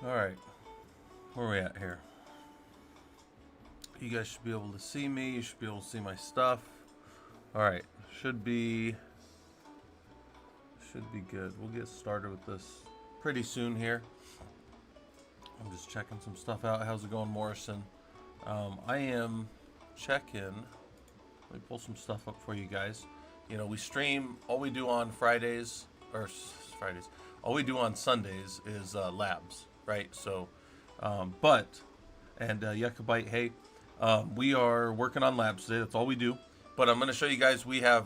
All right, where are we at here? You guys should be able to see me. You should be able to see my stuff. All right, should be good. We'll get started with this pretty soon here. I'm just checking some stuff out. How's it going, Morrison? I am checking. Let me pull some stuff up for you guys. You know, we stream. All we do on Fridays, all we do on Sundays is labs, right? So, Yakubite, hey, we are working on labs today. That's all we do. But I'm going to show you guys, we have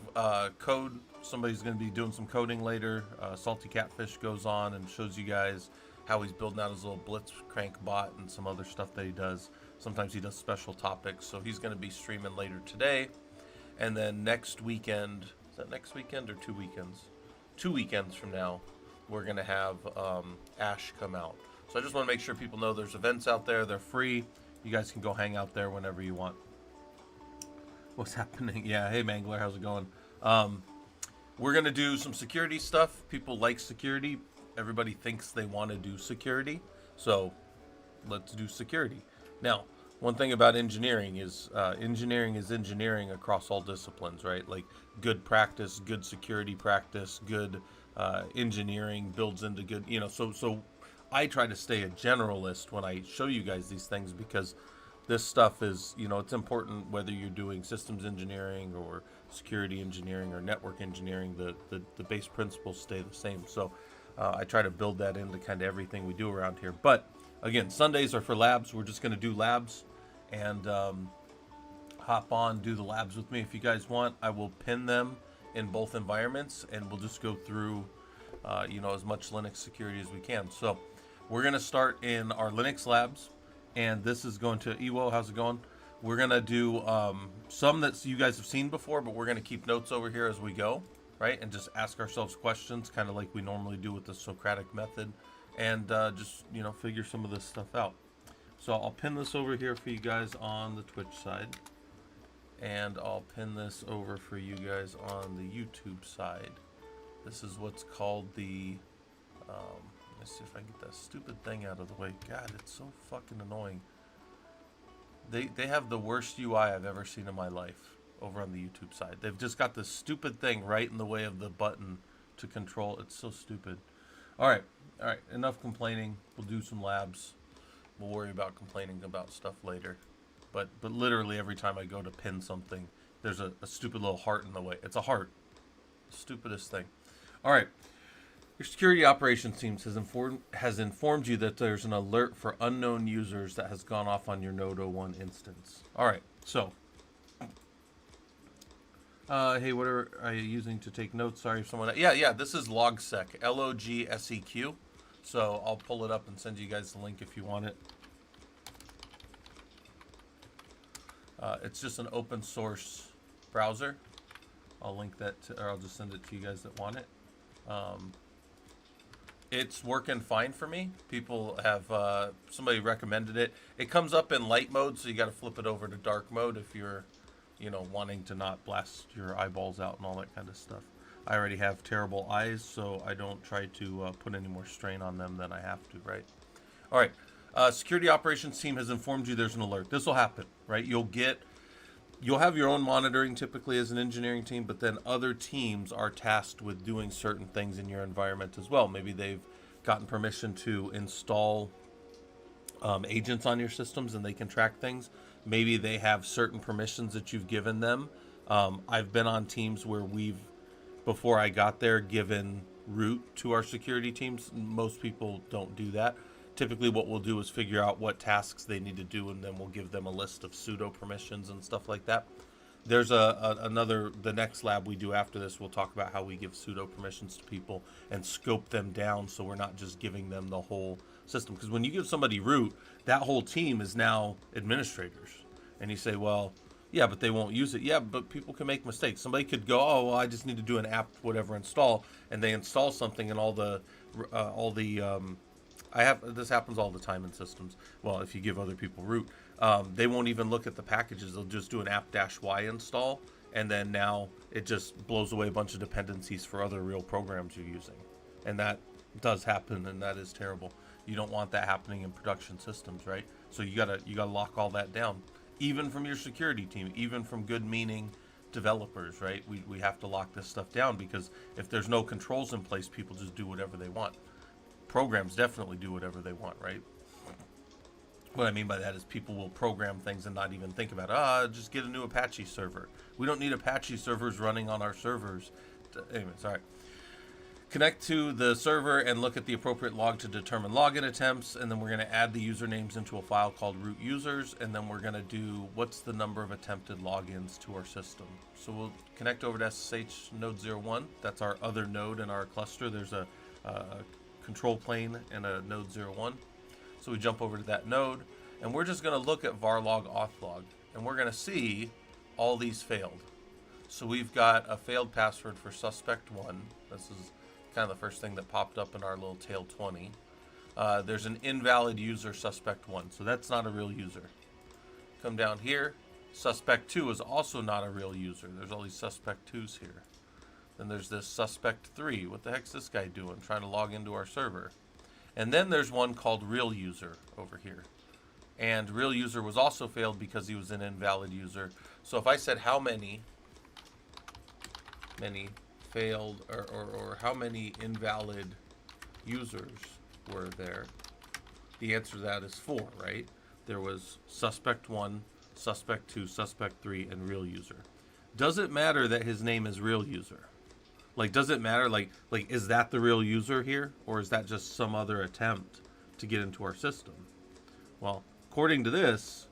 code. Somebody's going to be doing some coding later. Salty Catfish goes on and shows you guys how he's building out his little Blitzcrank bot and some other stuff that he does. Sometimes he does special topics. So he's going to be streaming later today. And then next weekend, is that next weekend or 2 weekends? 2 weekends from now, we're going to have Ash come out. So I just want to make sure people know there's events out there. They're free. You guys can go hang out there whenever you want. What's happening? Yeah, hey Mangler, how's it going? We're going to do some security stuff. People like security. Everybody thinks they want to do security. So let's do security. Now, one thing about engineering is engineering across all disciplines, right? Like good practice, good security practice, good engineering builds into good, so I try to stay a generalist when I show you guys these things, because this stuff is, it's important whether you're doing systems engineering or security engineering or network engineering, the base principles stay the same. So I try to build that into kind of everything we do around here. But again, Sundays are for labs. We're just going to do labs and hop on, do the labs with me if you guys want. I will pin them in both environments, and we'll just go through, as much Linux security as we can. So we're going to start in our Linux labs, and this is going to, Ewo, how's it going? We're going to do some that you guys have seen before, but we're going to keep notes over here as we go, right? And just ask ourselves questions, kind of like we normally do with the Socratic method, and just, figure some of this stuff out. So I'll pin this over here for you guys on the Twitch side, and I'll pin this over for you guys on the YouTube side. This is what's called the, let's see if I can get that stupid thing out of the way. God, it's so fucking annoying. They have the worst UI I've ever seen in my life over on the YouTube side. They've just got this stupid thing right in the way of the button to control. It's so stupid. All right, enough complaining. We'll do some labs. We'll worry about complaining about stuff later. But literally every time I go to pin something, there's a stupid little heart in the way. It's a heart. Stupidest thing. All right. Your security operations team has informed you that there's an alert for unknown users that has gone off on your Node 01 instance. All right. So, hey, what are you using to take notes? Sorry if someone... Yeah, this is LogSec. LOGSEQ. So I'll pull it up and send you guys the link if you want it. It's just an open source browser. I'll link that to, or I'll just send it to you guys that want it. It's working fine for me. People have, somebody recommended it. It comes up in light mode, so you got to flip it over to dark mode if you're, wanting to not blast your eyeballs out and all that kind of stuff. I already have terrible eyes, so I don't try to put any more strain on them than I have to, right? All right. Security operations team has informed you there's an alert. This will happen, right? You'll have your own monitoring typically as an engineering team, but then other teams are tasked with doing certain things in your environment as well. Maybe they've gotten permission to install agents on your systems and they can track things. Maybe they have certain permissions that you've given them. I've been on teams where before I got there, given root to our security teams. Most people don't do that. Typically what we'll do is figure out what tasks they need to do, and then we'll give them a list of pseudo permissions and stuff like that. There's the next lab we do after this, we'll talk about how we give pseudo permissions to people and scope them down so we're not just giving them the whole system. Because when you give somebody root, that whole team is now administrators. And you say, well, yeah, but they won't use it. Yeah, but people can make mistakes. Somebody could go, oh, well, I just need to do an apt whatever install, and they install something and this happens all the time in systems. Well, if you give other people root, they won't even look at the packages. They'll just do an apt-y install, and then now it just blows away a bunch of dependencies for other real programs you're using. And that does happen, and that is terrible. You don't want that happening in production systems, right? So you gotta lock all that down, even from your security team, even from good-meaning developers, right? We have to lock this stuff down, because if there's no controls in place, people just do whatever they want. Programs definitely do whatever they want, right? What I mean by that is people will program things and not even think about, just get a new Apache server. We don't need Apache servers running on our servers. Anyway, sorry. Connect to the server and look at the appropriate log to determine login attempts, and then we're going to add the usernames into a file called root users, and then we're going to do what's the number of attempted logins to our system. So we'll connect over to SSH node 01. That's our other node in our cluster. There's a control plane and a node 01. So we jump over to that node, and we're just going to look at varlog authlog, and we're going to see all these failed. So we've got a failed password for suspect 1. This is kind of the first thing that popped up in our little tail 20. There's an invalid user suspect 1, so that's not a real user. Come down here, suspect 2 is also not a real user. There's all these suspect 2s here. Then there's this suspect 3. What the heck's this guy doing? Trying to log into our server. And then there's one called real user over here. And real user was also failed because he was an invalid user. So if I said how many failed or how many invalid users were there, the answer to that is 4, right? There was suspect 1, suspect 2, suspect 3, and real user. Does it matter that his name is real user? Like, does it matter, like is that the real user here, or is that just some other attempt to get into our system? Well, according to this,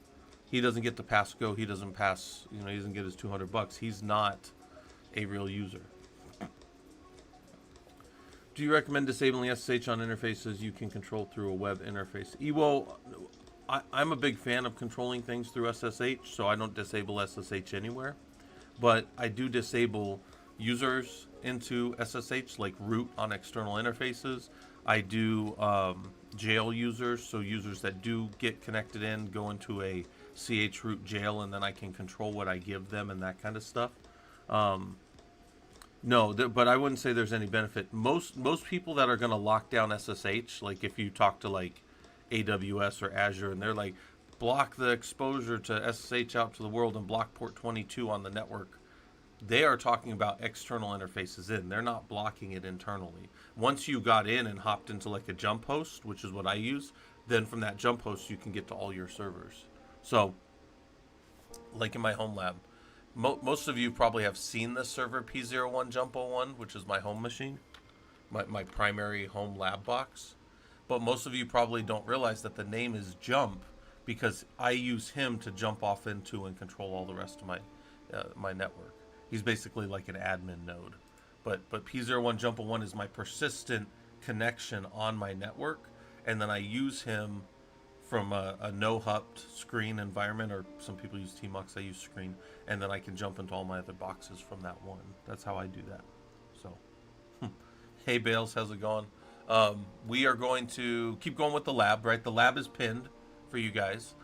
he doesn't get the pass go. He doesn't pass, he doesn't get his $200. He's not a real user. Do you recommend disabling SSH on interfaces you can control through a web interface? Well, I'm a big fan of controlling things through SSH, so I don't disable SSH anywhere. But I do disable users into SSH, like root on external interfaces. I do jail users, so users that do get connected in go into a chroot jail, and then I can control what I give them and that kind of stuff. No, but I wouldn't say there's any benefit. Most people that are going to lock down SSH, like if you talk to like AWS or Azure, and they're like, block the exposure to SSH out to the world and block port 22 on the network, they are talking about external interfaces in. They're not blocking it internally. Once you got in and hopped into like a jump host, which is what I use, then from that jump host you can get to all your servers. So, like in my home lab, most of you probably have seen the server P01 Jump 01, which is my home machine, my primary home lab box. But most of you probably don't realize that the name is Jump because I use him to jump off into and control all the rest of my network. He's basically like an admin node. But P01 Jump 01 is my persistent connection on my network, and then I use him from a no-hupt screen environment, or some people use tmux, I use screen, and then I can jump into all my other boxes from that one. That's how I do that. So, hey Bales, how's it going? We are going to keep going with the lab, right? The lab is pinned for you guys.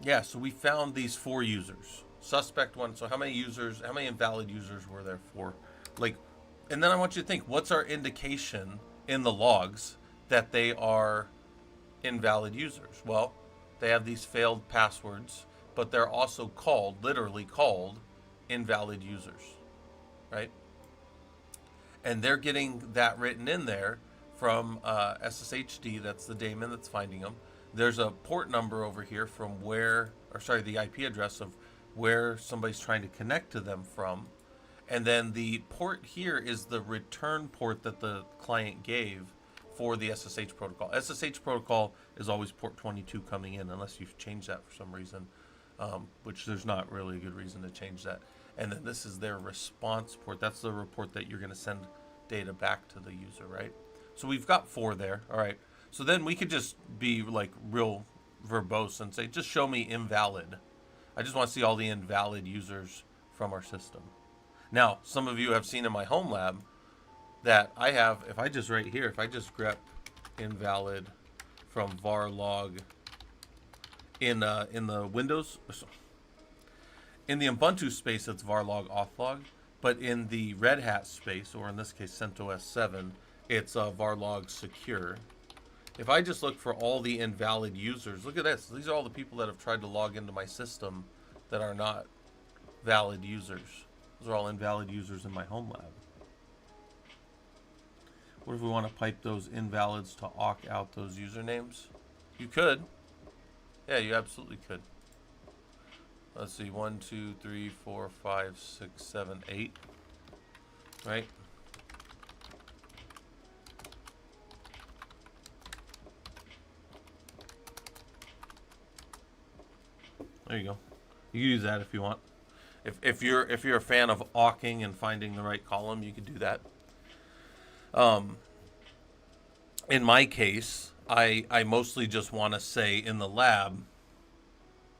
Yeah, so we found these 4 users. Suspect 1, so how many invalid users were there for? And then I want you to think, what's our indication in the logs that they are invalid users? Well, they have these failed passwords, but they're also literally called invalid users, right? And they're getting that written in there from SSHD, that's the daemon that's finding them. There's a port number over here from the IP address of where somebody's trying to connect to them from. And then the port here is the return port that the client gave for the SSH protocol. SSH protocol is always port 22 coming in, unless you've changed that for some reason, which there's not really a good reason to change that. And then this is their response port. That's the report that you're going to send data back to the user, right? So we've got 4 there. All right. So then we could just be like real verbose and say, just show me invalid. I just want to see all the invalid users from our system. Now, some of you have seen in my home lab that I have, if I just grep invalid from var log in the Windows, in the Ubuntu space, it's var log auth log, but in the Red Hat space, or in this case CentOS 7, it's varlog secure. If I just look for all the invalid users, look at this. These are all the people that have tried to log into my system that are not valid users. Those are all invalid users in my home lab. What if we want to pipe those invalids to awk out those usernames? You could. Yeah, you absolutely could. Let's see, 1, 2, 3, 4, 5, 6, 7, 8. Right? There you go. You can use that if you want. If you're a fan of awking and finding the right column, you could do that. In my case, I mostly just want to say in the lab,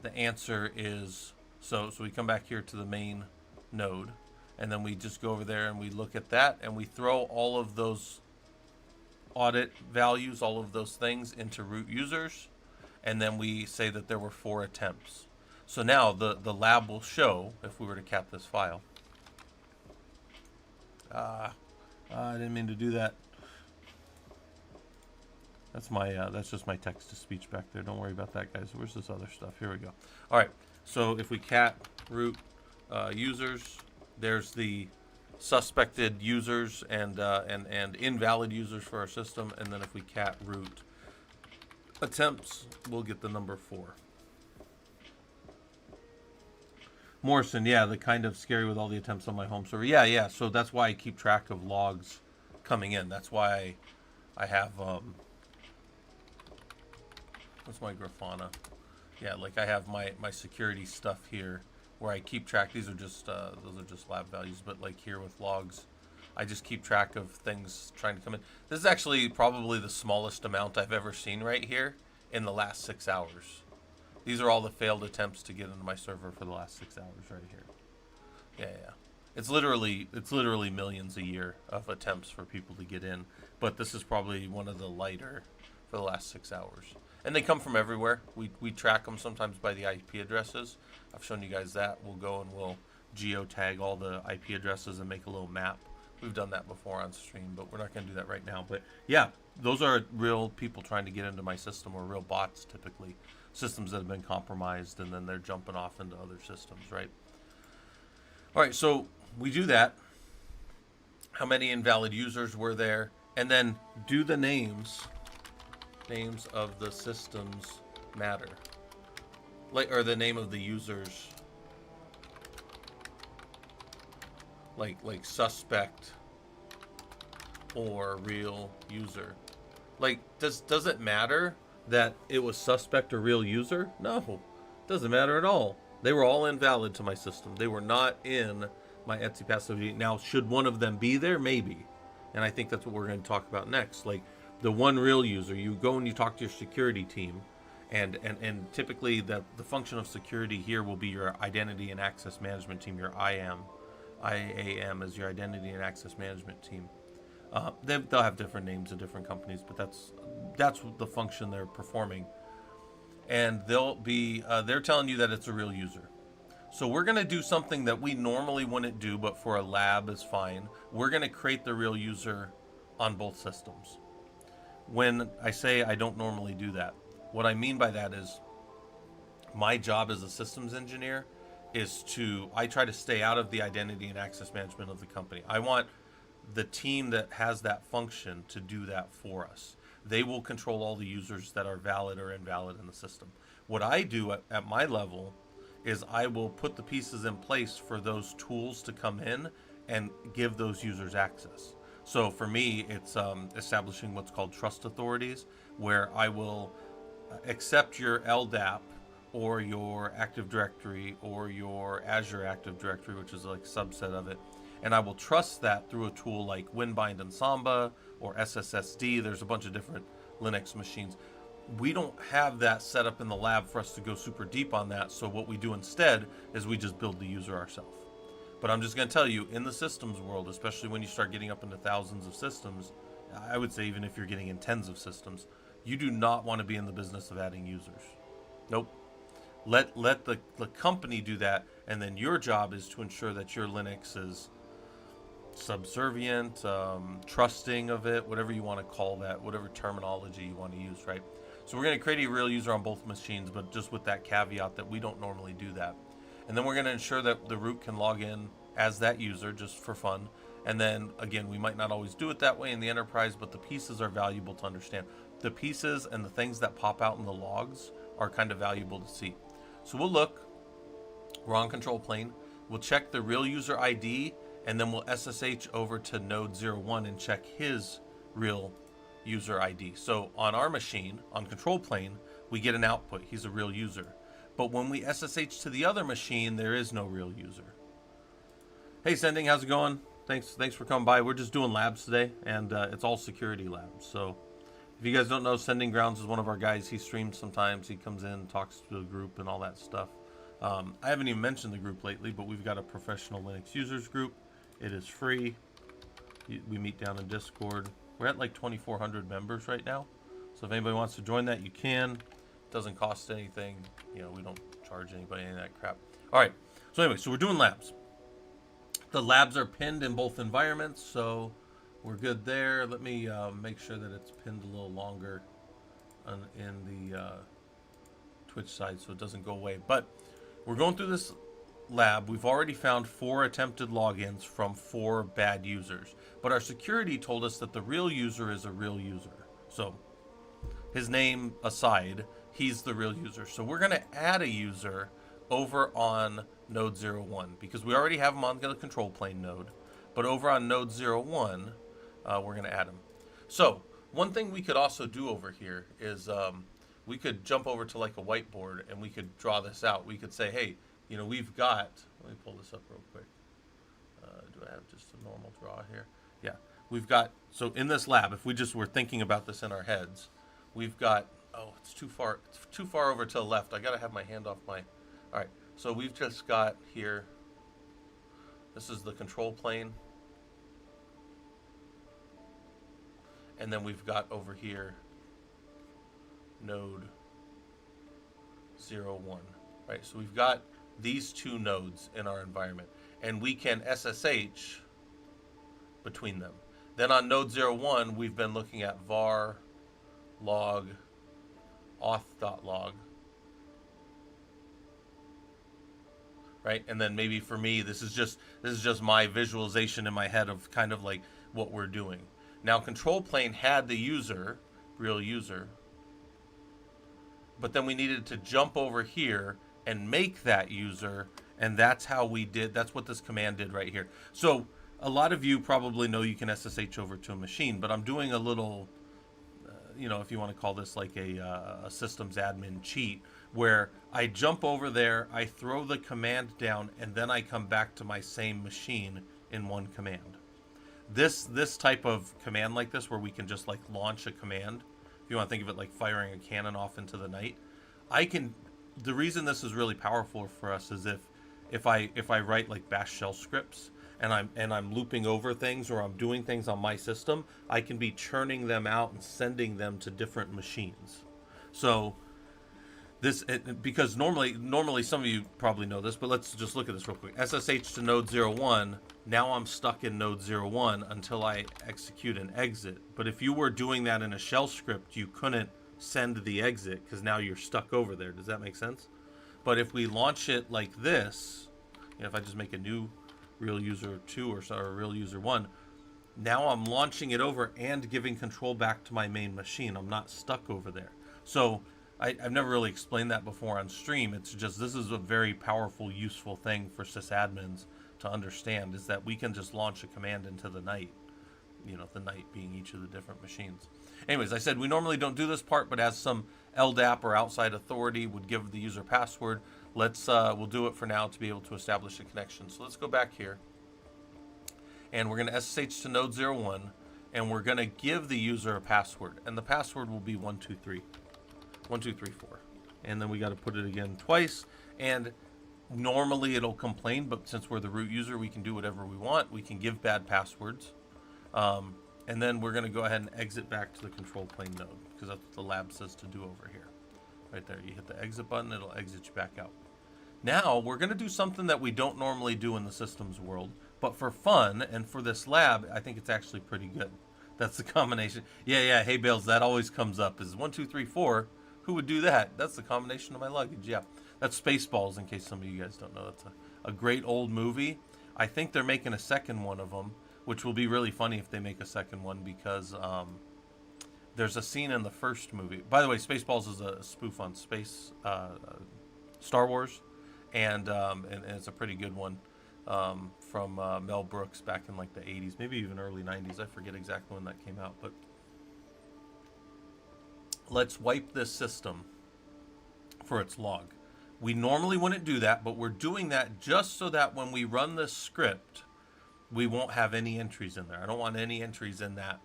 the answer is, so we come back here to the main node, and then we just go over there and we look at that, and we throw all of those audit values, all of those things into root users, and then we say that there were 4 attempts. So now the lab will show, if we were to cap this file. I didn't mean to do that. That's just my text to speech back there. Don't worry about that, guys. Where's this other stuff? Here we go. All right. So if we cat root users, there's the suspected users and invalid users for our system, and then if we cat root attempts, we'll get the number 4. Morrison, yeah, the kind of scary with all the attempts on my home server. Yeah. So that's why I keep track of logs coming in. That's why I have what's my Grafana? Yeah, like I have my security stuff here where I keep track. These are just those are just lab values, but like here with logs, I just keep track of things trying to come in. This is actually probably the smallest amount I've ever seen right here in the last 6 hours. These are all the failed attempts to get into my server for the last 6 hours right here. Yeah. It's literally millions a year of attempts for people to get in, but this is probably one of the lighter for the last 6 hours. And they come from everywhere. We track them sometimes by the IP addresses. I've shown you guys that. We'll go and we'll geotag all the IP addresses and make a little map. We've done that before on stream, but we're not going to do that right now. But yeah, those are real people trying to get into my system, or real bots typically. Systems that have been compromised, and then they're jumping off into other systems, right? All right, so we do that. How many invalid users were there? And then do the names of the systems matter? Like, or the name of the users, like suspect or real user. Like, does it matter that it was suspect or real user? No, doesn't matter at all. They were all invalid to my system. They were not in my Etsy passivity. Now, should one of them be there? Maybe. And I think that's what we're going to talk about next. Like, the one real user, you go and you talk to your security team, and typically the function of security here will be your identity and access management team, your IAM is your identity and access management team. They'll have different names in different companies, but that's the function they're performing. And they're telling you that it's a real user. So we're going to do something that we normally wouldn't do, but for a lab is fine. We're going to create the real user on both systems. When I say I don't normally do that, what I mean by that is my job as a systems engineer is I try to stay out of the identity and access management of the company. I want the team that has that function to do that for us. They will control all the users that are valid or invalid in the system. What I do at my level is I will put the pieces in place for those tools to come in and give those users access. So for me, it's establishing what's called trust authorities, where I will accept your LDAP or your Active Directory or your Azure Active Directory, which is like a subset of it, and I will trust that through a tool like Winbind and Samba or SSSD. There's a bunch of different Linux machines. We don't have that set up in the lab for us to go super deep on that, so what we do instead is we just build the user ourselves. But I'm just going to tell you, in the systems world, especially when you start getting up into thousands of systems, I would say even if you're getting in tens of systems, you do not want to be in the business of adding users. Nope. Let the company do that, and then your job is to ensure that your Linux is subservient, trusting of it, whatever you want to call that, whatever terminology you want to use, right? So we're going to create a real user on both machines, but just with that caveat that we don't normally do that. And then we're going to ensure that the root can log in as that user just for fun. And then again, we might not always do it that way in the enterprise, but the pieces are valuable to understand. The pieces and the things that pop out in the logs are kind of valuable to see. So we'll look, we're on control plane. We'll check the real user ID, and then we'll SSH over to node 01 and check his real user ID. So on our machine, on control plane, we get an output. He's a real user. But when we SSH to the other machine, there is no real user. Hey, Sending, how's it going? Thanks for coming by. We're just doing labs today, and it's all security labs. So if you guys don't know, Sending Grounds is one of our guys. He streams sometimes. He comes in, talks to the group and all that stuff. I haven't even mentioned the group lately, but we've got a professional Linux users group. It is free. We meet down in Discord. We're at like 2,400 members right now. So if anybody wants to join that, you can. It doesn't cost anything. You know, we don't charge anybody any of that crap. All right. So anyway, so we're doing labs. The labs are pinned in both environments, so we're good there. Let me make sure that it's pinned a little longer in the Twitch side so it doesn't go away. But we're going through this lab. We've already found 4 attempted logins from 4 bad users. But our security told us that the real user is a real user. So his name aside, he's the real user. So we're going to add a user over on node 01 because we already have him on the control plane node. But over on node 01, we're going to add him. So one thing we could also do over here is we could jump over to like a whiteboard and we could draw this out. We could say, hey, you know, we've got, let me pull this up real quick. Do I have just a normal draw here? Yeah, we've got, so in this lab, if we just were thinking about this in our heads, we've got, oh, it's too far over to the left. I got to have my hand off my, all right. So we've just got here, this is the control plane. And then we've got over here, node 01, right? So we've got these 2 nodes in our environment, and we can SSH between them. Then on node 01, we've been looking at var log auth.log, right? And then maybe for me, this is just my visualization in my head of kind of like what we're doing. Now, control plane had the user, real user, but then we needed to jump over here and make that user, and that's how we did, that's what this command did right here. So a lot of you probably know you can SSH over to a machine, but I'm doing a little, you know, if you want to call this like a systems admin cheat, where I jump over there, I throw the command down, and then I come back to my same machine in one command. This type of command like this, where we can just like launch a command, if you want to think of it like firing a cannon off into the night, the reason this is really powerful for us is if I write like bash shell scripts and I'm looping over things, or I'm doing things on my system, I can be churning them out and sending them to different machines. So because normally some of you probably know this, but let's just look at this real quick. SSH to node 01. Now I'm stuck in node 01 until I execute an exit. But if you were doing that in a shell script, you couldn't send the exit because now you're stuck over there. Does that make sense? But if we launch it like this, you know, if I just make a new real user 2 or real user 1, now I'm launching it over and giving control back to my main machine. I'm not stuck over there. So I've never really explained that before on stream. It's just, this is a very powerful, useful thing for sysadmins to understand, is that we can just launch a command into the night, you know, the night being each of the different machines. Anyways, I said we normally don't do this part, but as some LDAP or outside authority would give the user password, we'll do it for now to be able to establish a connection. So let's go back here, and we're going to SSH to node 01, and we're going to give the user a password, and the password will be 123. 1234, and then we got to put it again twice, and normally it'll complain, but since we're the root user, we can do whatever we want. We can give bad passwords, and then we're going to go ahead and exit back to the control plane node, because that's what the lab says to do over here. Right there, you hit the exit button, it'll exit you back out. Now we're going to do something that we don't normally do in the systems world. But for fun and for this lab, I think it's actually pretty good. That's the combination. Yeah. Hey, Bales, that always comes up. Is 1, 2, 3, 4. Who would do that? That's the combination of my luggage. Yeah. That's Spaceballs, in case some of you guys don't know. That's a great old movie. I think they're making a second one of them, which will be really funny if they make a second one because there's a scene in the first movie. By the way, Spaceballs is a spoof on Star Wars, and it's a pretty good one from Mel Brooks back in like the 80s, maybe even early 90s. I forget exactly when that came out, but let's wipe this system for its log. We normally wouldn't do that, but we're doing that just so that when we run this script, we won't have any entries in there. I don't want any entries in that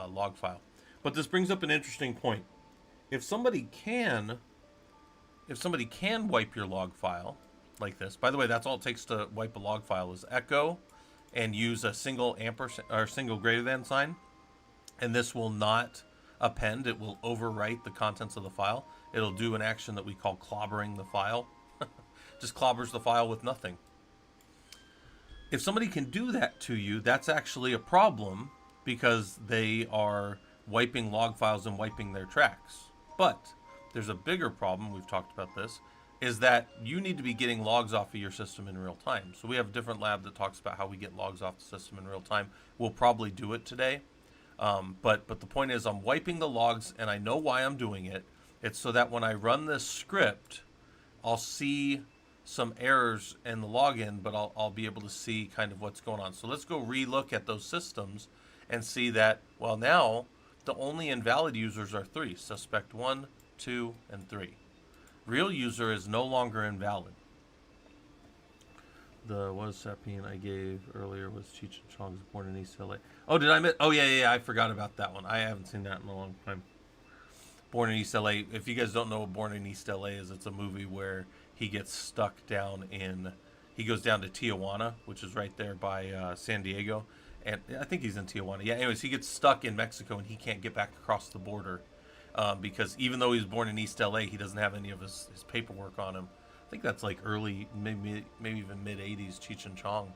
log file. But this brings up an interesting point. If somebody can wipe your log file like this, by the way, that's all it takes to wipe a log file is echo and use a single ampersand or single greater than sign, and this will not append. It will overwrite the contents of the file. It'll do an action that we call clobbering the file. Just clobbers the file with nothing. If somebody can do that to you, that's actually a problem because they are wiping log files and wiping their tracks. But there's a bigger problem, we've talked about this, is that you need to be getting logs off of your system in real time. So we have a different lab that talks about how we get logs off the system in real time. We'll probably do it today. But the point is I'm wiping the logs, and I know why I'm doing it. It's so that when I run this script, I'll see some errors in the login, but I'll be able to see kind of what's going on. So let's go relook at those systems and see that, well, now the only invalid users are 3. Suspect 1, 2, and 3. Real user is no longer invalid. The WhatsApp I gave earlier was Cheech and Chong's Born in East LA. Oh, did I miss? Oh, yeah, I forgot about that one. I haven't seen that in a long time. Born in East LA. If you guys don't know what Born in East LA is, it's a movie where he gets stuck down he goes down to Tijuana, which is right there by San Diego. And I think he's in Tijuana. Yeah, anyways, he gets stuck in Mexico and he can't get back across the border because even though he was born in East LA, he doesn't have any of his paperwork on him. I think that's like early, maybe even mid-'80s Cheech and Chong.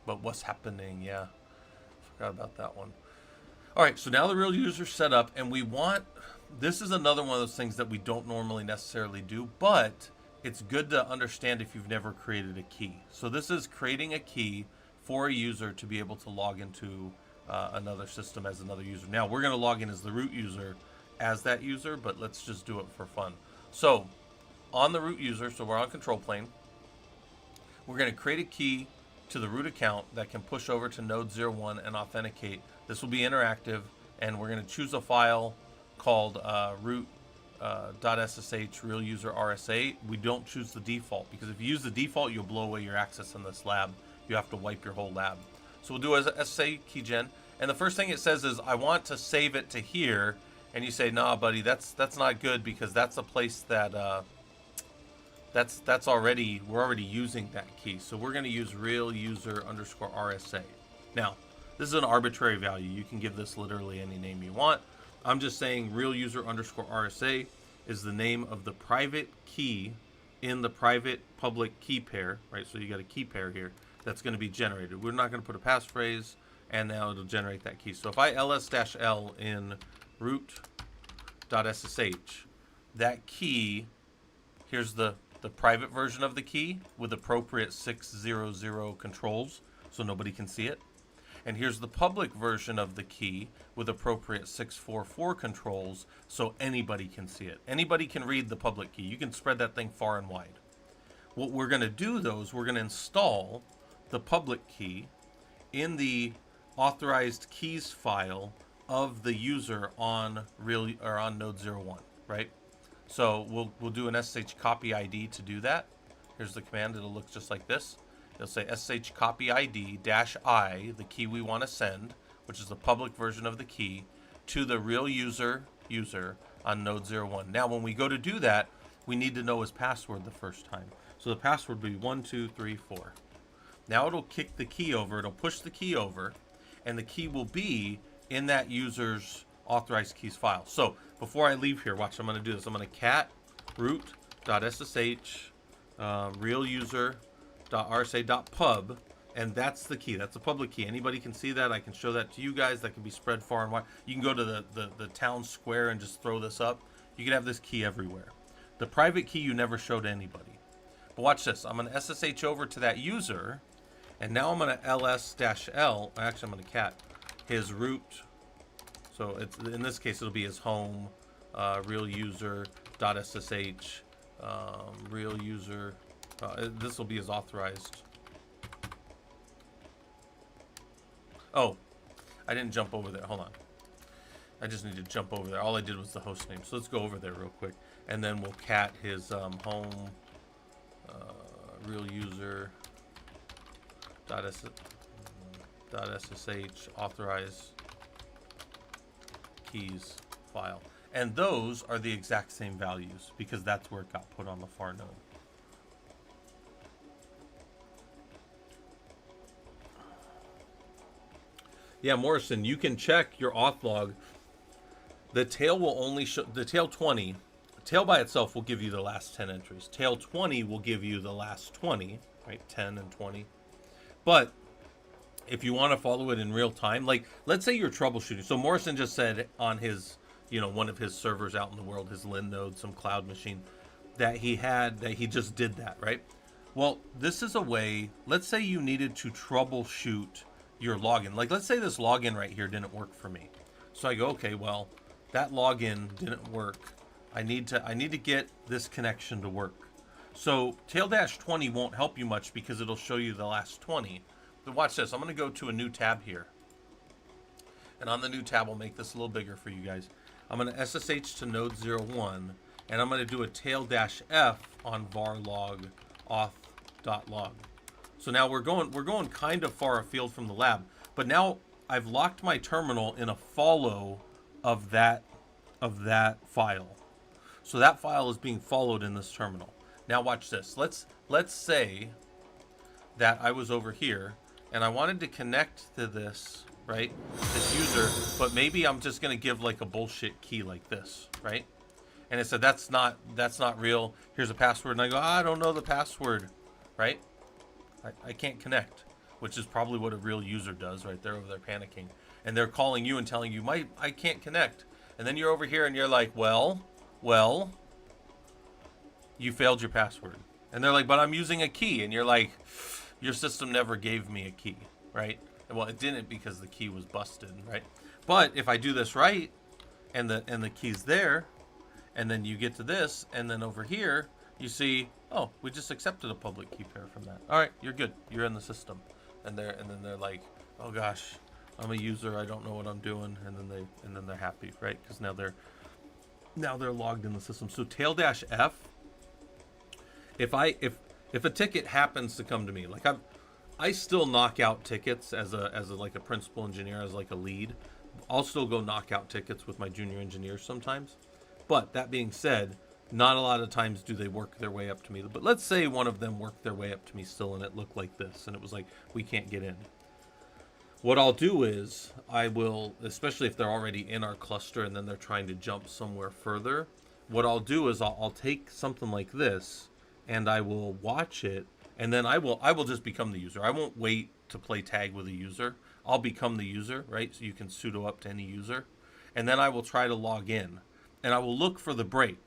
But what's happening? Yeah, forgot about that one. All right, so now the real user's set up, and this is another one of those things that we don't normally necessarily do, but it's good to understand if you've never created a key. So this is creating a key for a user to be able to log into another system as another user. Now, we're going to log in as the root user as that user, but let's just do it for fun. So on the root user, so we're on control plane, we're going to create a key to the root account that can push over to node 01 and authenticate. This will be interactive, and we're going to choose a file called root.ssh real user RSA. We don't choose the default because if you use the default, you'll blow away your access in this lab. You have to wipe your whole lab. So we'll do a SSH keygen, and the first thing it says is I want to save it to here, and you say, nah, buddy, that's not good because that's a place that we're already using that key. So we're going to use real user underscore RSA. Now, this is an arbitrary value. You can give this literally any name you want. I'm just saying real user underscore RSA is the name of the private key in the private public key pair, right? So you got a key pair here that's going to be generated. We're not going to put a passphrase, and now it'll generate that key. So if I ls-l in root.ssh, that key, here's the private version of the key with appropriate 600 controls so nobody can see it. And here's the public version of the key with appropriate 644 controls so anybody can see it. Anybody can read the public key. You can spread that thing far and wide. What we're going to do, though, is we're going to install the public key in the authorized keys file of the user on node 01, right? So we'll do an SSH copy ID to do that. Here's the command. It'll look just like this. It'll say SSH copy ID -I, the key we want to send, which is the public version of the key, to the real user on node 01. Now, when we go to do that, we need to know his password the first time. So the password will be 1234. Now it'll kick the key over. It'll push the key over, and the key will be in that user's authorized keys file. So before I leave here, watch, I'm going to do this. I'm going to cat root.ssh real user .rsa.pub, and that's the key. That's a public key. Anybody can see that. I can show that to you guys. That can be spread far and wide. You can go to the town square and just throw this up. You can have this key everywhere. The private key you never show to anybody. But watch this. I'm going to SSH over to that user, and now I'm going to ls-l. Actually, I'm going to cat his root. So it's, in this case, it'll be his home, real user .ssh, real user. This will be his authorized. Oh, I didn't jump over there. Hold on. I just need to jump over there. All I did was the host name. So let's go over there real quick. And then we'll cat his home real user .ssh authorize keys file. And those are the exact same values because that's where it got put on the far node. Yeah, Morrison, you can check your auth log. The tail will only show the tail 20. Tail by itself will give you the last 10 entries. Tail 20 will give you the last 20, right? 10 and 20. But if you want to follow it in real time, like let's say you're troubleshooting. So Morrison just said on his, one of his servers out in the world, his Lin node, some cloud machine, that he just did that, right? Well, this is a way, let's say you needed to troubleshoot your login. Like let's say this login right here didn't work for me. So I go, okay, well, that login didn't work. I need to get this connection to work. So tail-20 won't help you much because it'll show you the last 20. But watch this. I'm going to go to a new tab here. And on the new tab, I'll make this a little bigger for you guys. I'm going to SSH to node 01, and I'm going to do a tail-f on var log auth.log. So now we're going kind of far afield from the lab, but now I've locked my terminal in a follow of that file. So that file is being followed in this terminal. Now watch this. Let's say that I was over here and I wanted to connect to this, right? This user, but maybe I'm just going to give like a bullshit key like this, right? And it said that's not real. Here's a password, and I go, I don't know the password, right? I can't connect, which is probably what a real user does, right? They're over there panicking, and they're calling you and telling you, I can't connect. And then you're over here and you're like, well, you failed your password. And they're like, but I'm using a key. And you're like, your system never gave me a key, right? Well, it didn't because the key was busted, right? But if I do this right, and the key's there, and then you get to this, and then over here, you see, oh, we just accepted a public key pair from that. All right, you're good. You're in the system. And then they're like, oh gosh, I'm a user. I don't know what I'm doing. And then they're happy, right? Because now they're logged in the system. So tail-f. If a ticket happens to come to me, like I still knock out tickets as a like a principal engineer, as like a lead. I'll still go knock out tickets with my junior engineers sometimes. But that being said, not a lot of times do they work their way up to me. But let's say one of them worked their way up to me still, and it looked like this, and it was like, we can't get in. What I'll do is I will, especially if they're already in our cluster and then they're trying to jump somewhere further, what I'll do is I'll take something like this and I will watch it, and then I will just become the user. I won't wait to play tag with a user. I'll become the user, right? So you can sudo up to any user. And then I will try to log in, and I will look for the break.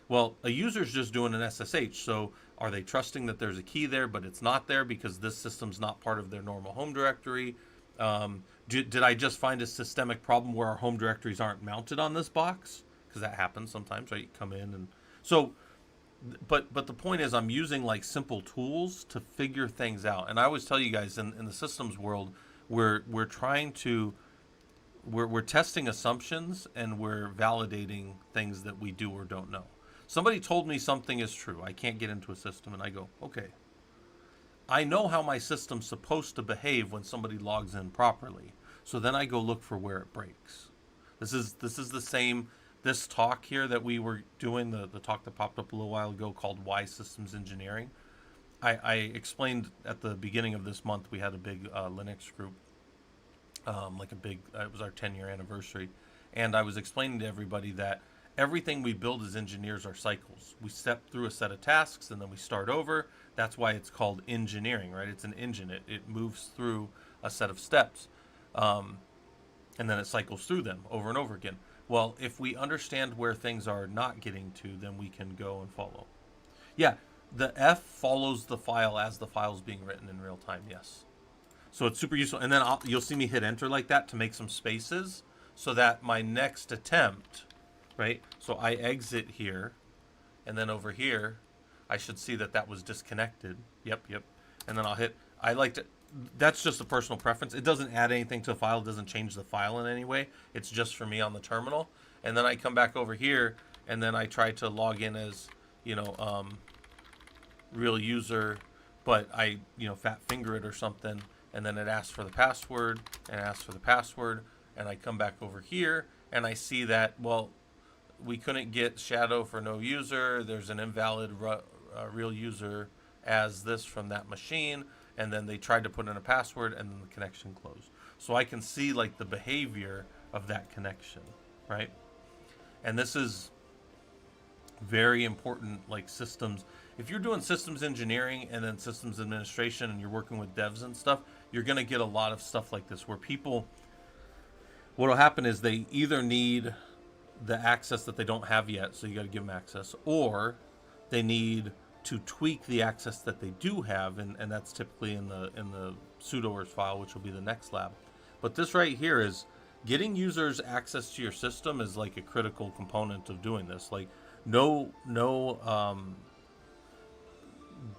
Well, a user's just doing an SSH, so are they trusting that there's a key there, but it's not there because this system's not part of their normal home directory? Did I just find a systemic problem where our home directories aren't mounted on this box? Because that happens sometimes, right? You come in and so, but the point is, I'm using like simple tools to figure things out. And I always tell you guys, in the systems world, we're testing assumptions and we're validating things that we do or don't know. Somebody told me something is true. I can't get into a system, and I go, okay. I know how my system's supposed to behave when somebody logs in properly. So then I go look for where it breaks. This is the same, this talk here that we were doing, the talk that popped up a little while ago called Why Systems Engineering. I explained at the beginning of this month, we had a big Linux group, it was our 10-year anniversary. And I was explaining to everybody that everything we build as engineers are cycles. We step through a set of tasks, and then we start over. That's why it's called engineering, right? It's an engine. It moves through a set of steps, and then it cycles through them over and over again. Well, if we understand where things are not getting to, then we can go and follow. Yeah, the F follows the file as the file's being written in real time, yes. So it's super useful. And then you'll see me hit enter like that to make some spaces so that my next attempt, right? So I exit here, and then over here, I should see that that was disconnected. Yep. And then I'll hit, I like to, that's just a personal preference. It doesn't add anything to the file. It doesn't change the file in any way. It's just for me on the terminal. And then I come back over here, and then I try to log in as, real user, but I, fat finger it or something, and then it asks for the password, and asks for the password, and I come back over here, and I see that, well, we couldn't get shadow for no user. There's an invalid real user as this from that machine, and then they tried to put in a password, and then the connection closed. So I can see like the behavior of that connection, right? And this is very important, like systems. If you're doing systems engineering and then systems administration and you're working with devs and stuff, you're going to get a lot of stuff like this where people, what will happen is they either need the access that they don't have yet, so you got to give them access, or they need to tweak the access that they do have, and that's typically in the sudoers file, which will be the next lab. But this right here is getting users access to your system is like a critical component of doing this. Like no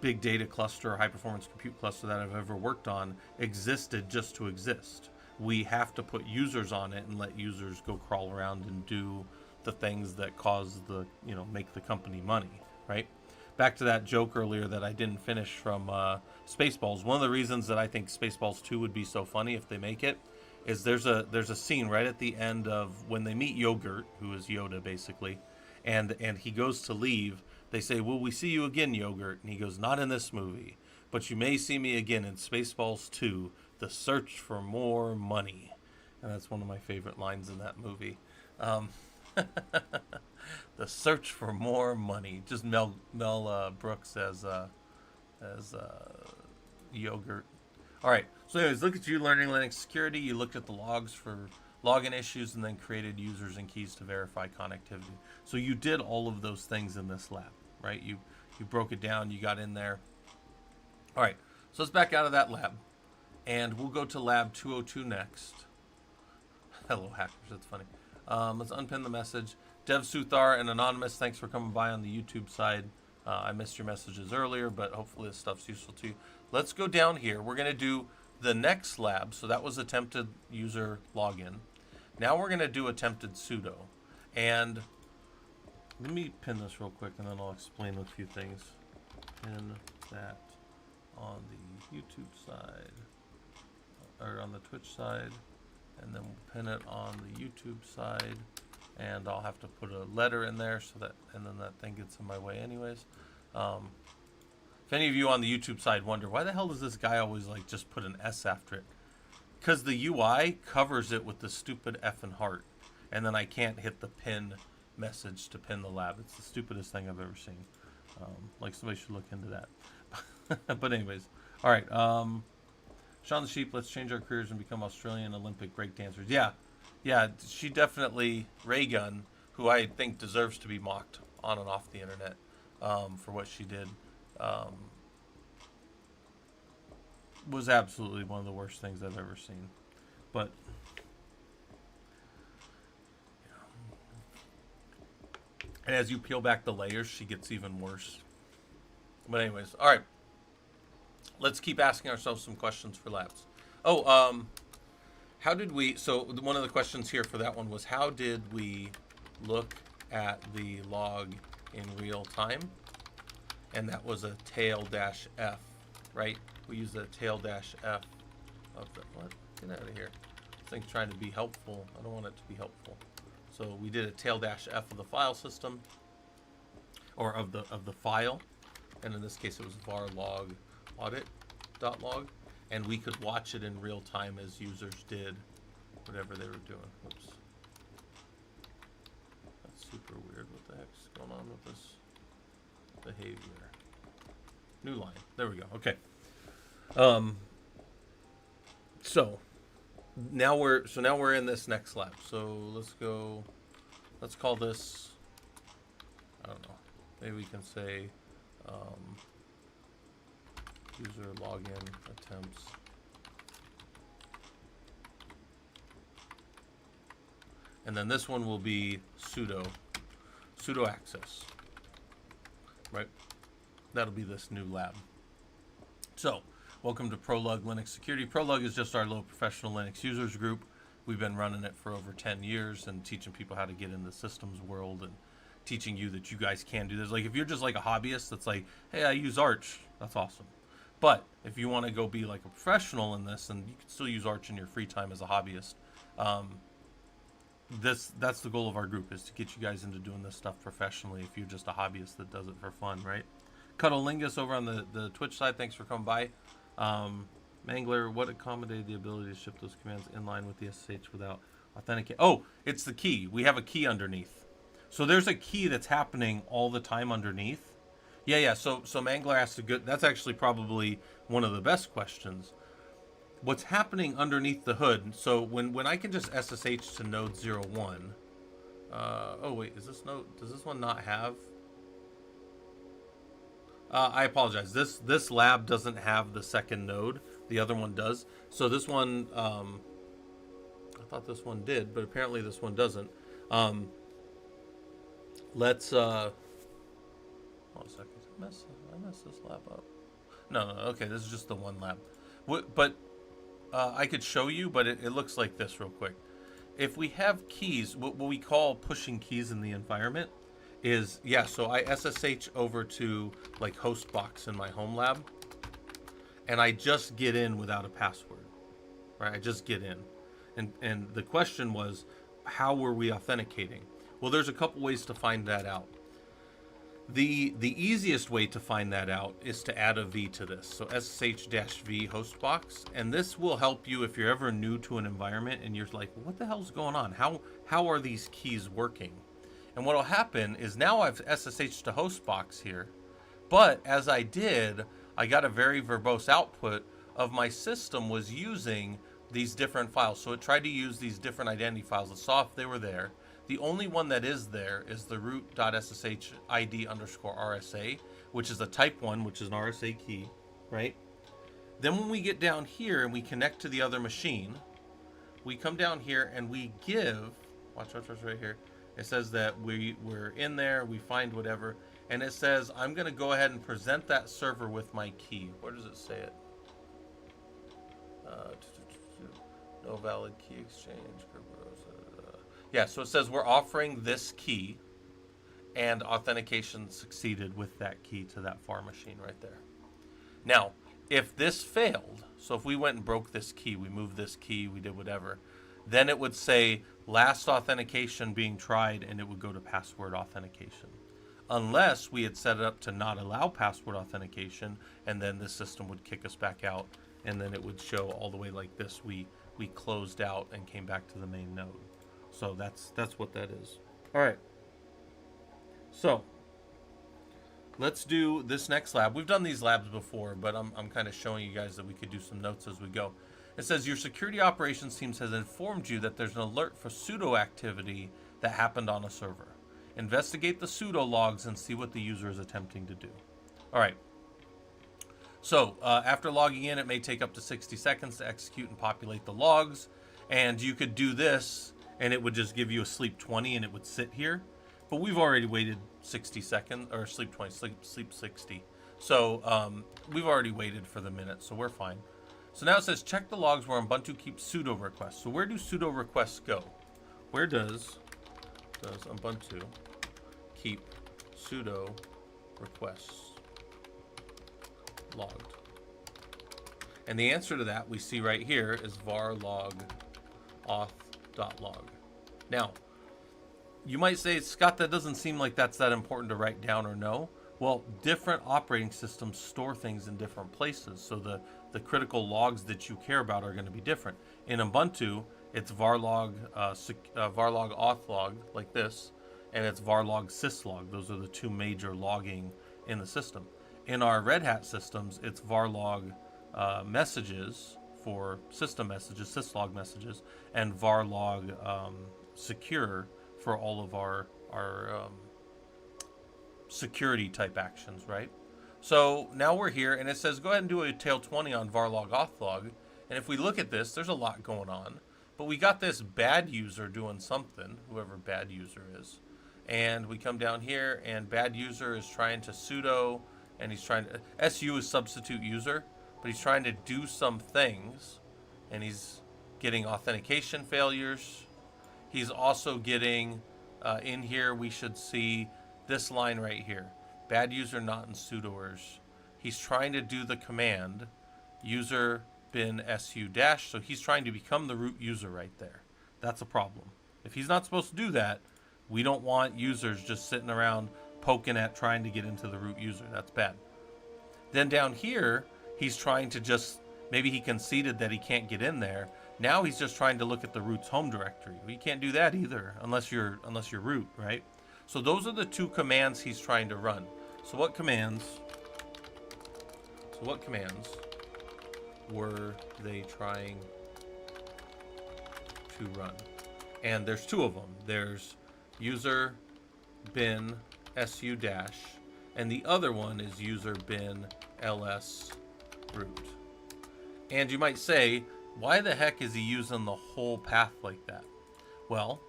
big data cluster or high performance compute cluster that I've ever worked on existed just to exist. We have to put users on it and let users go crawl around and do the things that cause the, make the company money, right? Back to that joke earlier that I didn't finish from Spaceballs. One of the reasons that I think Spaceballs 2 would be so funny if they make it is there's a scene right at the end of when they meet Yogurt, who is Yoda basically, and he goes to leave. They say, "Will we see you again, Yogurt?" And he goes, "Not in this movie, but you may see me again in Spaceballs 2, The Search for More Money." And that's one of my favorite lines in that movie. The search for more money. Just Mel Brooks as Yogurt. All right. So anyways, look at you learning Linux security. You looked at the logs for login issues and then created users and keys to verify connectivity. So you did all of those things in this lab, right? You broke it down. You got in there. All right. So let's back out of that lab, and we'll go to lab 202 next. Hello, hackers. That's funny. Let's unpin the message. Dev Suthar and Anonymous, thanks for coming by on the YouTube side. I missed your messages earlier, but hopefully this stuff's useful to you. Let's go down here. We're going to do the next lab. So that was attempted user login. Now we're going to do attempted sudo. And let me pin this real quick, and then I'll explain a few things. Pin that on the YouTube side, or on the Twitch side, and then we'll pin it on the YouTube side. And I'll have to put a letter in there so that, and then that thing gets in my way anyways. If any of you on the YouTube side wonder, why the hell does this guy always like just put an S after it? Because the UI covers it with the stupid F and heart. And then I can't hit the pin message to pin the lab. It's the stupidest thing I've ever seen. Like somebody should look into that. But anyways, all right. Sean the Sheep, let's change our careers and become Australian Olympic breakdancers. Yeah, she definitely, Raygun, who I think deserves to be mocked on and off the internet for what she did, was absolutely one of the worst things I've ever seen. But, and as you peel back the layers, she gets even worse. But anyways, all right. Let's keep asking ourselves some questions for labs. How did we, so one of the questions here for that one was, how did we look at the log in real time? And that was a tail-f, right? We used a tail-f of the, what? Get out of here. This thing's trying to be helpful. I don't want it to be helpful. So we did a tail-f of the file system, or of the file. And in this case, it was var log audit.log. And we could watch it in real time as users did whatever they were doing. Whoops. That's super weird. What the heck's going on with this behavior? New line. There we go. Okay. Um, so now we're in this next lab. So let's go. Let's call this. I don't know. Maybe we can say user login attempts. And then this one will be sudo access. Right? That'll be this new lab. So, welcome to ProLug Linux Security. ProLug is just our little professional Linux users group. We've been running it for over 10 years and teaching people how to get in the systems world and teaching you that you guys can do this. Like if you're just like a hobbyist that's like, hey, I use Arch, that's awesome. But if you want to go be like a professional in this, and you can still use Arch in your free time as a hobbyist, that's the goal of our group, is to get you guys into doing this stuff professionally if you're just a hobbyist that does it for fun, right? Cuddlingus over on the Twitch side, thanks for coming by. Mangler, what accommodated the ability to ship those commands in line with the SSH without authenticate? Oh, it's the key. We have a key underneath. So there's a key that's happening all the time underneath. Yeah. So Mangler asked a good. That's actually probably one of the best questions. What's happening underneath the hood? So when I can just SSH to node 01. Oh wait, is this node? Does this one not have? I apologize. This lab doesn't have the second node. The other one does. So this one, I thought this one did, but apparently this one doesn't. Let's. Hold on a second. Did I mess this lab up? No. Okay, this is just the one lab. But I could show you, but it looks like this real quick. If we have keys, what we call pushing keys in the environment is, so I SSH over to like hostbox in my home lab, and I just get in without a password, right? I just get in. And the question was, how were we authenticating? Well, there's a couple ways to find that out. The easiest way to find that out is to add a V to this. So SSH-V hostbox, and this will help you if you're ever new to an environment and you're like, what the hell's going on? How are these keys working? And what will happen is now I've SSH to hostbox here, but as I did, I got a very verbose output of my system was using these different files. So it tried to use these different identity files. It saw if they were there. The only one that is there is the root.ssh ID_RSA, which is a type 1, which is an RSA key, right? Then when we get down here and we connect to the other machine, we come down here and we give, watch right here. It says that we're in there, we find whatever, and it says I'm going to go ahead and present that server with my key. Where does it say it? No valid key exchange. Yeah, so it says we're offering this key, and authentication succeeded with that key to that far machine right there. Now, if this failed, so if we went and broke this key, we moved this key, we did whatever, then it would say last authentication being tried, and it would go to password authentication. Unless we had set it up to not allow password authentication, and then the system would kick us back out, and then it would show all the way like this. We closed out and came back to the main node. So that's what that is. All right. So let's do this next lab. We've done these labs before, but I'm kind of showing you guys that we could do some notes as we go. It says your security operations teams has informed you that there's an alert for sudo activity that happened on a server. Investigate the sudo logs and see what the user is attempting to do. All right. So after logging in, it may take up to 60 seconds to execute and populate the logs. And you could do this, and it would just give you a sleep 20, and it would sit here. But we've already waited 60 seconds, or sleep 20, sleep 60. So we've already waited for the minute, so we're fine. So now it says check the logs where Ubuntu keeps sudo requests. So where do sudo requests go? Where does Ubuntu keep sudo requests logged? And the answer to that we see right here is var log auth.log. Now, you might say, Scott, that doesn't seem like that's that important to write down or know. Well, different operating systems store things in different places, so the critical logs that you care about are going to be different. In Ubuntu, it's varlog auth log like this, and it's varlog syslog. Those are the two major logging in the system. In our Red Hat systems, it's varlog messages for system messages, syslog messages, and varlog secure for all of our security type actions, right? So now we're here, and it says go ahead and do a tail 20 on varlog auth-log. And if we look at this, there's a lot going on. But we got this bad user doing something, whoever bad user is. And we come down here, and bad user is trying to sudo, and he's trying to, SU is substitute user, but he's trying to do some things, and he's getting authentication failures. He's also getting, in here we should see this line right here, bad user not in sudoers. He's trying to do the command user bin su dash, so he's trying to become the root user right there. That's a problem. If he's not supposed to do that, we don't want users just sitting around poking at trying to get into the root user. That's bad. Then down here, he's trying to just, maybe he conceded that he can't get in there. Now he's just trying to look at the root's home directory. We can't do that either unless you're root, right? So those are the two commands he's trying to run. So what commands were they trying to run? And there's two of them. There's user bin su dash, and the other one is user bin ls root. And you might say, why the heck is he using the whole path like that? Well,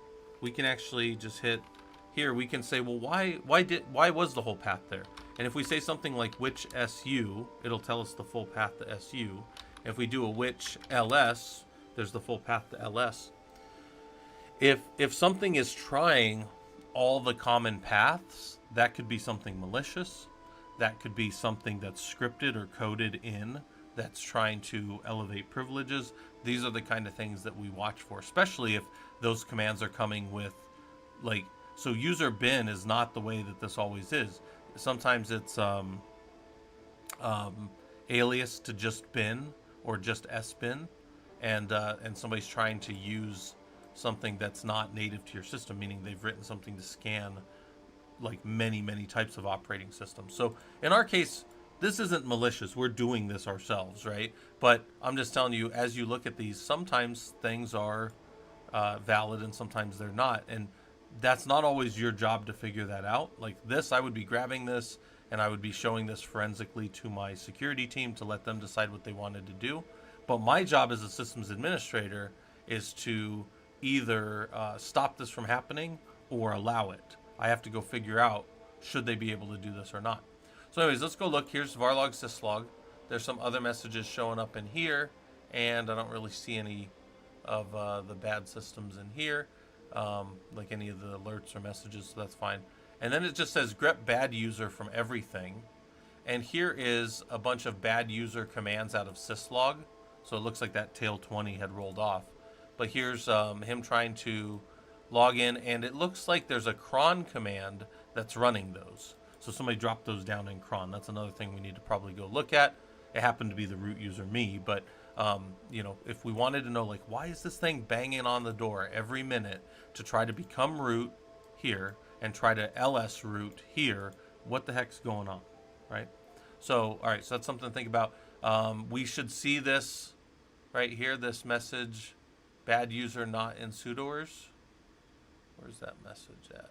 we can actually just hit here. We can say, well, why was the whole path there? And if we say something like which su, it'll tell us the full path to su. If we do a which ls, there's the full path to ls. If something is trying all the common paths, that could be something malicious. That could be something that's scripted or coded in that's trying to elevate privileges. These are the kind of things that we watch for, especially if those commands are coming with, like, so user bin is not the way that this always is. Sometimes it's alias to just bin or just sbin, and somebody's trying to use something that's not native to your system, meaning they've written something to scan like many types of operating systems. So in our case, this isn't malicious. We're doing this ourselves, right? But I'm just telling you, as you look at these, sometimes things are valid and sometimes they're not. And that's not always your job to figure that out. Like this, I would be grabbing this and I would be showing this forensically to my security team to let them decide what they wanted to do. But my job as a systems administrator is to either stop this from happening or allow it. I have to go figure out, should they be able to do this or not. So anyways, let's go look. Here's varlog syslog. There's some other messages showing up in here, and I don't really see any of the bad systems in here, like any of the alerts or messages, so that's fine. And then it just says grep bad user from everything. And here is a bunch of bad user commands out of syslog. So it looks like that tail 20 had rolled off. But here's him trying to log in, and it looks like there's a cron command that's running those. So somebody dropped those down in cron. That's another thing we need to probably go look at. It happened to be the root user, me, but you know, if we wanted to know, like, why is this thing banging on the door every minute to try to become root here and try to ls root here, what the heck's going on, right? So, all right, so that's something to think about. We should see this right here, this message, bad user not in sudoers. Where's that message at?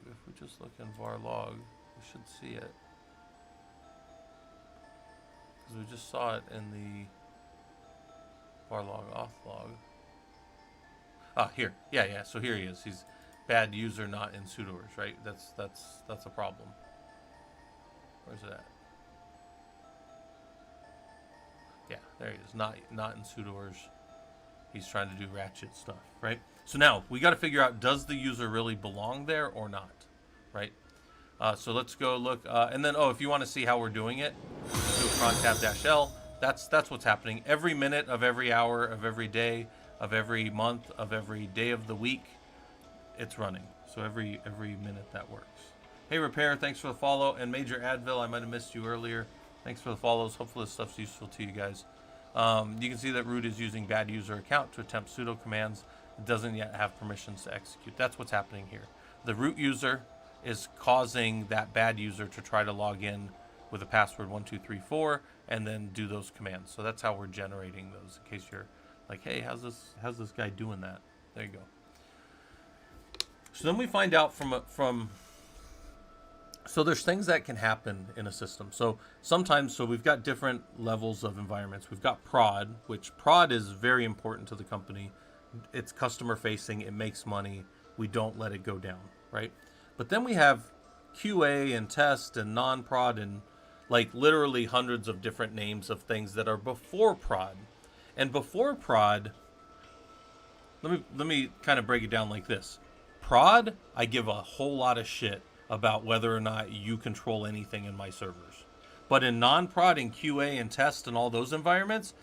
If we just look in varlog, we should see it. Because we just saw it in the varlog auth log. Ah, here. Yeah. So here he is. He's bad user not in sudoers, right? That's a problem. Where's it at? Yeah, there he is. Not in sudoers. He's trying to do ratchet stuff, right? So now we got to figure out, does the user really belong there or not, right? So let's go look, and then if you want to see how we're doing it, do cron tab -l. That's what's happening. Every minute of every hour of every day of every month of every day of the week, it's running. So every minute that works. Hey Repair, thanks for the follow, and Major Advil, I might have missed you earlier. Thanks for the follows. Hopefully this stuff's useful to you guys. You can see that root is using bad user account to attempt sudo commands. It doesn't yet have permissions to execute. That's what's happening here. The root user is causing that bad user to try to log in with a password 1234 and then do those commands. So that's how we're generating those, in case you're like, hey, how's this guy doing that? There you go. So then we find out so there's things that can happen in a system. So sometimes, so we've got different levels of environments. We've got prod, which prod is very important to the company. It's customer facing, it makes money. We don't let it go down, right? But then we have QA and test and non-prod and like literally hundreds of different names of things that are before prod. And before prod, let me kind of break it down like this. Prod, I give a whole lot of shit about whether or not you control anything in my servers. But in non-prod and QA and test and all those environments,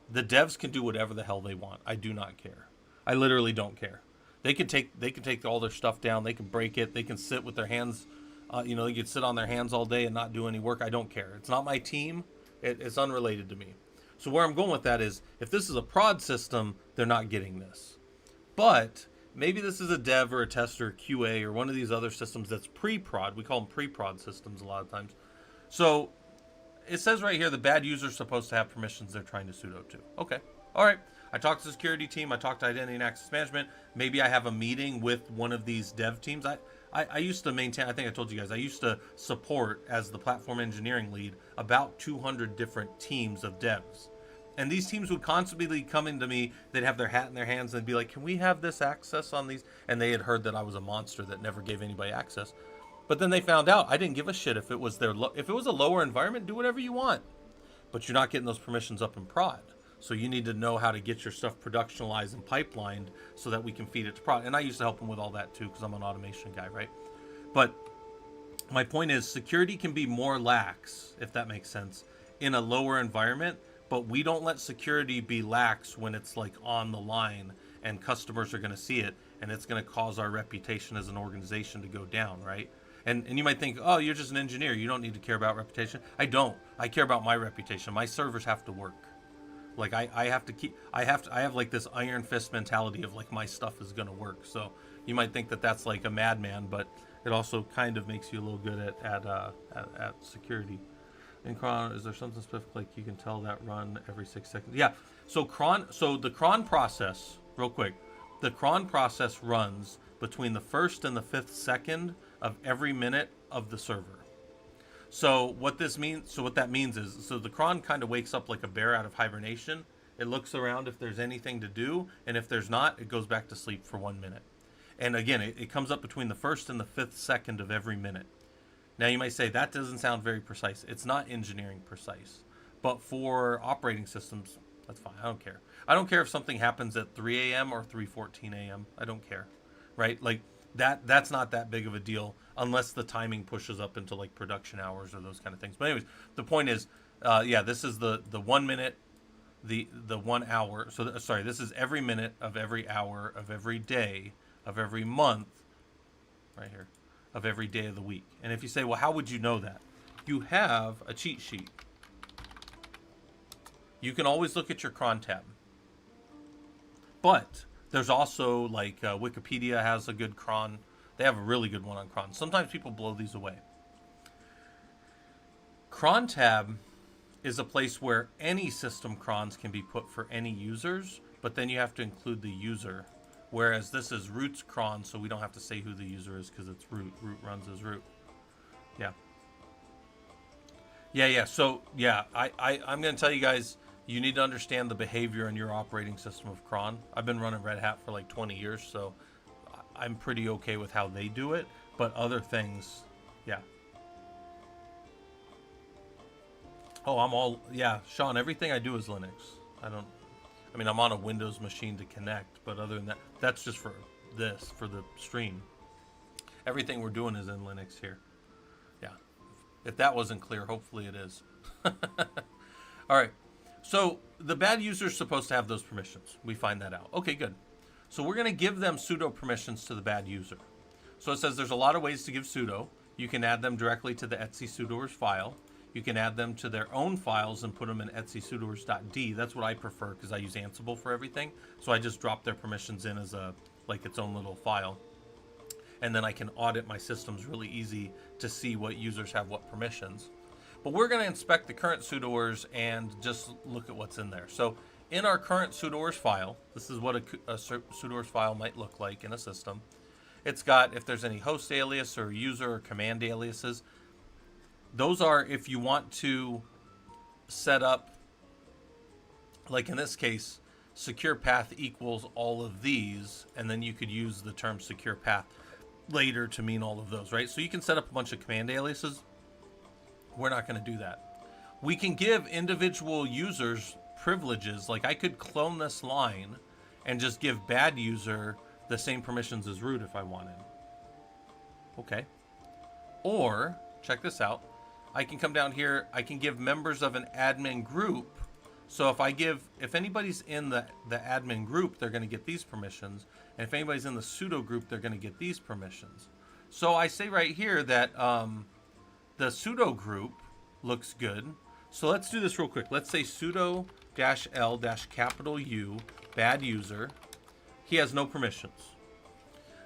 the devs can do whatever the hell they want. I do not care. I literally don't care. They can take all their stuff down. They can break it. They can sit with their hands. They can sit on their hands all day and not do any work. I don't care. It's not my team. It's unrelated to me. So where I'm going with that is, if this is a prod system, they're not getting this. But maybe this is a dev or a tester, QA, or one of these other systems that's pre-prod. We call them pre-prod systems a lot of times. So it says right here, the bad user is supposed to have permissions they're trying to sudo to. Okay. All right. I talked to the security team. I talked to identity and access management. Maybe I have a meeting with one of these dev teams. I used to maintain, I think I told you guys, I used to support, as the platform engineering lead, about 200 different teams of devs. And these teams would constantly come into me. They'd have their hat in their hands and they'd be like, can we have this access on these? And they had heard that I was a monster that never gave anybody access. But then they found out I didn't give a shit if it was if it was a lower environment, do whatever you want. But you're not getting those permissions up in prod. So you need to know how to get your stuff productionalized and pipelined so that we can feed it to prod. And I used to help them with all that too, because I'm an automation guy, right? But my point is, security can be more lax, if that makes sense, in a lower environment. But we don't let security be lax when it's like on the line and customers are going to see it, and it's going to cause our reputation as an organization to go down, right? And you might think, oh, you're just an engineer, you don't need to care about reputation. I don't. I care about my reputation. My servers have to work. Like I have like this iron fist mentality of like my stuff is going to work. So you might think that that's like a madman, but it also kind of makes you a little good at security. In cron, is there something specific like you can tell that run every 6 seconds? Yeah. So the cron process, real quick, the cron process runs between the 1st and the 5th second of every minute of the server. So what that means is, so the cron kind of wakes up like a bear out of hibernation. It looks around if there's anything to do, and if there's not, it goes back to sleep for 1 minute. And again, it comes up between the 1st and the 5th second of every minute. Now you might say that doesn't sound very precise. It's not engineering precise. But for operating systems, that's fine. I don't care. I don't care if something happens at 3 a.m. or 3:14 a.m. I don't care. Right? Like that's not that big of a deal unless the timing pushes up into like production hours or those kind of things. But anyways, the point is, this is the 1 minute, the 1 hour. So this is every minute of every hour of every day of every month, right here, of every day of the week. And if you say, well, how would you know that? You have a cheat sheet. You can always look at your cron tab. But there's also like Wikipedia has a good cron. They have a really good one on cron. Sometimes people blow these away. Cron tab is a place where any system crons can be put for any users, but then you have to include the user. Whereas this is root's cron, so we don't have to say who the user is because it's root. Root runs as root. Yeah. So, I'm going to tell you guys, you need to understand the behavior in your operating system of cron. I've been running Red Hat for like 20 years, so I'm pretty okay with how they do it. But other things, yeah. Oh, Sean, everything I do is Linux. I'm on a Windows machine to connect, but other than that, that's just for the stream. Everything we're doing is in Linux here. Yeah. If that wasn't clear, hopefully it is. All right. So the bad user is supposed to have those permissions. We find that out. Okay, good. So we're going to give them sudo permissions to the bad user. So it says there's a lot of ways to give sudo. You can add them directly to the etc sudoers file. You can add them to their own files and put them in etc sudoers.d. That's what I prefer because I use Ansible for everything. So I just drop their permissions in as its own little file. and then I can audit my systems really easy to see what users have what permissions. But we're going to inspect the current sudoers and just look at what's in there. So in our current sudoers file, this is what a sudoers file might look like in a system. It's got if there's any host alias or user or command aliases. Those are if you want to set up, like in this case, secure path equals all of these, and then you could use the term secure path later to mean all of those, right? So you can set up a bunch of command aliases. We're not going to do that. We can give individual users privileges. Like I could clone this line and just give bad user the same permissions as root if I wanted. Okay. Or, check this out, I can come down here, I can give members of an admin group. So if anybody's in the admin group, they're going to get these permissions. And if anybody's in the sudo group, they're going to get these permissions. So I say right here that the sudo group looks good. So let's do this real quick. Let's say sudo -l-U bad user. He has no permissions.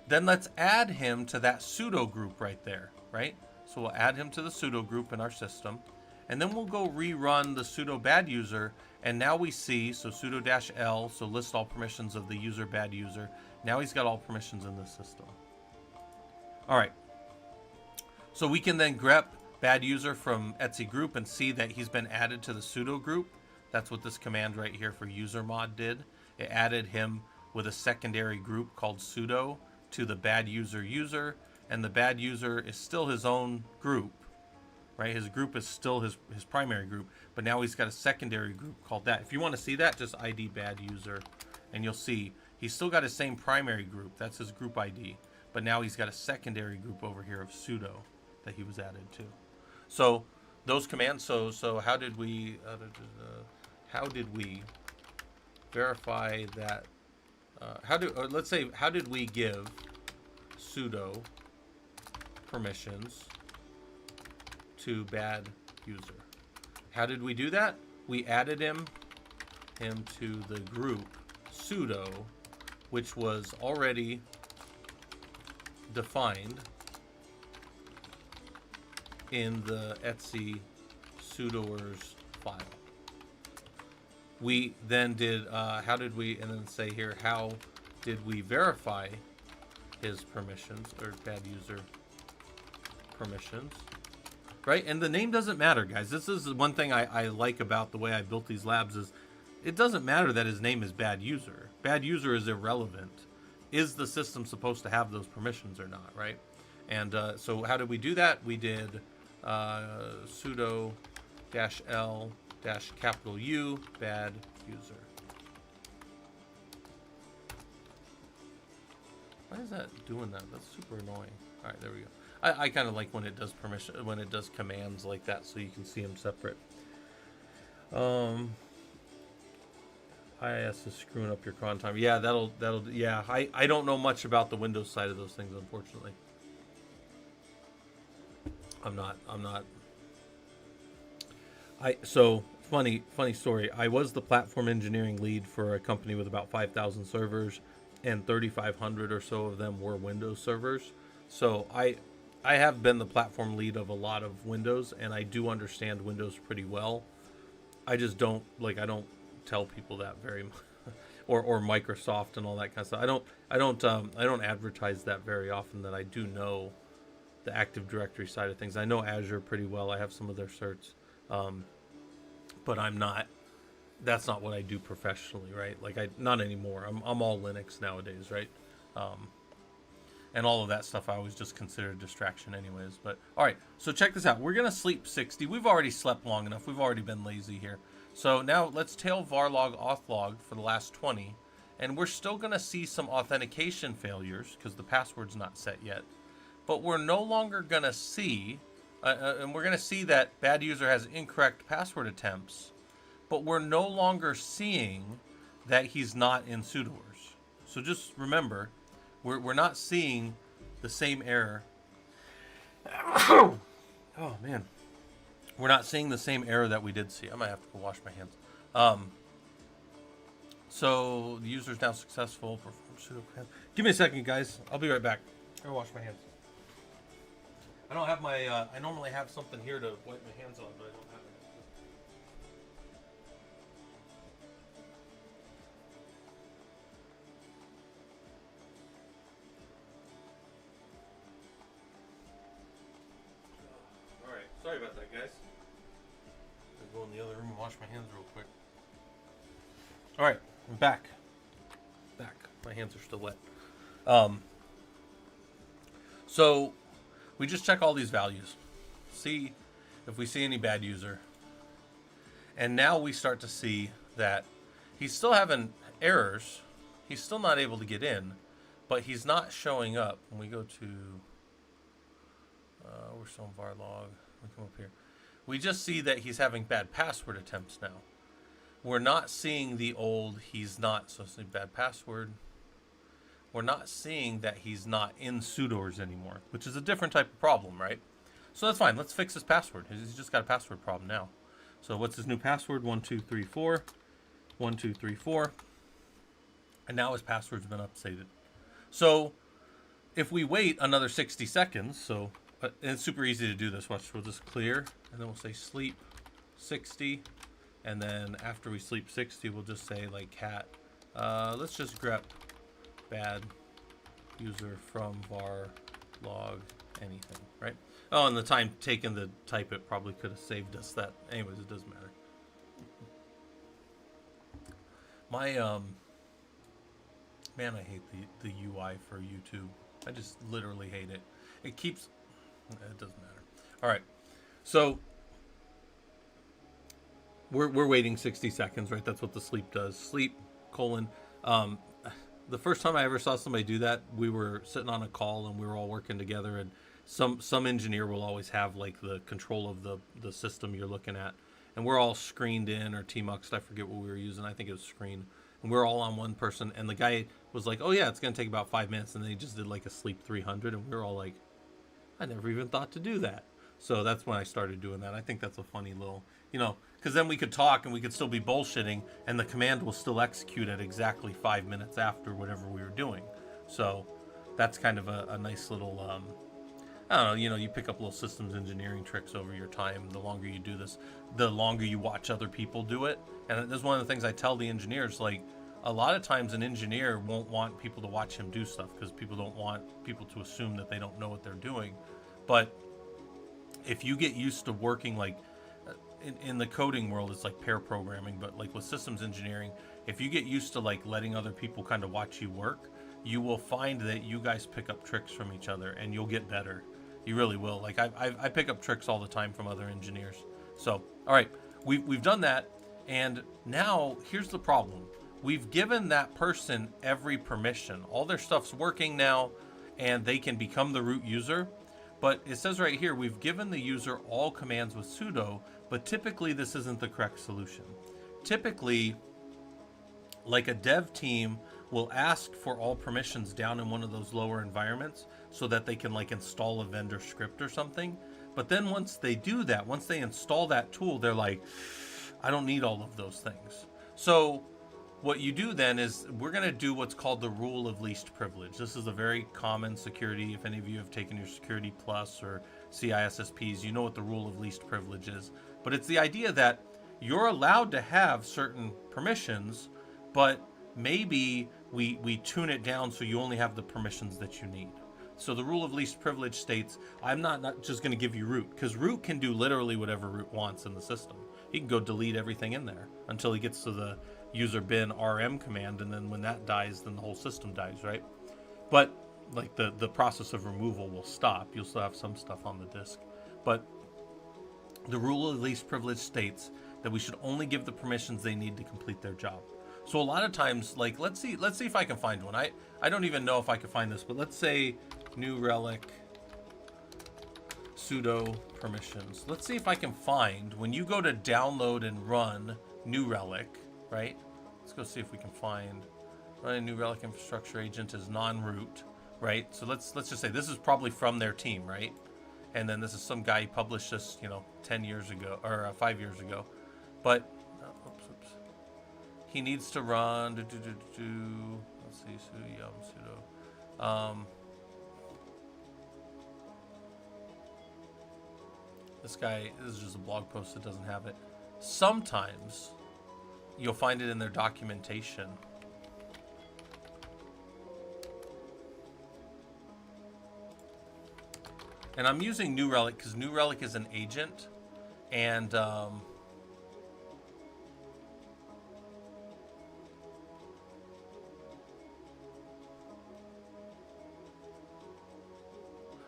Then let's add him to that sudo group right there, right? So we'll add him to the sudo group in our system. And then we'll go rerun the sudo bad user. And now we see, so sudo -l, so list all permissions of the user bad user. Now he's got all permissions in the system. All right. So we can then grep bad user from etc group and see that he's been added to the sudo group. That's what this command right here for user mod did. It added him with a secondary group called sudo to the bad user, and the bad user is still his own group, right? His group is still his primary group, but now he's got a secondary group called that. If you want to see that, just ID bad user, and you'll see he's still got his same primary group. That's his group ID, but now he's got a secondary group over here of sudo that he was added to. So those commands. So how did we verify that? How did we give sudo permissions to bad user? How did we do that? We added him to the group sudo, which was already defined in the etc sudoers file. We then did, how did we verify his permissions, or bad user permissions, right? And the name doesn't matter, guys. This is one thing I like about the way I built these labs is it doesn't matter that his name is bad user. Bad user is irrelevant. Is the system supposed to have those permissions or not, right? And so how did we do that? We did sudo -l-U bad user. Why is that doing that? That's super annoying. All right, there we go. I kind of like when it does commands like that, so you can see them separate. IIS is screwing up your cron time. Yeah, yeah. I don't know much about the Windows side of those things, unfortunately. I'm not. So funny story. I was the platform engineering lead for a company with about 5,000 servers, and 3,500 or so of them were Windows servers. So I have been the platform lead of a lot of Windows, and I do understand Windows pretty well. I just don't I don't tell people that very much, or Microsoft and all that kind of stuff. I don't advertise that very often, that I do know the Active Directory side of things. I know Azure pretty well. I have some of their certs. But that's not what I do professionally, right? Not anymore. I'm all Linux nowadays, right? And all of that stuff I always just consider a distraction anyways. But all right, so check this out. We're going to sleep 60. We've already slept long enough. We've already been lazy here. So now let's tail varlog authlog for the last 20. And we're still going to see some authentication failures because the password's not set yet. But we're no longer going to see... and we're going to see that bad user has incorrect password attempts, but we're no longer seeing that he's not in sudoers. So just remember, we're not seeing the same error. Oh man, we're not seeing the same error that we did see. I might have to go wash my hands. So the user is now successful. Give me a second, guys. I'll be right back. I'm gonna wash my hands. I don't have my, I normally have something here to wipe my hands on, but I don't have it. Alright, sorry about that, guys. I'll go in the other room and wash my hands real quick. Alright, I'm back. My hands are still wet. So we just check all these values, see if we see any bad user, and now we start to see that he's still having errors. He's still not able to get in, but he's not showing up. When we go to we're still in var log. We come up here. We just see that he's having bad password attempts now. We're not seeing the old he's not, so it's a bad password. We're not seeing that he's not in sudoers anymore, which is a different type of problem, right? So that's fine. Let's fix his password. He's just got a password problem now. So what's his new password? 1234, 1234. And now his password's been updated. So if we wait another 60 seconds, so and it's super easy to do this. Watch, we'll just clear, and then we'll say sleep 60. And then after we sleep 60, we'll just say like cat. Let's just grep bad user from var log anything, right? Oh, and the time taken to type it probably could have saved us that. Anyways, it doesn't matter. My man, I hate the UI for YouTube. I just literally hate it. It keeps. It doesn't matter. All right, so we're waiting 60 seconds, right? That's what the sleep does. Sleep colon. The first time I ever saw somebody do that, we were sitting on a call and we were all working together, and some engineer will always have like the control of the system you're looking at, and we're all screened in or Tmuxed. I forget what we were using. I think it was screen, and we're all on one person. And the guy was like, "Oh yeah, it's gonna take about 5 minutes," and then he just did like a sleep 300, and we were all like, "I never even thought to do that." So that's when I started doing that. I think that's a funny little, because then we could talk and we could still be bullshitting, and the command will still execute at exactly 5 minutes after whatever we were doing. So that's kind of a nice little, I don't know, you pick up little systems engineering tricks over your time. The longer you do this, the longer you watch other people do it. And this is one of the things I tell the engineers, like, a lot of times an engineer won't want people to watch him do stuff because people don't want people to assume that they don't know what they're doing. But if you get used to working like in the coding world, it's like pair programming, but like with systems engineering, if you get used to like letting other people kind of watch you work, you will find that you guys pick up tricks from each other and you'll get better. You really will. Like I pick up tricks all the time from other engineers. So, all right, we've done that. And now here's the problem. We've given that person every permission. All their stuff's working now and they can become the root user. But it says right here, we've given the user all commands with sudo, but typically this isn't the correct solution. Typically, like a dev team will ask for all permissions down in one of those lower environments so that they can like install a vendor script or something. But then once they do that, once they install that tool, they're like, I don't need all of those things. So what you do then is we're going to do what's called the rule of least privilege. This is a very common security. If any of you have taken your Security Plus or CISSPs, you know what the rule of least privilege is. But it's the idea that you're allowed to have certain permissions, but maybe we tune it down so you only have the permissions that you need. So the rule of least privilege states, I'm not just going to give you root, because root can do literally whatever root wants in the system. He can go delete everything in there until he gets to the user bin rm command, and then when that dies, then the whole system dies, right? But like the process of removal will stop. You'll still have some stuff on the disk, but the rule of least privilege states that we should only give the permissions they need to complete their job. So a lot of times, like let's see if I can find one. I don't even know if I can find this, but let's say new relic sudo permissions. Let's see if I can find, when you go to download and run new relic, right? Let's go see if we can find run a new relic infrastructure agent as non-root, right? So let's just say this is probably from their team, right? And then this is some guy who published this, 10 years ago or 5 years ago. But oops. He needs to run let's see, sudo yum sudo This is just a blog post that doesn't have it. Sometimes you'll find it in their documentation. And I'm using New Relic because New Relic is an agent, and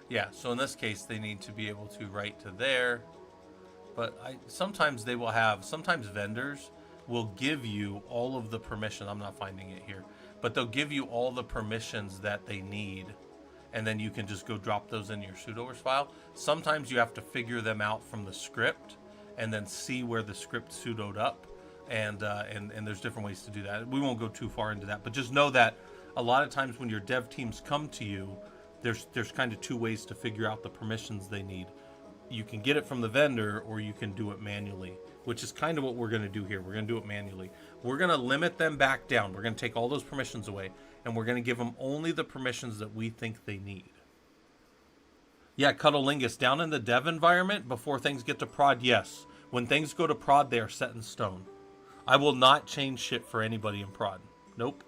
yeah, so in this case, they need to be able to write to there. But sometimes vendors will give you all of the permission. I'm not finding it here, but they'll give you all the permissions that they need, and then you can just go drop those in your sudoers file. Sometimes you have to figure them out from the script, and then see where the script sudoed up, and there's different ways to do that. We won't go too far into that, but just know that a lot of times when your dev teams come to you, there's kind of two ways to figure out the permissions they need. You can get it from the vendor, or you can do it manually, which is kind of what we're going to do here. We're going to do it manually. We're going to limit them back down. We're going to take all those permissions away, and we're going to give them only the permissions that we think they need. Yeah, Cuddlingus, down in the dev environment, before things get to prod, yes. When things go to prod, they are set in stone. I will not change shit for anybody in prod. Nope.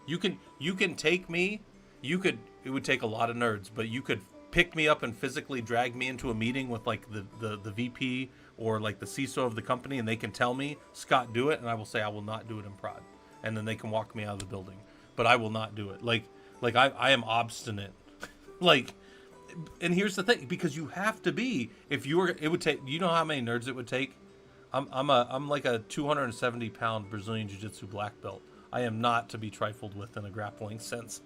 You can take me. It would take a lot of nerds, but you could pick me up and physically drag me into a meeting with like the VP or like the CISO of the company, and they can tell me, Scott, do it, and I will say I will not do it in prod, and then they can walk me out of the building, but I will not do it. Like I am obstinate. Like, and here's the thing, because you have to be. It would take. You know how many nerds it would take? I'm like a 270-pound Brazilian Jiu-Jitsu black belt. I am not to be trifled with in a grappling sense.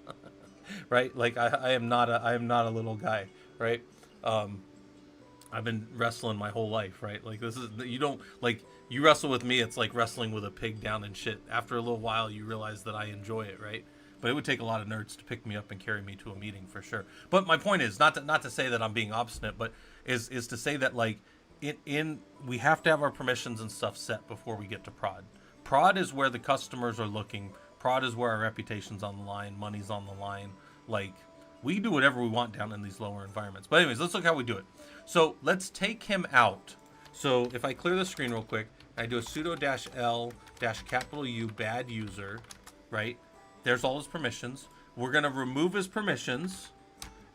Right? Like I am not a little guy, right? I've been wrestling my whole life, right? Like you wrestle with me, it's like wrestling with a pig down in shit. After a little while, you realize that I enjoy it, right? But it would take a lot of nerds to pick me up and carry me to a meeting for sure. But my point is not to say that I'm being obstinate, but is to say that like we have to have our permissions and stuff set before we get to prod. Prod is where the customers are looking. Prod is where our reputation's on the line, money's on the line. Like, we do whatever we want down in these lower environments. But anyways, let's look how we do it. So let's take him out. So if I clear the screen real quick, I do a sudo -l-U bad user, right? There's all his permissions. We're going to remove his permissions,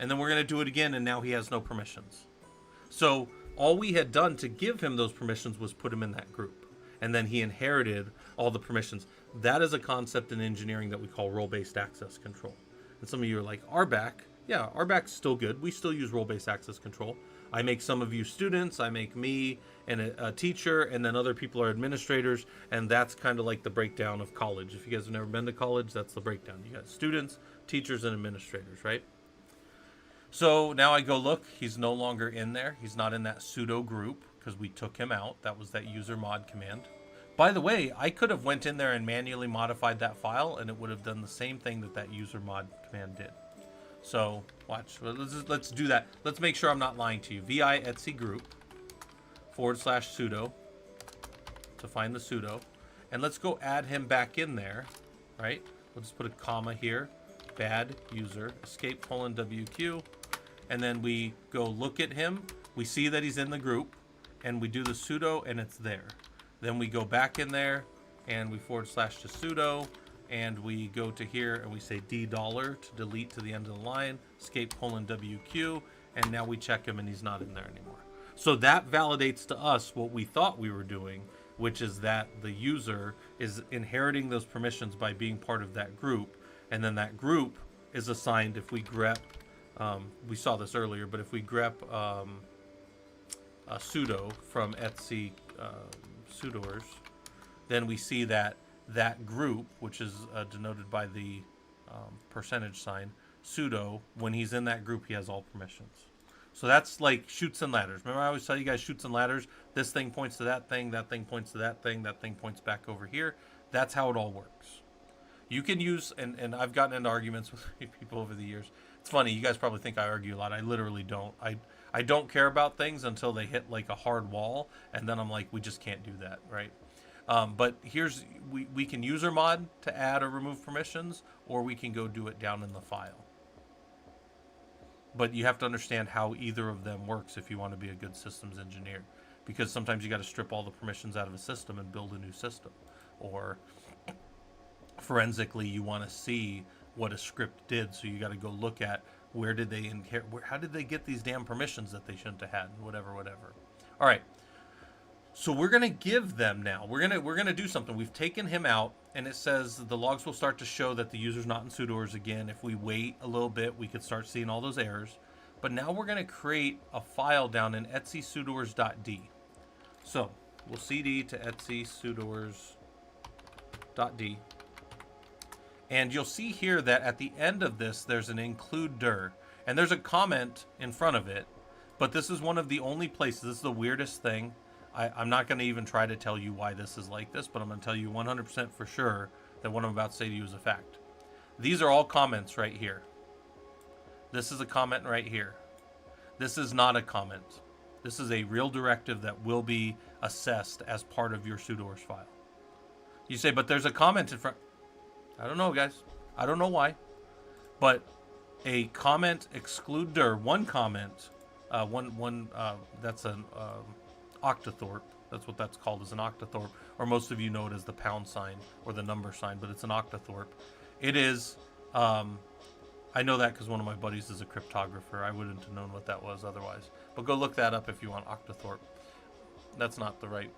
and then we're going to do it again, and now he has no permissions. So all we had done to give him those permissions was put him in that group. And then he inherited all the permissions. That is a concept in engineering that we call role-based access control. And some of you are like, RBAC. Yeah, RBAC's still good. We still use role-based access control. I make some of you students. I make me and a teacher, and then other people are administrators. And that's kind of like the breakdown of college. If you guys have never been to college, that's the breakdown. You got students, teachers, and administrators, right? So now I go look. He's no longer in there. He's not in that sudo group because we took him out. That was that user mod command. By the way, I could have went in there and manually modified that file, and it would have done the same thing that user mod command did. So watch. Let's do that. Let's make sure I'm not lying to you. vi etc group /sudo to find the sudo, and let's go add him back in there. Right? We'll just put a comma here. Bad user escape :WQ, and then we go look at him. We see that he's in the group, and we do the sudo, and it's there. Then we go back in there, and we / to sudo, and we go to here, and we say $D to delete to the end of the line, escape :WQ, and now we check him, and he's not in there anymore. So that validates to us what we thought we were doing, which is that the user is inheriting those permissions by being part of that group, and then that group is assigned if we grep, we saw this earlier, but if we grep a sudo from etc sudoers, then we see that that group, which is denoted by the %, sudo, when he's in that group, he has all permissions. So that's like chutes and ladders. Remember I always tell you guys chutes and ladders? This thing points to that thing points to that thing points back over here. That's how it all works. You can use, and I've gotten into arguments with people over the years. It's funny, you guys probably think I argue a lot. I literally don't. I don't care about things until they hit like a hard wall, and then I'm like, we just can't do that, right? But we can user mod to add or remove permissions, or we can go do it down in the file. but you have to understand how either of them works if you want to be a good systems engineer, because sometimes you got to strip all the permissions out of a system and build a new system, or forensically you want to see what a script did, so you got to go look at where did they inherit, how did they get these damn permissions that they shouldn't have had, whatever. All right, so we're gonna give them now. We're gonna do something. We've taken him out, and it says the logs will start to show that the user's not in sudoers again. If we wait a little bit, we could start seeing all those errors. But now we're gonna create a file down in etc sudoers.d. So we'll cd to etc sudoers.d. And you'll see here that at the end of this, there's an include dir, and there's a comment in front of it. But this is one of the only places. This is the weirdest thing. I'm not going to even try to tell you why this is like this, but I'm going to tell you 100% for sure that what I'm about to say to you is a fact. These are all comments right here. This is a comment right here. This is not a comment. This is a real directive that will be assessed as part of your sudoers file. You say, but there's a comment in front. I don't know, guys. I don't know why. But a comment exclude dir, one comment, that's an octothorpe. That's what that's called, is an octothorpe, or most of you know it as the pound sign or the number sign, but it's an octothorpe. It is, I know that because one of my buddies is a cryptographer. I wouldn't have known what that was otherwise. But go look that up if you want, octothorpe. That's not the right,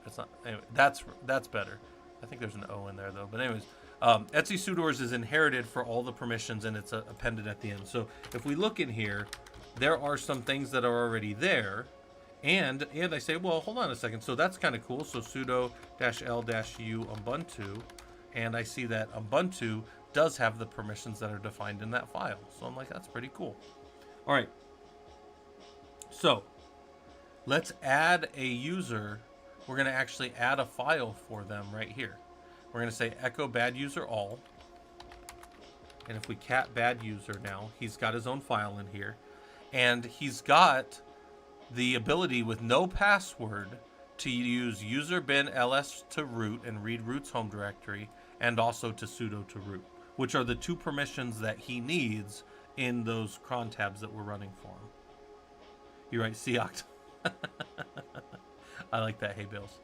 it's not, anyway, that's better. I think there's an O in there though, but anyways, etc sudoers is inherited for all the permissions, and it's appended at the end. So if we look in here, there are some things that are already there. And I say, well, hold on a second. So that's kind of cool. So sudo -l-u Ubuntu, and I see that Ubuntu does have the permissions that are defined in that file. So I'm like, that's pretty cool. All right. So let's add a user. We're going to actually add a file for them right here. We're going to say echo bad user all. And if we cat bad user now, he's got his own file in here. And he's got the ability with no password to use user bin ls to root and read root's home directory, and also to sudo to root, which are the two permissions that he needs in those cron tabs that we're running for him. You're right, coct. I like that, hey Bills.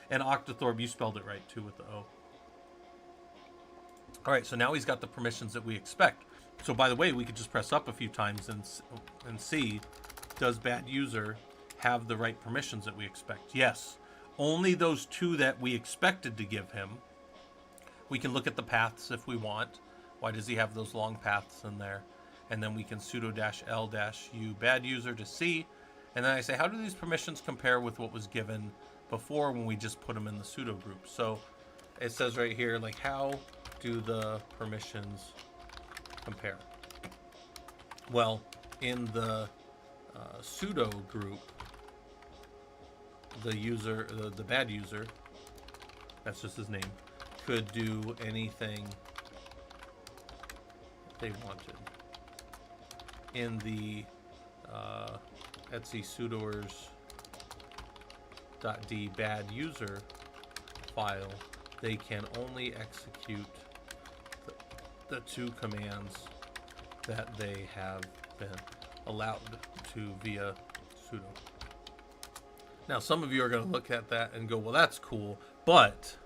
And octothorpe, you spelled it right too with the O. All right, so now he's got the permissions that we expect. So by the way, we could just press up a few times and see, does bad user have the right permissions that we expect? Yes, only those two that we expected to give him. We can look at the paths if we want. Why does he have those long paths in there? And then we can sudo -l-u bad user to see. And then I say, how do these permissions compare with what was given before when we just put them in the sudo group? So it says right here, like, how do the permissions compare? Well, in the sudo group, the user, the bad user, that's just his name, could do anything they wanted. In the etc sudoers.d bad user file, they can only execute the two commands that they have been allowed to via sudo. Now, some of you are going to look at that and go, well, that's cool, but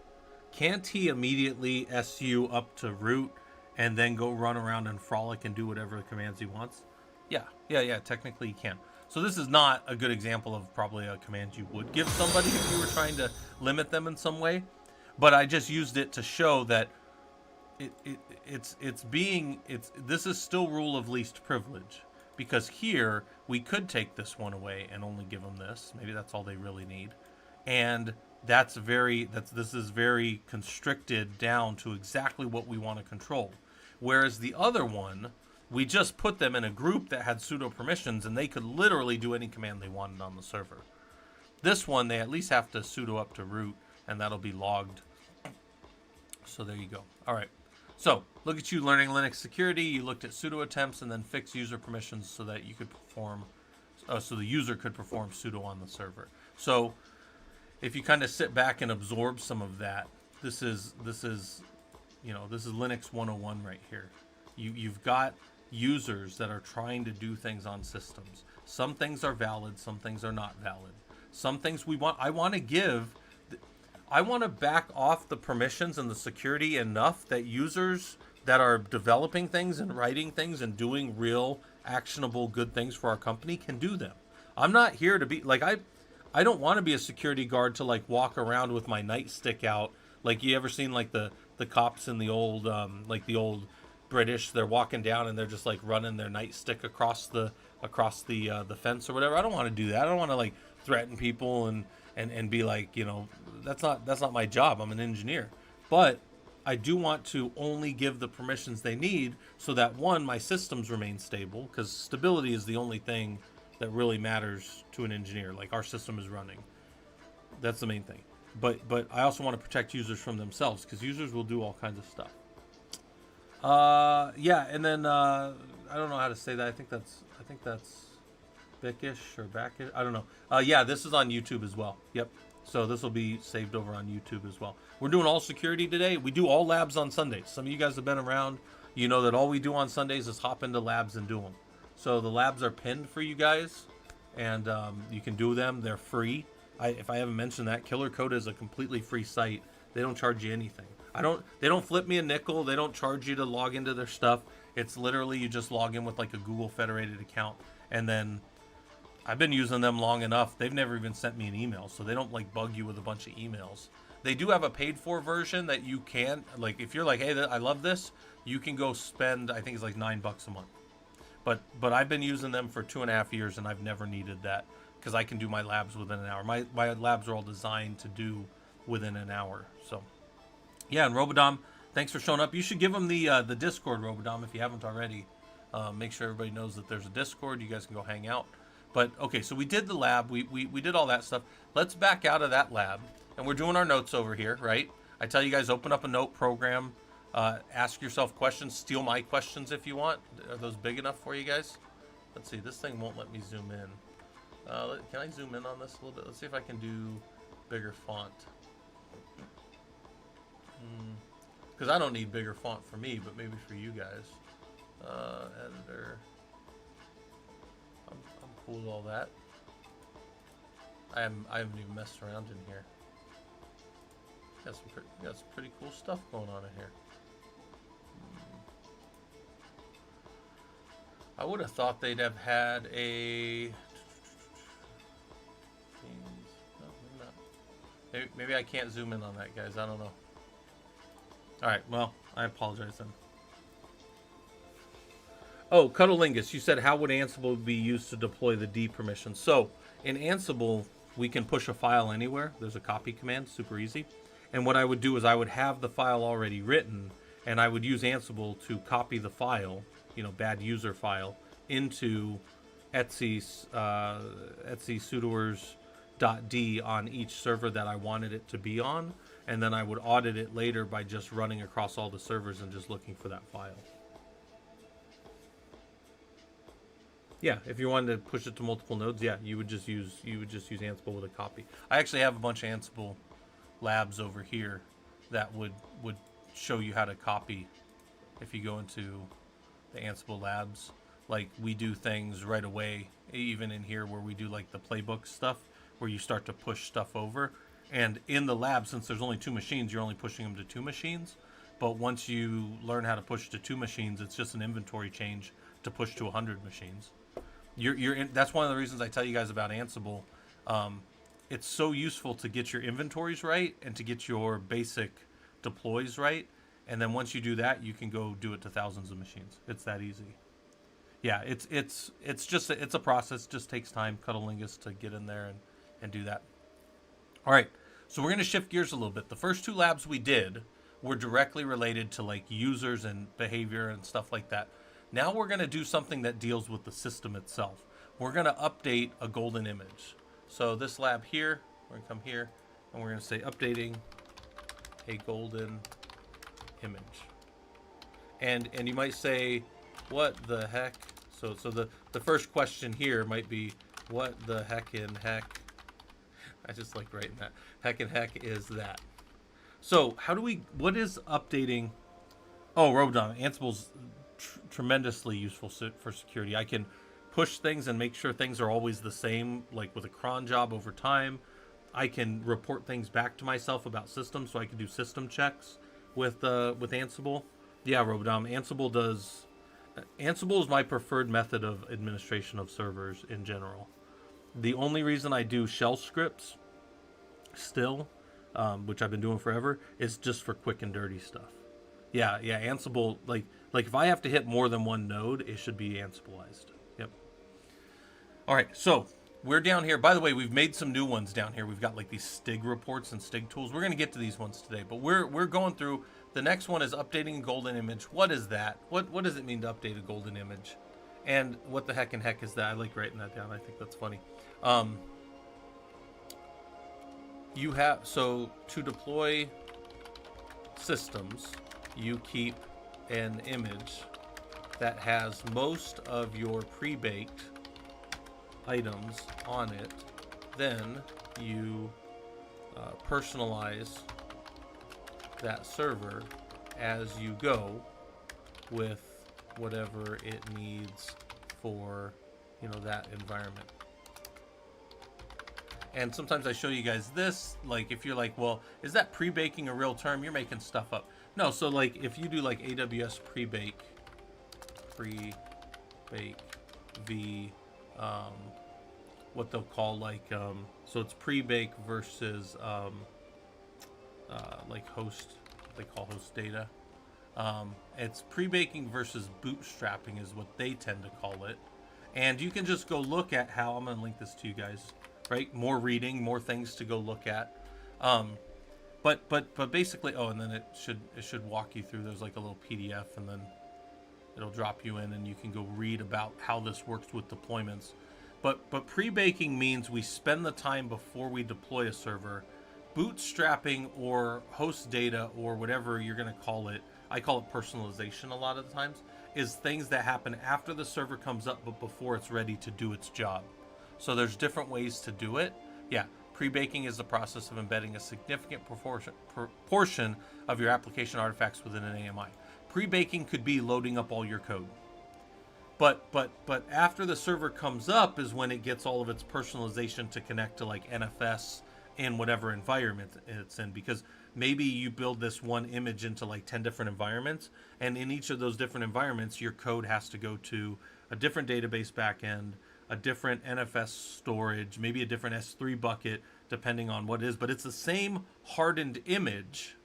can't he immediately su up to root and then go run around and frolic and do whatever commands he wants? Yeah, technically he can. So this is not a good example of probably a command you would give somebody if you were trying to limit them in some way, but I just used it to show that this is still rule of least privilege, because here we could take this one away and only give them this. Maybe that's all they really need, and this is very constricted down to exactly what we want to control. Whereas the other one, we just put them in a group that had sudo permissions, and they could literally do any command they wanted on the server. This one, they at least have to sudo up to root, and that'll be logged. So there you go. All right. So look at you learning Linux security. You looked at sudo attempts and then fix user permissions so that you could perform, so the user could perform sudo on the server. So if you kind of sit back and absorb some of that, this is Linux 101 right here. You've got users that are trying to do things on systems. Some things are valid, some things are not valid. Some things I want to back off the permissions and the security enough that users that are developing things and writing things and doing real actionable good things for our company can do them. I'm not here to be like I don't want to be a security guard to like walk around with my nightstick out. Like, you ever seen like the cops in the old the old British, they're walking down and they're just like running their nightstick across the fence or whatever. I don't want to do that. I don't want to like threaten people and be like, that's not my job. I'm an engineer. But I do want to only give the permissions they need so that, one, my systems remain stable, because stability is the only thing that really matters to an engineer. Like, our system is running. That's the main thing. But I also want to protect users from themselves, because users will do all kinds of stuff. Yeah, and then I don't know how to say that. I think that's Bickish or Backish. I don't know. Yeah, this is on YouTube as well. Yep. So this will be saved over on YouTube as well. We're doing all security today. We do all labs on Sundays. Some of you guys have been around. You know that all we do on Sundays is hop into labs and do them. So the labs are pinned for you guys, and you can do them. They're free. If I haven't mentioned that, Killer Code is a completely free site. They don't charge you anything. They don't flip me a nickel. They don't charge you to log into their stuff. It's literally you just log in with like a Google federated account, and then I've been using them long enough. They've never even sent me an email, so they don't like bug you with a bunch of emails. They do have a paid for version that you can, like, if you're like, hey, I love this, you can go spend, I think it's like $9 a month. But I've been using them for 2.5 years, and I've never needed that, because I can do my labs within an hour. My labs are all designed to do within an hour. So yeah, and Robodom, thanks for showing up. You should give them the Discord, Robodom, if you haven't already. Make sure everybody knows that there's a Discord. You guys can go hang out. But okay, so we did the lab. We did all that stuff. Let's back out of that lab, and we're doing our notes over here, right? I tell you guys, open up a note program. Ask yourself questions. Steal my questions if you want. Are those big enough for you guys? Let's see. This thing won't let me zoom in. Can I zoom in on this a little bit? Let's see if I can do bigger font. Because I don't need bigger font for me, but maybe for you guys. Editor. I'm cool with all that. I haven't even messed around in here. Got some pretty cool stuff going on in here. I would have thought they'd have had a. No, maybe not. Maybe I can't zoom in on that, guys. I don't know. All right. Well, I apologize then. Oh, Cuddlingus, you said how would Ansible be used to deploy the D permission? So in Ansible, we can push a file anywhere. There's a copy command, super easy. And what I would do is I would have the file already written, and I would use Ansible to copy the file, bad user file, into Etsy sudoers.d on each server that I wanted it to be on. And then I would audit it later by just running across all the servers and just looking for that file. Yeah, if you wanted to push it to multiple nodes, yeah, you would just use Ansible with a copy. I actually have a bunch of Ansible labs over here that would show you how to copy if you go into the Ansible labs. Like, we do things right away, even in here where we do like the playbook stuff, where you start to push stuff over. And in the lab, since there's only 2 machines, you're only pushing them to 2 machines. But once you learn how to push to 2 machines, it's just an inventory change to push to 100 machines. That's one of the reasons I tell you guys about Ansible. It's so useful to get your inventories right and to get your basic deploys right. And then once you do that, you can go do it to thousands of machines. It's that easy. Yeah, it's a process. It just takes time, Cuddlingus, to get in there and do that. All right, so we're going to shift gears a little bit. The first 2 labs we did were directly related to like users and behavior and stuff like that. Now we're going to do something that deals with the system itself. We're going to update a golden image. So this lab here, we're going to come here, and we're going to say updating a golden image. And you might say, what the heck? So the first question here might be, what the heck in heck? I just like writing that. Heck in heck is that? So what is updating? Oh, Robodom, Ansible's tremendously useful for security. I can push things and make sure things are always the same, like with a cron job over time. I can report things back to myself about systems, so I can do system checks with Ansible. Yeah, Robodom, Ansible is my preferred method of administration of servers in general. The only reason I do shell scripts still, which I've been doing forever, is just for quick and dirty stuff. Yeah, Ansible, like if I have to hit more than one node, it should be Ansibleized. Yep. All right, so we're down here. By the way, we've made some new ones down here. We've got like these Stig reports and Stig tools. We're going to get to these ones today, but we're going through. The next one is updating a golden image. What is that? What does it mean to update a golden image? And what the heck is that? I like writing that down. I think that's funny. You have, so to deploy systems, you keep an image that has most of your pre-baked items on it. Then you personalize that server as you go with whatever it needs for, that environment. And sometimes I show you guys this, like if you're like, well, is that pre-baking a real term? You're making stuff up. No, so like if you do like AWS pre-bake v, what they'll call like, so it's pre-bake versus like host, they call host data. It's pre-baking versus bootstrapping is what they tend to call it. And you can just go look at how, I'm going to link this to you guys, right? More reading, more things to go look at. But basically, and then it should walk you through. There's like a little PDF, and then it'll drop you in, and you can go read about how this works with deployments. But pre-baking means we spend the time before we deploy a server. Bootstrapping or host data or whatever you're going to call it, I call it personalization a lot of the times, is things that happen after the server comes up but before it's ready to do its job. So there's different ways to do it. Yeah, pre-baking is the process of embedding a significant portion of your application artifacts within an AMI. Pre-baking could be loading up all your code. But after the server comes up is when it gets all of its personalization to connect to like NFS in whatever environment it's in, because maybe you build this one image into like 10 different environments, and in each of those different environments your code has to go to a different database backend, a different NFS storage, maybe a different S3 bucket depending on what it is, but it's the same hardened image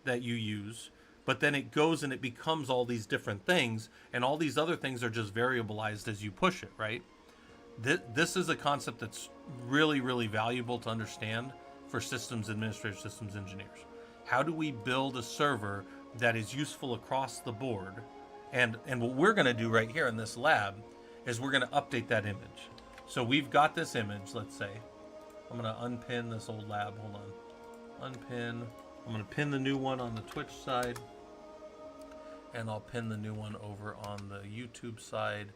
that you use, but then it goes and it becomes all these different things, and all these other things are just variabilized as you push it, right? This is a concept that's really, really valuable to understand for systems administrators, systems engineers. How do we build a server that is useful across the board? And what we're going to do right here in this lab is we're going to update that image. So we've got this image, let's say. I'm going to unpin this old lab. Hold on. Unpin. I'm going to pin the new one on the Twitch side. And I'll pin the new one over on the YouTube side.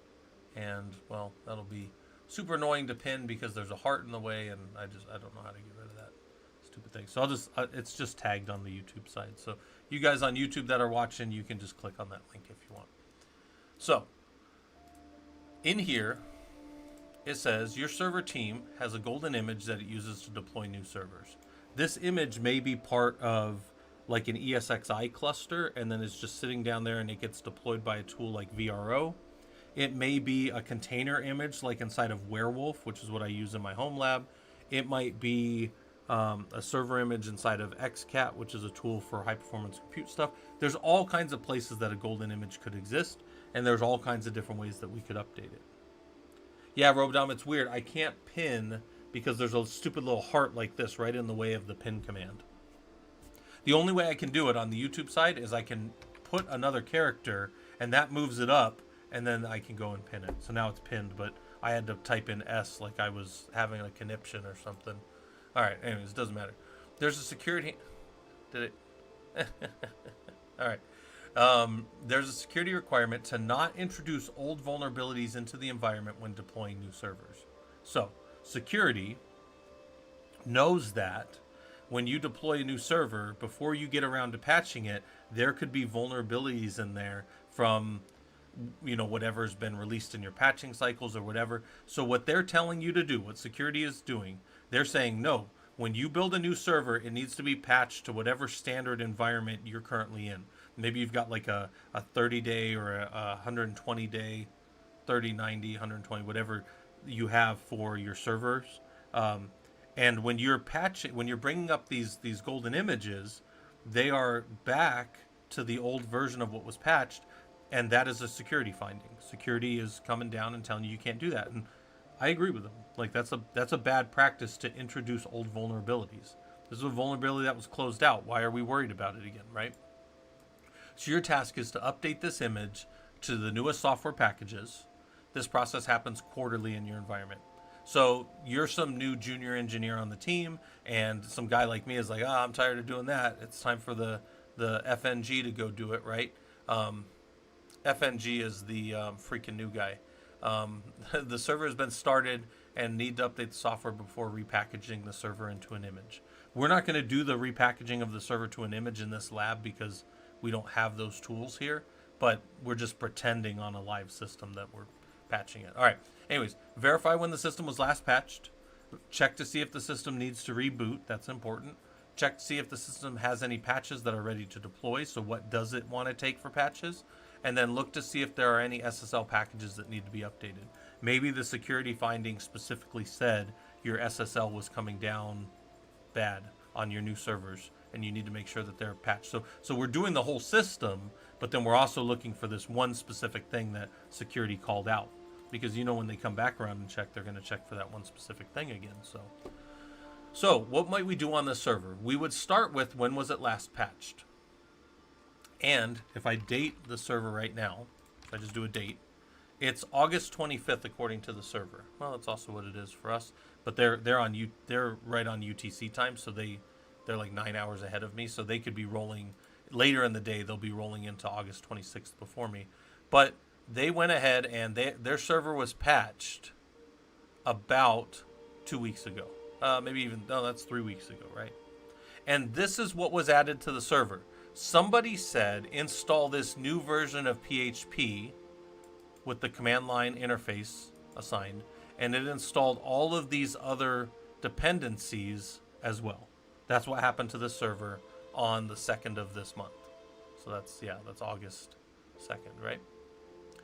And, well, that'll be super annoying to pin because there's a heart in the way, and I don't know how to get rid of that stupid thing. So I'll just, it's just tagged on the YouTube side. So you guys on YouTube that are watching, you can just click on that link if you want. So in here, it says your server team has a golden image that it uses to deploy new servers. This image may be part of like an ESXi cluster, and then it's just sitting down there and it gets deployed by a tool like VRO. It may be a container image like inside of Werewolf, which is what I use in my home lab. It might be a server image inside of XCat, which is a tool for high performance compute stuff. There's all kinds of places that a golden image could exist, and there's all kinds of different ways that we could update it. Yeah, Robodom, it's weird. I can't pin because there's a stupid little heart like this right in the way of the pin command. The only way I can do it on the YouTube side is I can put another character, and that moves it up, and then I can go and pin it. So now it's pinned, but I had to type in S like I was having a conniption or something. All right, anyways, it doesn't matter. There's a security... Did it... All right. There's a security requirement to not introduce old vulnerabilities into the environment when deploying new servers. So, security knows that when you deploy a new server, before you get around to patching it, there could be vulnerabilities in there from whatever's been released in your patching cycles or whatever. So what they're telling you to do, what security is doing, they're saying, no, when you build a new server, it needs to be patched to whatever standard environment you're currently in. Maybe you've got like a 30-day or a 120-day, 30, 90, 120, whatever you have for your servers. And when you're bringing up these golden images, they are back to the old version of what was patched, and that is a security finding. Security is coming down and telling you can't do that, and I agree with them. Like that's a bad practice to introduce old vulnerabilities. This is a vulnerability that was closed out. Why are we worried about it again, right? So your task is to update this image to the newest software packages. This process happens quarterly in your environment. So you're some new junior engineer on the team, and some guy like me is like, I'm tired of doing that. It's time for the FNG to go do it, right? FNG is the freaking new guy. The server has been started and need to update the software before repackaging the server into an image. We're not going to do the repackaging of the server to an image in this lab because we don't have those tools here, but we're just pretending on a live system that we're patching it. All right. Anyways, verify when the system was last patched. Check to see if the system needs to reboot. That's important. Check to see if the system has any patches that are ready to deploy. So what does it want to take for patches? And then look to see if there are any SSL packages that need to be updated. Maybe the security findings specifically said your SSL was coming down bad on your new servers, and you need to make sure that they're patched. So we're doing the whole system, but then we're also looking for this one specific thing that security called out. Because when they come back around and check, they're going to check for that one specific thing again. So what might we do on this server? We would start with when was it last patched? And if I date the server right now, if I just do a date, it's August 25th according to the server. Well, that's also what it is for us, but they're right on UTC time, so they're like 9 hours ahead of me, so they could be rolling later in the day. They'll be rolling into August 26th before me, but they went ahead and their server was patched about 2 weeks ago. That's 3 weeks ago, right? And this is what was added to the server. Somebody said install this new version of PHP with the command line interface assigned, and it installed all of these other dependencies as well. That's what happened to the server on the 2nd of this month. So that's August 2nd, right?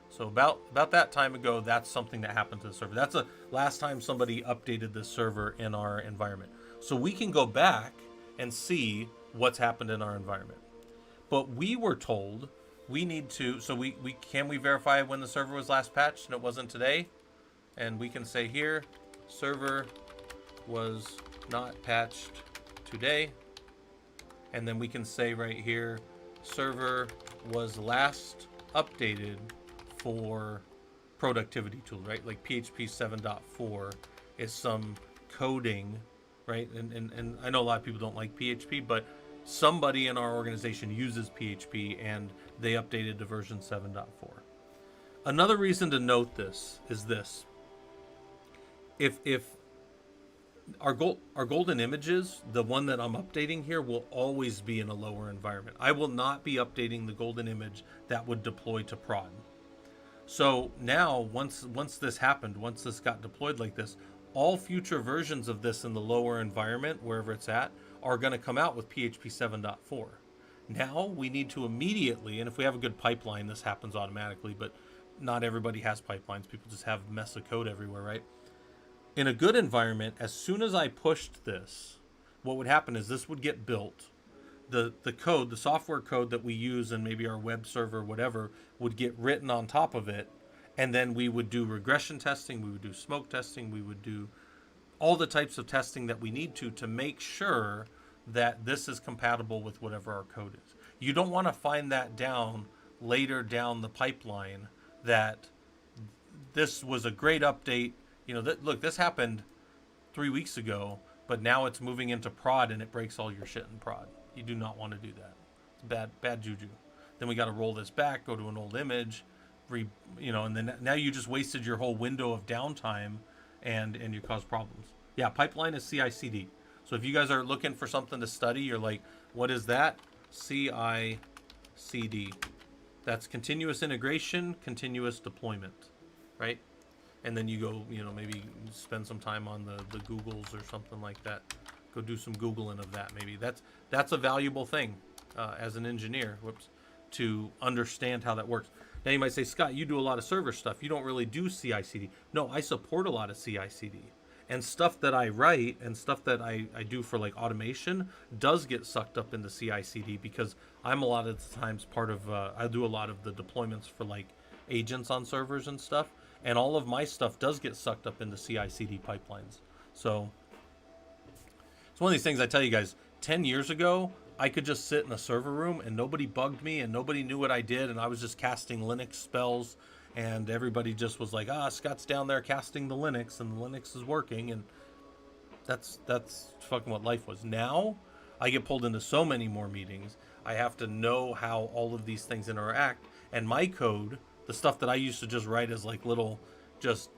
So about that time ago, that's something that happened to the server. That's the last time somebody updated the server in our environment. So we can go back and see what's happened in our environment. But we were told we need to, so we verify when the server was last patched and it wasn't today? And we can say here, server was not patched today. And then we can say right here, server was last updated for productivity tool, right? Like PHP 7.4 is some coding, right? And I know a lot of people don't like PHP, but somebody in our organization uses PHP and they updated to version 7.4. Another reason to note this is this. If our golden images, the one that I'm updating here, will always be in a lower environment. I will not be updating the golden image that would deploy to prod. So now, once this happened, once this got deployed like this, all future versions of this in the lower environment, wherever it's at, are going to come out with PHP 7.4. Now we need to immediately, and if we have a good pipeline, this happens automatically, but not everybody has pipelines. People just have a mess of code everywhere, right? In a good environment, as soon as I pushed this, what would happen is this would get built. The code, the software code that we use in maybe our web server, whatever, would get written on top of it. And then we would do regression testing, we would do smoke testing, we would do all the types of testing that we need to make sure that this is compatible with whatever our code is. You don't want to find that down later down the pipeline that this was a great update. Look, this happened 3 weeks ago, but now it's moving into prod and it breaks all your shit in prod. You do not want to do that. It's bad juju. Then we got to roll this back, go to an old image, and then now you just wasted your whole window of downtime and you cause problems. Yeah, pipeline is CI/CD. So if you guys are looking for something to study, you're like, what is that? CI/CD. That's continuous integration, continuous deployment, right? And then you go, maybe spend some time on the Googles or something like that. Go do some Googling of that. Maybe that's a valuable thing as an engineer. To understand how that works. Now you might say, Scott, you do a lot of server stuff. You don't really do CI/CD. No, I support a lot of CI/CD. And stuff that I write and stuff that I do for like automation does get sucked up into CI/CD because I'm a lot of the times part of, I do a lot of the deployments for like agents on servers and stuff. And all of my stuff does get sucked up into CI/CD pipelines. So it's one of these things I tell you guys, 10 years ago, I could just sit in a server room and nobody bugged me and nobody knew what I did. And I was just casting Linux spells and everybody just was like, Scott's down there casting the Linux and the Linux is working. And that's fucking what life was. Now I get pulled into so many more meetings. I have to know how all of these things interact. And my code, the stuff that I used to just write as like little, just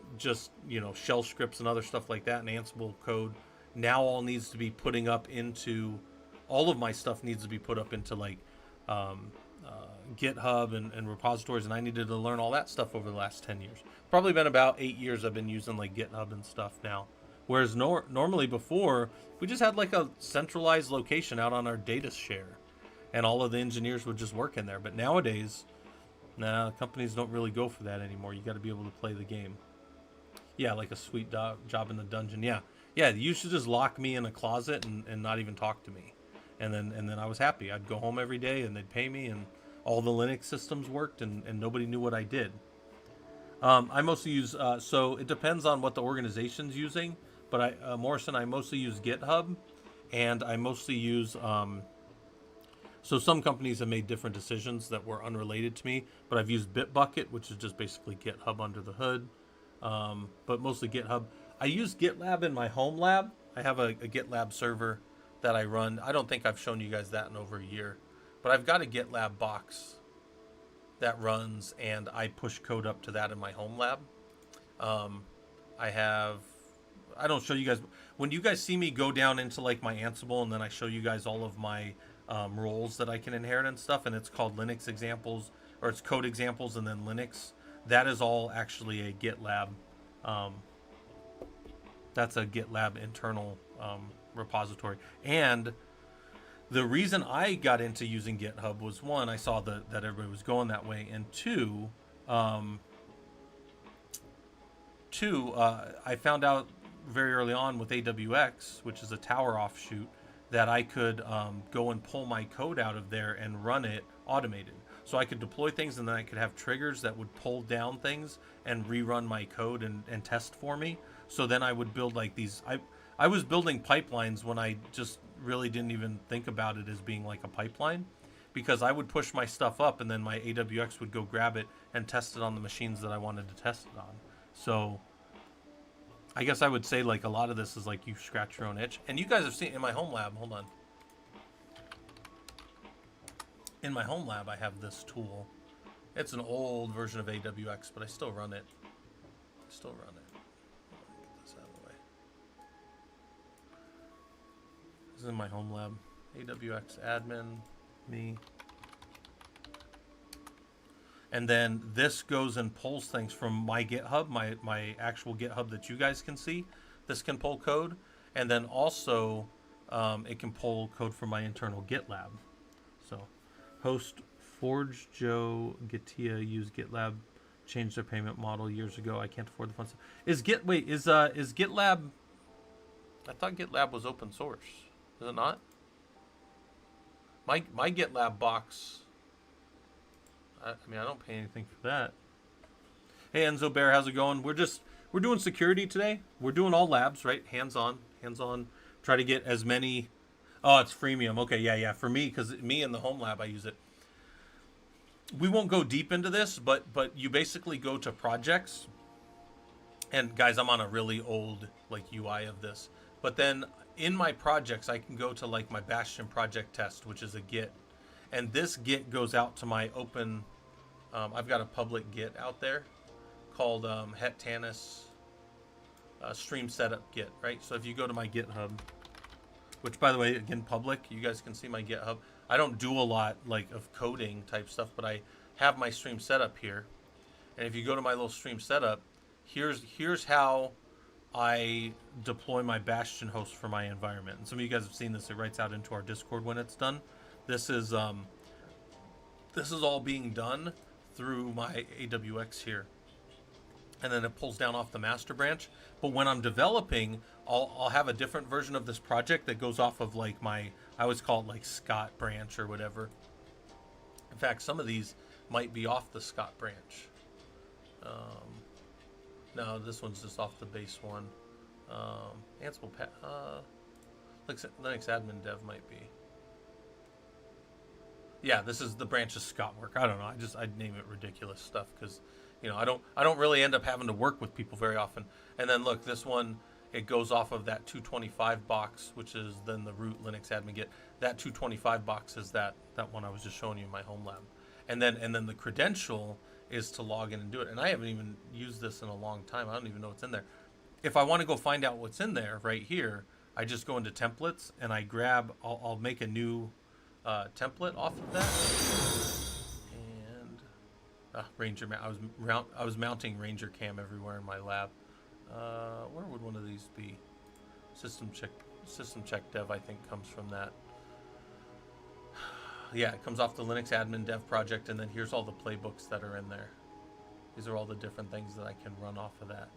shell scripts and other stuff like that and Ansible code, now all needs to be putting up into, all of my stuff needs to be put up into like GitHub and repositories, and I needed to learn all that stuff over the last 10 years. Probably been about 8 years I've been using like GitHub and stuff now. Whereas normally before, we just had like a centralized location out on our data share, and all of the engineers would just work in there. But nowadays, companies don't really go for that anymore. You got to be able to play the game. Yeah, like a sweet job in the dungeon. Yeah, you used to just lock me in a closet and not even talk to me. And then I was happy. I'd go home every day and they'd pay me and all the Linux systems worked and nobody knew what I did. I mostly use, so it depends on what the organization's using, but Morrison, I mostly use GitHub and I mostly use, so some companies have made different decisions that were unrelated to me, but I've used Bitbucket, which is just basically GitHub under the hood, but mostly GitHub. I use GitLab in my home lab. I have a GitLab server that I run. I don't think I've shown you guys that in over a year, but I've got a GitLab box that runs and I push code up to that in my home lab. I don't show you guys, when you guys see me go down into like my Ansible and then I show you guys all of my roles that I can inherit and stuff, and it's called Linux examples, or it's code examples and then Linux. That is all actually a GitLab. That's a GitLab internal repository. And the reason I got into using GitHub was, one, I saw that everybody was going that way, and two, I found out very early on with AWX, which is a Tower offshoot, that I could go and pull my code out of there and run it automated. So I could deploy things and then I could have triggers that would pull down things and rerun my code and test for me. So then I would build like these, I was building pipelines when I just really didn't even think about it as being like a pipeline, because I would push my stuff up and then my AWX would go grab it and test it on the machines that I wanted to test it on. So I guess I would say like a lot of this is like you scratch your own itch. And you guys have seen in my home lab, hold on. In my home lab, I have this tool. It's an old version of AWX, but I still run it. Get this out of the way. This is in my home lab. AWX admin, me. And then this goes and pulls things from my GitHub, my actual GitHub that you guys can see. This can pull code. And then also it can pull code from my internal GitLab. So host Forge Joe Gatia used GitLab, changed their payment model years ago. I can't afford the funds. Is GitLab, I thought GitLab was open source. Is it not? My GitLab box, I mean, I don't pay anything for that. Hey, Enzo Bear, how's it going? We're doing security today. We're doing all labs, right? Hands-on. Try to get as many. Oh, it's freemium. Okay, yeah. For me, because me in the home lab, I use it. We won't go deep into this, but you basically go to projects. And guys, I'm on a really old like UI of this. But then in my projects, I can go to like my Bastion project test, which is a Git. And this Git goes out to my open, I've got a public Git out there called Hetanis Stream Setup Git, right? So if you go to my GitHub, which by the way, again, public, you guys can see my GitHub. I don't do a lot like of coding type stuff, but I have my stream setup here. And if you go to my little stream setup, here's how I deploy my Bastion host for my environment. And some of you guys have seen this. It writes out into our Discord when it's done. This is all being done through my AWX here. And then it pulls down off the master branch. But when I'm developing, I'll have a different version of this project that goes off of like I always call it like Scott branch or whatever. In fact, some of these might be off the Scott branch. No, this one's just off the base one. Ansible, Linux admin dev might be. Yeah, this is the branch of Scott work. I don't know. I'd name it ridiculous stuff because, you know, I don't really end up having to work with people very often. And then look, this one, it goes off of that 225 box, which is then the root Linux admin get. That 225 box is that one I was just showing you in my home lab. And then the credential is to log in and do it. And I haven't even used this in a long time. I don't even know what's in there. If I want to go find out what's in there right here, I just go into templates and I grab, I'll make a new template off of that. And Ranger, I was mounting Ranger Cam everywhere in my lab. Where would one of these be? System check dev, I think, comes from that. Yeah, it comes off the Linux admin dev project, and then here's all the playbooks that are in there. These are all the different things that I can run off of that,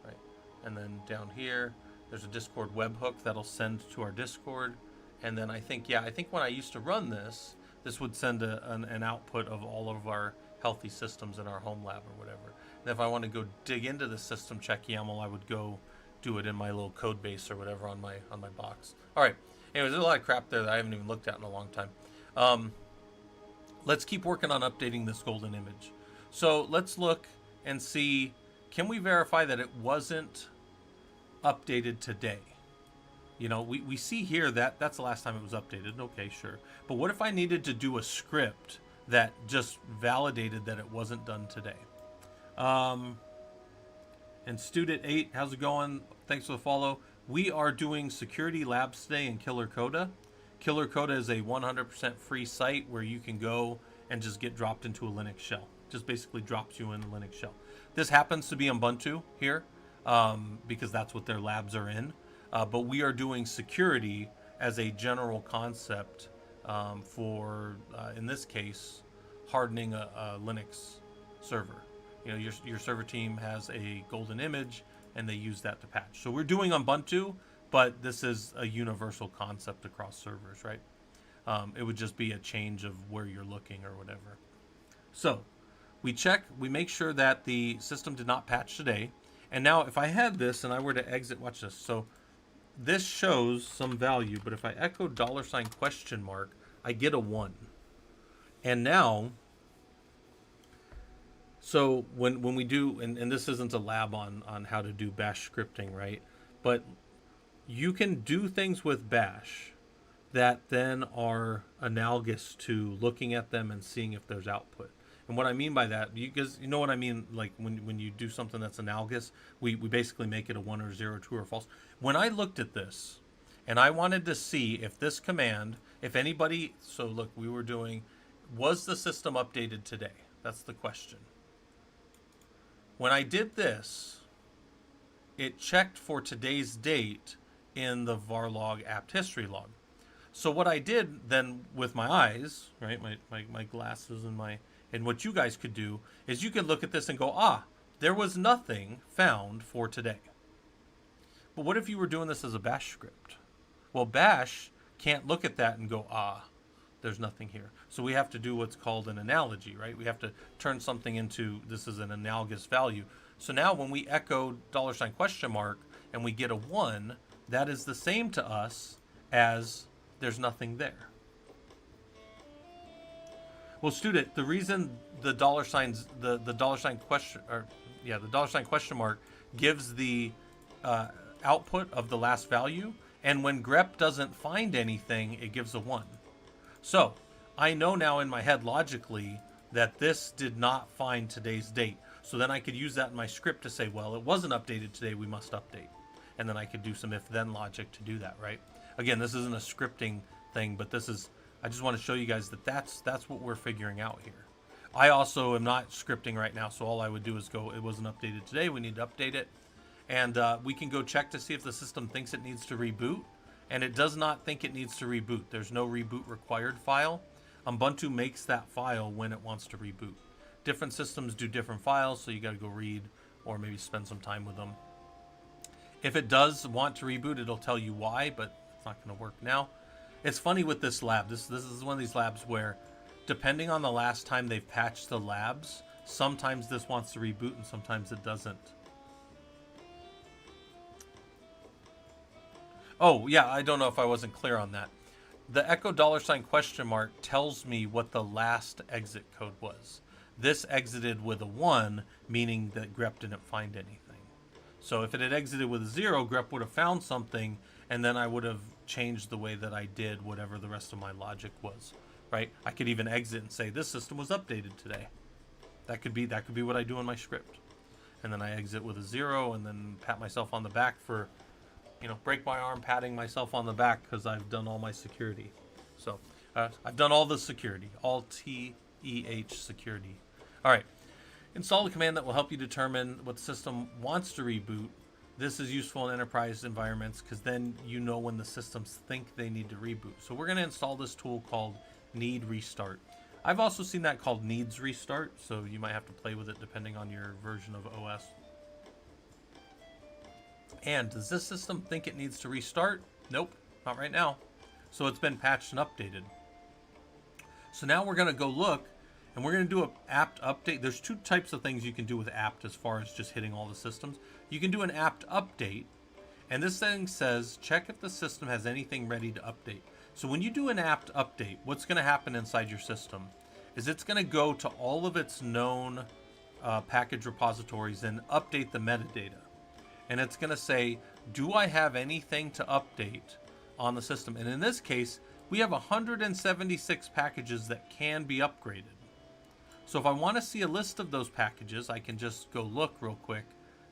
right? And then down here, there's a Discord webhook that'll send to our Discord. And then I think when I used to run this would send an output of all of our healthy systems in our home lab or whatever. And if I want to go dig into the system check YAML, I would go do it in my little code base or whatever on my box. All right. Anyways, there's a lot of crap there that I haven't even looked at in a long time. Let's keep working on updating this golden image. So let's look and see, can we verify that it wasn't updated today? You know, we see here that that's the last time it was updated. Okay, sure. But what if I needed to do a script that just validated that it wasn't done today? And Student8, how's it going? Thanks for the follow. We are doing security labs today in Killer Coda. Killer Coda is a 100% free site where you can go and just get dropped into a Linux shell. Just basically drops you in a Linux shell. This happens to be Ubuntu here because that's what their labs are in. But we are doing security as a general concept for, in this case, hardening a Linux server. You know, your server team has a golden image and they use that to patch. So we're doing Ubuntu, but this is a universal concept across servers, right? It would just be a change of where you're looking or whatever. So we check, we make sure that the system did not patch today. And now if I had this and I were to exit, watch this. So this shows some value, but if I echo $? I get a 1. And now, so when we do, and this isn't a lab on how to do bash scripting, right? But you can do things with bash that then are analogous to looking at them and seeing if there's output. And what I mean by that, you guys, you know what I mean, like when you do something that's analogous, we basically make it a 1 or 0, true or false. When I looked at this and I wanted to see if this command, if anybody, so look, we were doing, was the system updated today? That's the question. When I did this, it checked for today's date in the varlog apt history log. So what I did then with my eyes, right, my glasses and what you guys could do is you could look at this and go, there was nothing found for today. But what if you were doing this as a bash script? Well, bash can't look at that and go, there's nothing here. So we have to do what's called an analogy, right? We have to turn something into, this is an analogous value. So now when we echo $? And we get a 1, that is the same to us as there's nothing there. Well, student, the reason the $? Gives the output of the last value, and when grep doesn't find anything, it gives a 1. So I know now in my head logically that this did not find today's date. So then I could use that in my script to say, well, it wasn't updated today, we must update. And then I could do some if-then logic to do that, right? Again, this isn't a scripting thing, but this is, I just want to show you guys that that's what we're figuring out here. I also am not scripting right now, so all I would do is go, it wasn't updated today, we need to update it. And we can go check to see if the system thinks it needs to reboot. And it does not think it needs to reboot. There's no reboot required file. Ubuntu makes that file when it wants to reboot. Different systems do different files, so you got to go read or maybe spend some time with them. If it does want to reboot, it'll tell you why, but it's not going to work now. It's funny with this lab. This is one of these labs where, depending on the last time they've patched the labs, sometimes this wants to reboot and sometimes it doesn't. Oh, yeah, I don't know if I wasn't clear on that. The echo $? tells me what the last exit code was. This exited with a 1, meaning that grep didn't find anything. So if it had exited with a 0, grep would have found something, and then I would have changed the way that I did whatever the rest of my logic was, right? I could even exit and say, this system was updated today. That could be what I do in my script. And then I exit with a 0, and then pat myself on the back for, break my arm patting myself on the back because I've done all my security. So I've done all the security, all TEH security. All right. Install a command that will help you determine what the system wants to reboot. This is useful in enterprise environments because then you know when the systems think they need to reboot. So we're going to install this tool called need restart. I've also seen that called needs restart, so you might have to play with it depending on your version of OS. And does this system think it needs to restart? Nope, not right now. So it's been patched and updated. So now we're going to go look, and we're going to do an apt update. There's two types of things you can do with apt as far as just hitting all the systems. You can do an apt update, and this thing says, check if the system has anything ready to update. So when you do an apt update, what's going to happen inside your system is it's going to go to all of its known package repositories and update the metadata. And it's going to say, do I have anything to update on the system? And in this case, we have 176 packages that can be upgraded. So if I want to see a list of those packages, I can just go look real quick.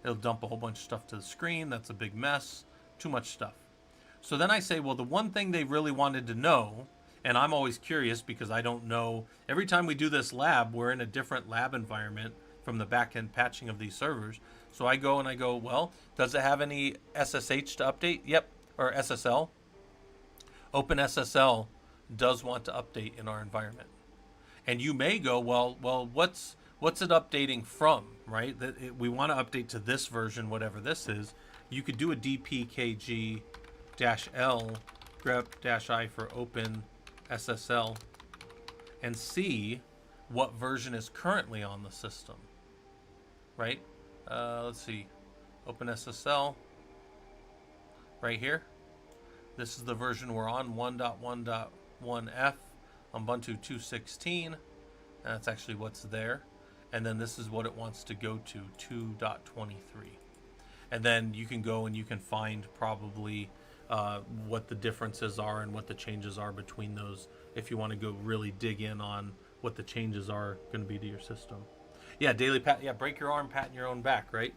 It'll dump a whole bunch of stuff to the screen. That's a big mess. Too much stuff. So then I say, well, the one thing they really wanted to know, and I'm always curious because I don't know. Every time we do this lab, we're in a different lab environment from the back-end patching of these servers. So I go and I go, well, does it have any SSH to update? Yep. Or SSL. OpenSSL does want to update in our environment. And you may go, well, what's it updating from, right? We want to update to this version, whatever this is. You could do a dpkg-l grep-i for OpenSSL and see what version is currently on the system, right? Let's see, OpenSSL, right here. This is the version we're on, 1.1.1f, Ubuntu 2.16, and that's actually what's there. And then this is what it wants to go to, 2.23. And then you can go and you can find probably what the differences are and what the changes are between those if you want to go really dig in on what the changes are going to be to your system. Yeah, daily pat. Yeah, break your arm, pat in your own back, right?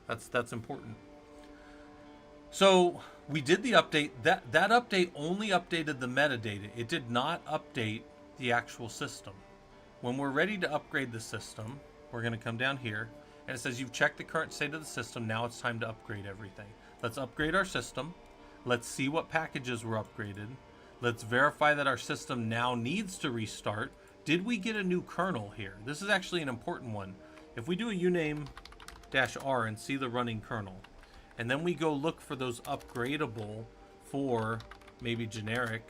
That's important. So we did the update. That update only updated the metadata. It did not update the actual system. When we're ready to upgrade the system, we're going to come down here, and it says you've checked the current state of the system. Now it's time to upgrade everything. Let's upgrade our system. Let's see what packages were upgraded. Let's verify that our system now needs to restart. Did we get a new kernel here? This is actually an important one. If we do a uname-r and see the running kernel, and then we go look for those upgradable for maybe generic,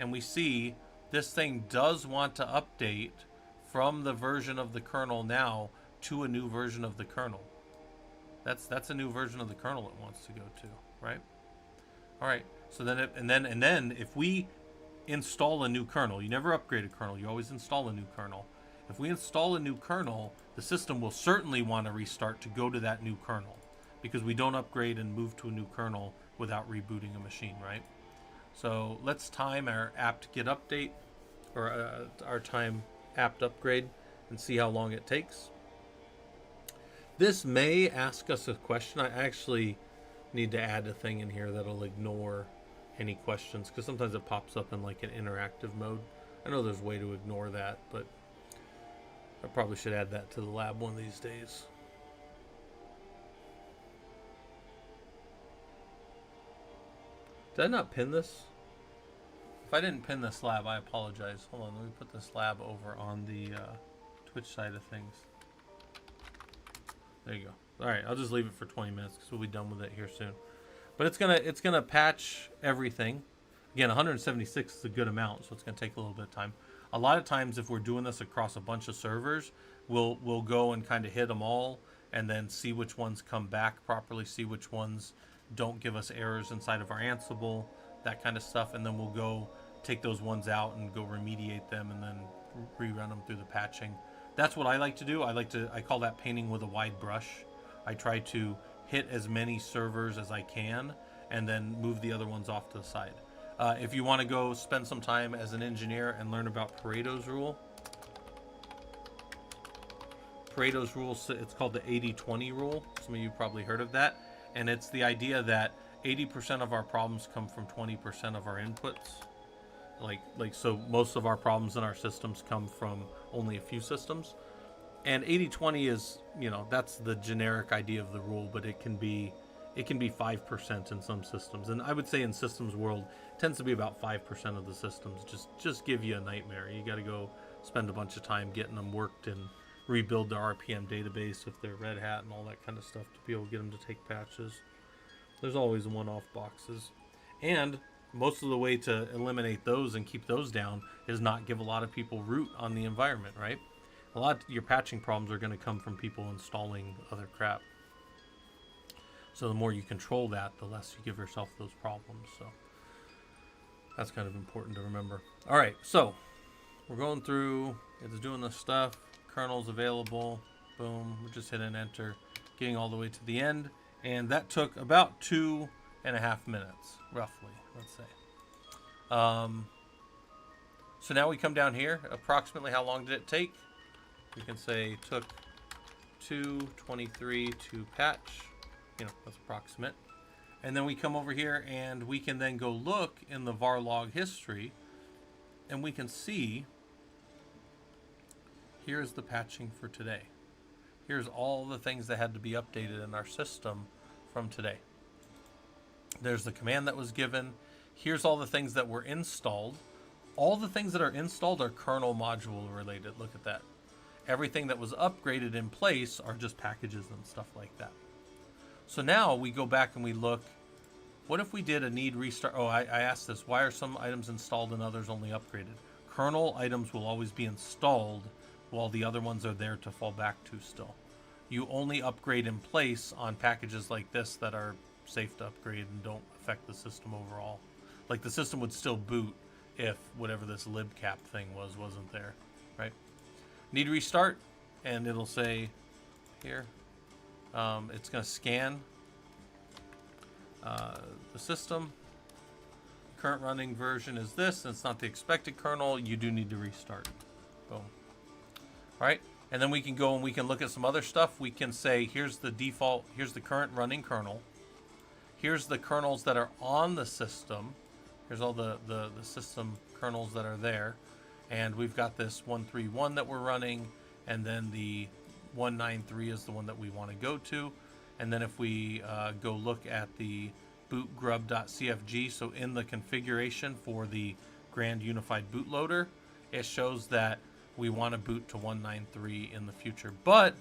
and we see this thing does want to update from the version of the kernel now to a new version of the kernel. That's a new version of the kernel it wants to go to, right? All right. So then and then if we install a new kernel, you never upgrade a kernel, you always install a new kernel. If we install a new kernel, the system will certainly want to restart to go to that new kernel, because we don't upgrade and move to a new kernel without rebooting a machine, right? So let's time our apt get update, or our time apt upgrade, and see how long it takes. This may ask us a question. I actually need to add a thing in here that'll ignore any questions, because sometimes it pops up in like an interactive mode. I know there's a way to ignore that, but I probably should add that to the lab one of these days. Did I not pin this? If I didn't pin this lab, I apologize. Hold on, let me put this lab over on the Twitch side of things. There you go. All right, I'll just leave it for 20 minutes because we'll be done with it here soon. But it's gonna patch everything. Again, 176 is a good amount, so it's gonna take a little bit of time. A lot of times, if we're doing this across a bunch of servers, we'll go and kind of hit them all, and then see which ones come back properly, see which ones don't give us errors inside of our Ansible, that kind of stuff, and then we'll go take those ones out and go remediate them, and then rerun them through the patching. That's what I like to do. I call that painting with a wide brush. I try to hit as many servers as I can, and then move the other ones off to the side. If you want to go spend some time as an engineer and learn about Pareto's rule, it's called the 80-20 rule. Some of you probably heard of that. And it's the idea that 80% of our problems come from 20% of our inputs. So most of our problems in our systems come from only a few systems. And 80-20 is, that's the generic idea of the rule, but it can be 5% in some systems. And I would say in systems world, it tends to be about 5% of the systems just give you a nightmare. You got to go spend a bunch of time getting them worked and rebuild the RPM database if they're Red Hat and all that kind of stuff to be able to get them to take patches. There's always one-off boxes. And most of the way to eliminate those and keep those down is not give a lot of people root on the environment, right? A lot of your patching problems are going to come from people installing other crap. So the more you control that, the less you give yourself those problems. So that's kind of important to remember. All right, so we're going through, it's doing this stuff. Kernel's available. Boom. We're just hitting enter, getting all the way to the end. And that took about 2.5 minutes, roughly, let's say. So now we come down here. Approximately how long did it take? We can say took 2:23 to patch. That's approximate. And then we come over here and we can then go look in the var log history, and we can see here's the patching for today. Here's all the things that had to be updated in our system from today. There's the command that was given. Here's all the things that were installed. All the things that are installed are kernel module related. Look at that. Everything that was upgraded in place are just packages and stuff like that. So now we go back and we look, what if we did a need restart? Oh, I asked this, why are some items installed and others only upgraded? Kernel items will always be installed while the other ones are there to fall back to still. You only upgrade in place on packages like this that are safe to upgrade and don't affect the system overall. Like the system would still boot if whatever this libcap thing wasn't there, right? Need restart, and it'll say here, it's going to scan the system. Current running version is this, and it's not the expected kernel. You do need to restart. Boom. All right, and then we can go and we can look at some other stuff. We can say, here's the default, here's the current running kernel. Here's the kernels that are on the system. Here's all the system kernels that are there. And we've got this 131 that we're running, and then the 193 is the one that we want to go to. And then if we go look at the bootgrub.cfg, so in the configuration for the Grand Unified Bootloader, it shows that we want to boot to 193 in the future. But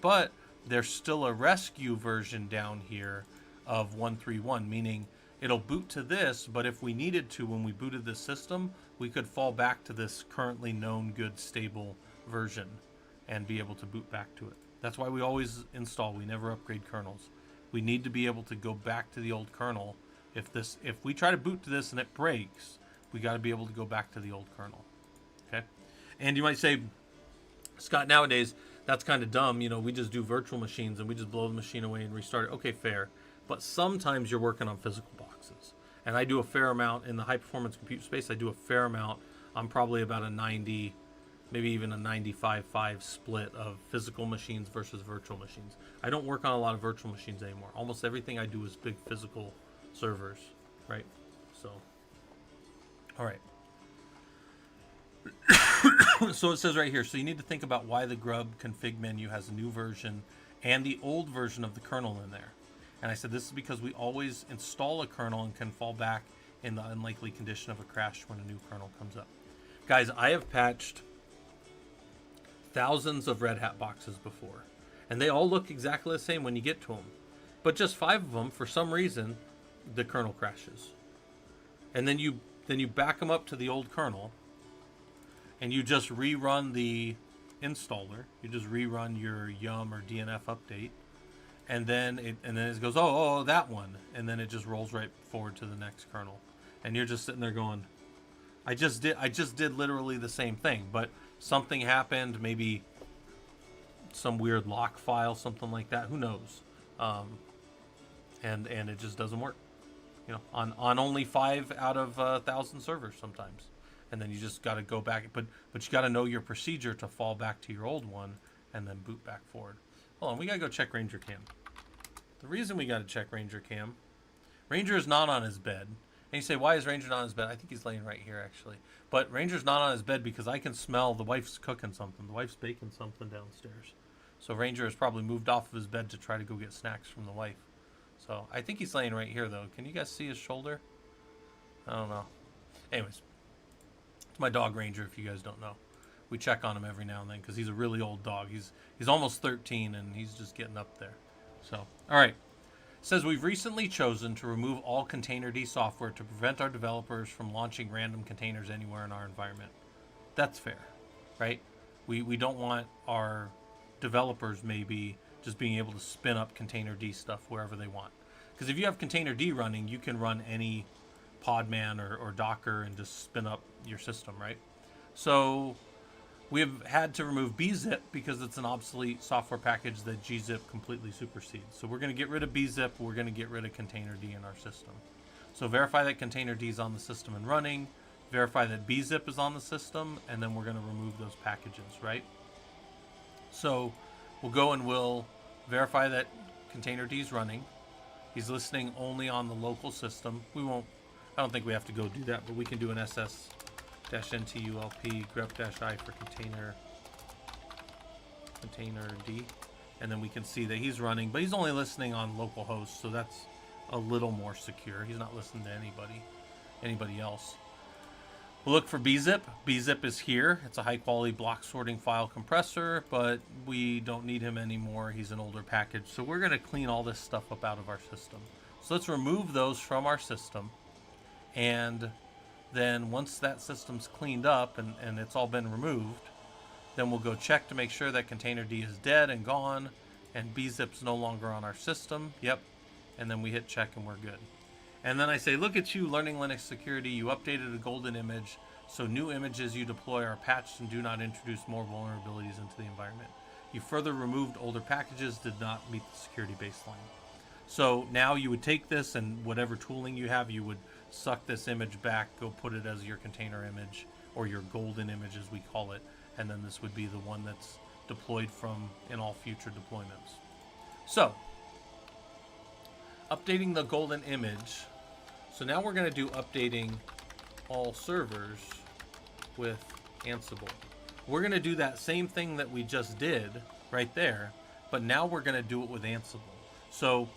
there's still a rescue version down here of 131, meaning it'll boot to this, but if we needed to, when we booted this system, we could fall back to this currently known good stable version and be able to boot back to it. That's why we always install. We never upgrade kernels. We need to be able to go back to the old kernel. If we try to boot to this and it breaks, we got to be able to go back to the old kernel. Okay? And you might say, Scott, nowadays, that's kind of dumb. We just do virtual machines and we just blow the machine away and restart it. Okay, fair. But sometimes you're working on physical boxes. And I do a fair amount in the high performance compute space. I do a fair amount. I'm probably about a 90, maybe even a 95-5 split of physical machines versus virtual machines. I don't work on a lot of virtual machines anymore. Almost everything I do is big physical servers, right? So, all right. So it says right here, so you need to think about why the grub config menu has a new version and the old version of the kernel in there. And I said this is because we always install a kernel and can fall back in the unlikely condition of a crash when a new kernel comes up. Guys, I have patched thousands of Red Hat boxes before, and they all look exactly the same when you get to them. But just 5 of them, for some reason, the kernel crashes. And then you back them up to the old kernel, and you just rerun the installer. You just rerun your yum or DNF update, and then it goes, oh, that one, and then it just rolls right forward to the next kernel, and you're just sitting there going, I just did literally the same thing, but something happened, maybe some weird lock file, something like that. Who knows? And it just doesn't work. You know, on only 5 out of 1,000 servers sometimes. And then you just got to go back, but you got to know your procedure to fall back to your old one and then boot back forward. Hold on, we got to go check Ranger Cam. The reason we got to check Ranger Cam, Ranger is not on his bed. And you say, why is Ranger not on his bed? I think he's laying right here, actually. But Ranger's not on his bed because I can smell the wife's cooking something. The wife's baking something downstairs. So Ranger has probably moved off of his bed to try to go get snacks from the wife. So I think he's laying right here, though. Can you guys see his shoulder? I don't know. Anyways, it's my dog Ranger, if you guys don't know. We check on him every now and then because he's a really old dog. He's almost 13, and he's just getting up there. So, all right. It says we've recently chosen to remove all Containerd software to prevent our developers from launching random containers anywhere in our environment. That's fair, right? We don't want our developers maybe just being able to spin up Containerd stuff wherever they want. Because if you have Containerd running, you can run any Podman or Docker and just spin up your system, right? So we've had to remove bzip because it's an obsolete software package that gzip completely supersedes. So we're going to get rid of bzip. We're going to get rid of Containerd in our system. So verify that Containerd is on the system and running. Verify that bzip is on the system, and then we're going to remove those packages, right? So we'll go and we'll verify that Containerd is running. He's listening only on the local system. I don't think we have to go do that, but we can do an ss-ntulp grep-i for Containerd, and then we can see that he's running, but he's only listening on localhost, so that's a little more secure. He's not listening to anybody else. We'll look for bzip. Bzip is here. It's a high-quality block sorting file compressor, but we don't need him anymore. He's an older package, so we're going to clean all this stuff up out of our system. So let's remove those from our system, and then once that system's cleaned up and it's all been removed, then we'll go check to make sure that Containerd is dead and gone, and bzip's no longer on our system. Yep. And then we hit check and we're good. And then I say, look at you, learning Linux security. You updated a golden image, so new images you deploy are patched and do not introduce more vulnerabilities into the environment. You further removed older packages, did not meet the security baseline. So now you would take this and whatever tooling you have, you would suck this image back, go put it as your container image, or your golden image as we call it, and then this would be the one that's deployed from in all future deployments. So, updating the golden image. So now we're going to do updating all servers with Ansible. We're going to do that same thing that we just did right there, but now we're going to do it with Ansible. So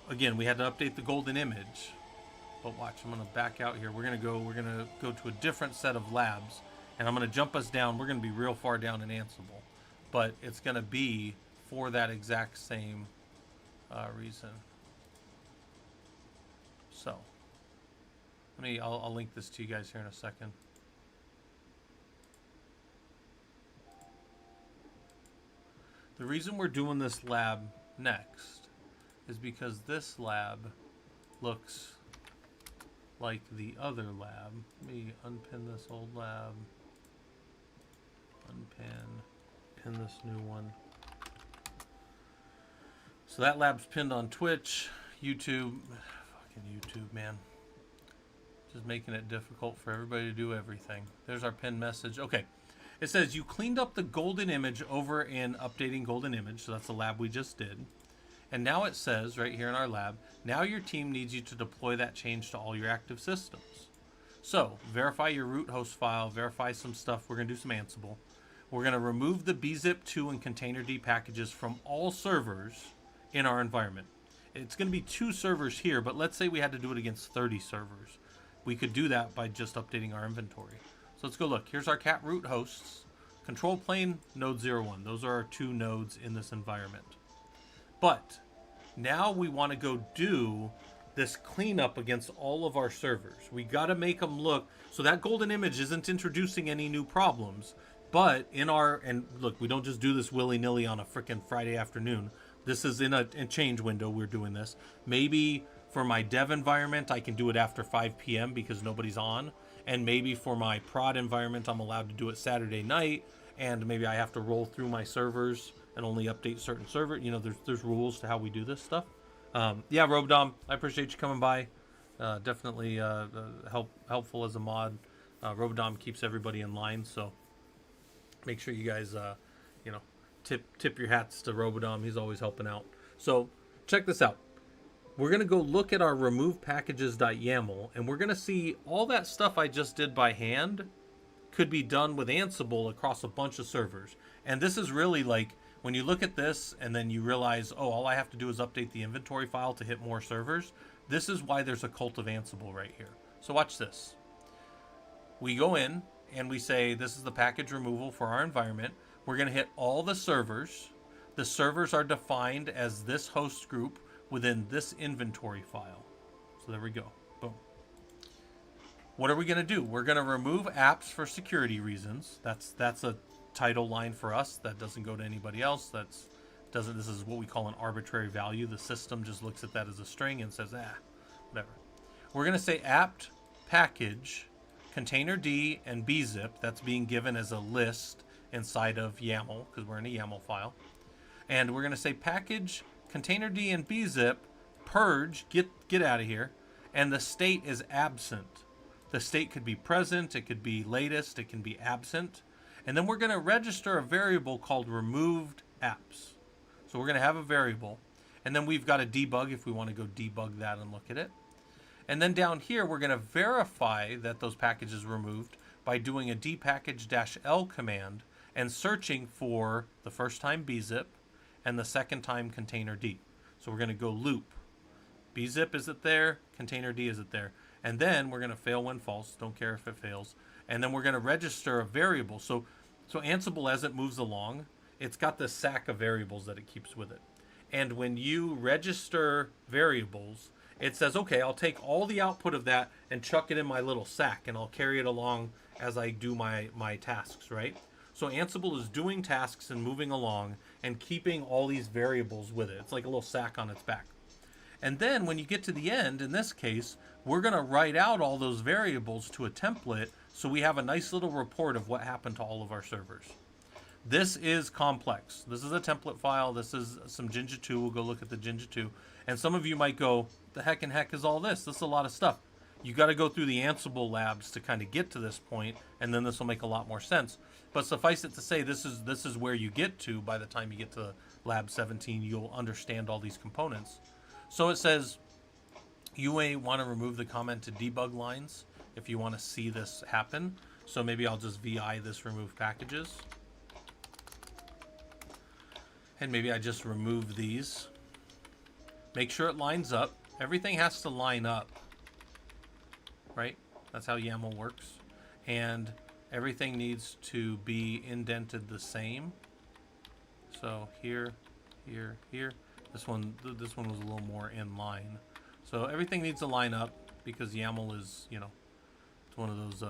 again, we had to update the golden image, but watch, I'm going to back out here. We're going to go to a different set of labs, and I'm going to jump us down. We're going to be real far down in Ansible, but it's going to be for that exact same reason. So I'll link this to you guys here in a second. The reason we're doing this lab next is because this lab looks like the other lab. Let me unpin this old lab, pin this new one. So that lab's pinned on Twitch, YouTube. Fucking YouTube, man. Just making it difficult for everybody to do everything. There's our pin message. Okay. It says you cleaned up the golden image over in updating golden image. So that's the lab we just did. And now it says right here in our lab, now your team needs you to deploy that change to all your active systems. So verify your root host file, verify some stuff. We're going to do some Ansible. We're going to remove the bzip2 and containerd packages from all servers in our environment. It's going to be 2 servers here, but let's say we had to do it against 30 servers. We could do that by just updating our inventory. So let's go look. Here's our cat root hosts. Control plane, node 01. Those are our 2 nodes in this environment. But now we want to go do this cleanup against all of our servers. We got to make them look, so that golden image isn't introducing any new problems, but in our, and look, we don't just do this willy-nilly on a freaking Friday afternoon. This is in a change window we're doing this. Maybe for my dev environment, I can do it after 5 p.m. because nobody's on. And maybe for my prod environment, I'm allowed to do it Saturday night. And maybe I have to roll through my servers and only update certain servers. You know, there's rules to how we do this stuff. Yeah, Robodom, I appreciate you coming by. Definitely helpful as a mod. Robodom keeps everybody in line, so make sure you guys, you know, tip your hats to Robodom. He's always helping out. So check this out. We're going to go look at our remove packages.yaml, and we're going to see all that stuff I just did by hand could be done with Ansible across a bunch of servers. And this is really like, when you look at this and then you realize, oh, all I have to do is update the inventory file to hit more servers. This is why there's a cult of Ansible right here. So watch this. We go in and we say, this is the package removal for our environment. We're going to hit all the servers. The servers are defined as this host group within this inventory file. So there we go. Boom. What are we going to do? We're going to remove apps for security reasons. That's a title line for us. That doesn't go to anybody else. This is what we call an arbitrary value. The system just looks at that as a string and says, whatever. We're going to say apt package containerd and bzip. That's being given as a list inside of YAML because we're in a YAML file. And we're going to say package containerd and bzip purge, get out of here. And the state is absent. The state could be present, it could be latest, it can be absent. And then we're going to register a variable called removed apps. So we're going to have a variable. And then we've got a debug if we want to go debug that and look at it. And then down here, we're going to verify that those packages removed by doing a dpackage-l command and searching for the first time bzip and the second time containerd. So we're going to go loop. Bzip, is it there? Containerd, is it there? And then we're going to fail when false. Don't care if it fails. And then we're going to register a variable. So Ansible, as it moves along, it's got this sack of variables that it keeps with it. And when you register variables, it says, okay, I'll take all the output of that and chuck it in my little sack, and I'll carry it along as I do my tasks, right? So Ansible is doing tasks and moving along and keeping all these variables with it. It's like a little sack on its back. And then when you get to the end, in this case, we're going to write out all those variables to a template so we have a nice little report of what happened to all of our servers. This is complex. This is a template file. This is some Jinja 2. We'll go look at the Jinja 2. And some of you might go, the heck and heck is all this? This is a lot of stuff. You got to go through the Ansible labs to kind of get to this point, and then this will make a lot more sense. But suffice it to say, this is where you get to by the time you get to Lab 17. You'll understand all these components. So it says you may want to remove the comment to debug lines if you want to see this happen. So maybe I'll just VI this remove packages. And maybe I just remove these. Make sure it lines up. Everything has to line up, right? That's how YAML works. And everything needs to be indented the same. So here, here, here. This one was a little more in line. So everything needs to line up because YAML is, you know, it's one of those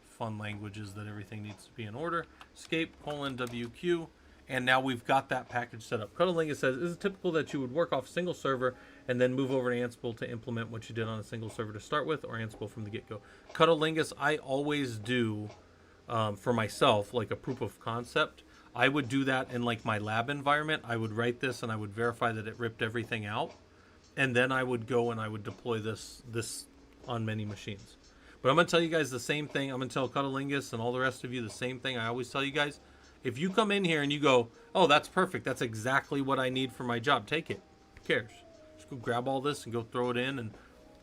fun languages that everything needs to be in order. Escape :WQ. And now we've got that package set up. Cuddlingus says, is it typical that you would work off a single server and then move over to Ansible to implement what you did on a single server to start with, or Ansible from the get-go? Cuddlingus, I always do, for myself, like a proof of concept. I would do that in like my lab environment. I would write this and I would verify that it ripped everything out. And then I would go and I would deploy this on many machines. But I'm going to tell you guys the same thing. I'm going to tell Cuddlingus and all the rest of you the same thing I always tell you guys. If you come in here and you go, oh, that's perfect, that's exactly what I need for my job, take it. Who cares? Just go grab all this and go throw it in and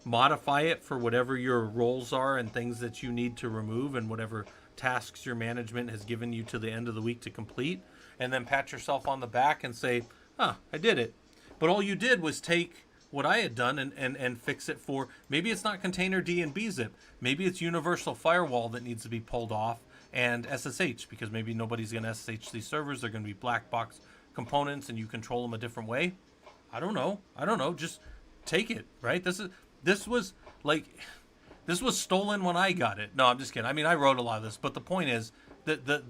modify it for whatever your roles are and things that you need to remove and whatever tasks your management has given you to the end of the week to complete, and then pat yourself on the back and say, I did it. But all you did was take what I had done and fix it for, maybe it's not container D and bzip, maybe it's universal firewall that needs to be pulled off, and SSH, because maybe nobody's going to SSH these servers, they're going to be black box components and you control them a different way. I don't know, just take it, right? This was stolen when I got it. No, I'm just kidding. I mean, I wrote a lot of this, but the point is that the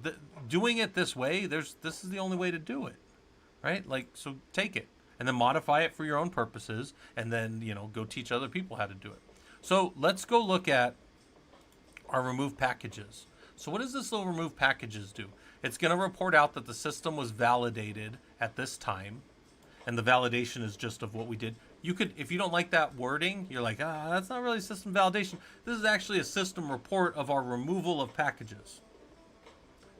doing it this way, this is the only way to do it, right? Like, so take it and then modify it for your own purposes, and then, go teach other people how to do it. So let's go look at our remove packages. So what does this little remove packages do? It's going to report out that the system was validated at this time, and the validation is just of what we did. You could, if you don't like that wording, you're like, that's not really system validation. This is actually a system report of our removal of packages.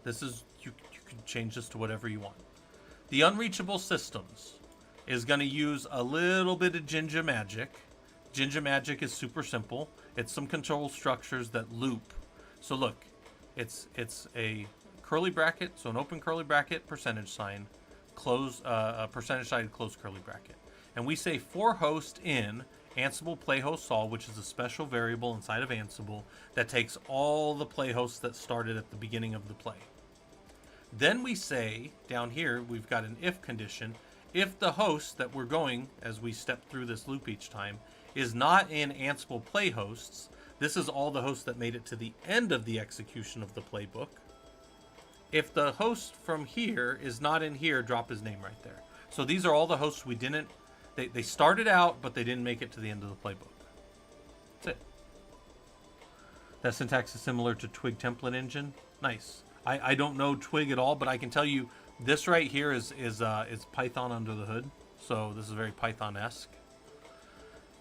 This is, you can change this to whatever you want. The unreachable systems is going to use a little bit of Jinja magic. Jinja magic is super simple. It's some control structures that loop. So look, it's a curly bracket, so an open curly bracket, percentage sign, close percentage sign, close curly bracket. And we say for host in Ansible playhost sol, which is a special variable inside of Ansible that takes all the playhosts that started at the beginning of the play. Then we say down here, we've got an if condition. If the host that we're going, as we step through this loop each time, is not in Ansible playhosts, this is all the hosts that made it to the end of the execution of the playbook. If the host from here is not in here, drop his name right there. So these are all the hosts we didn't, they started out, but they didn't make it to the end of the playbook. That's it. That syntax is similar to Twig template engine. Nice. I don't know Twig at all, but I can tell you this right here is Python under the hood. So this is very Python-esque.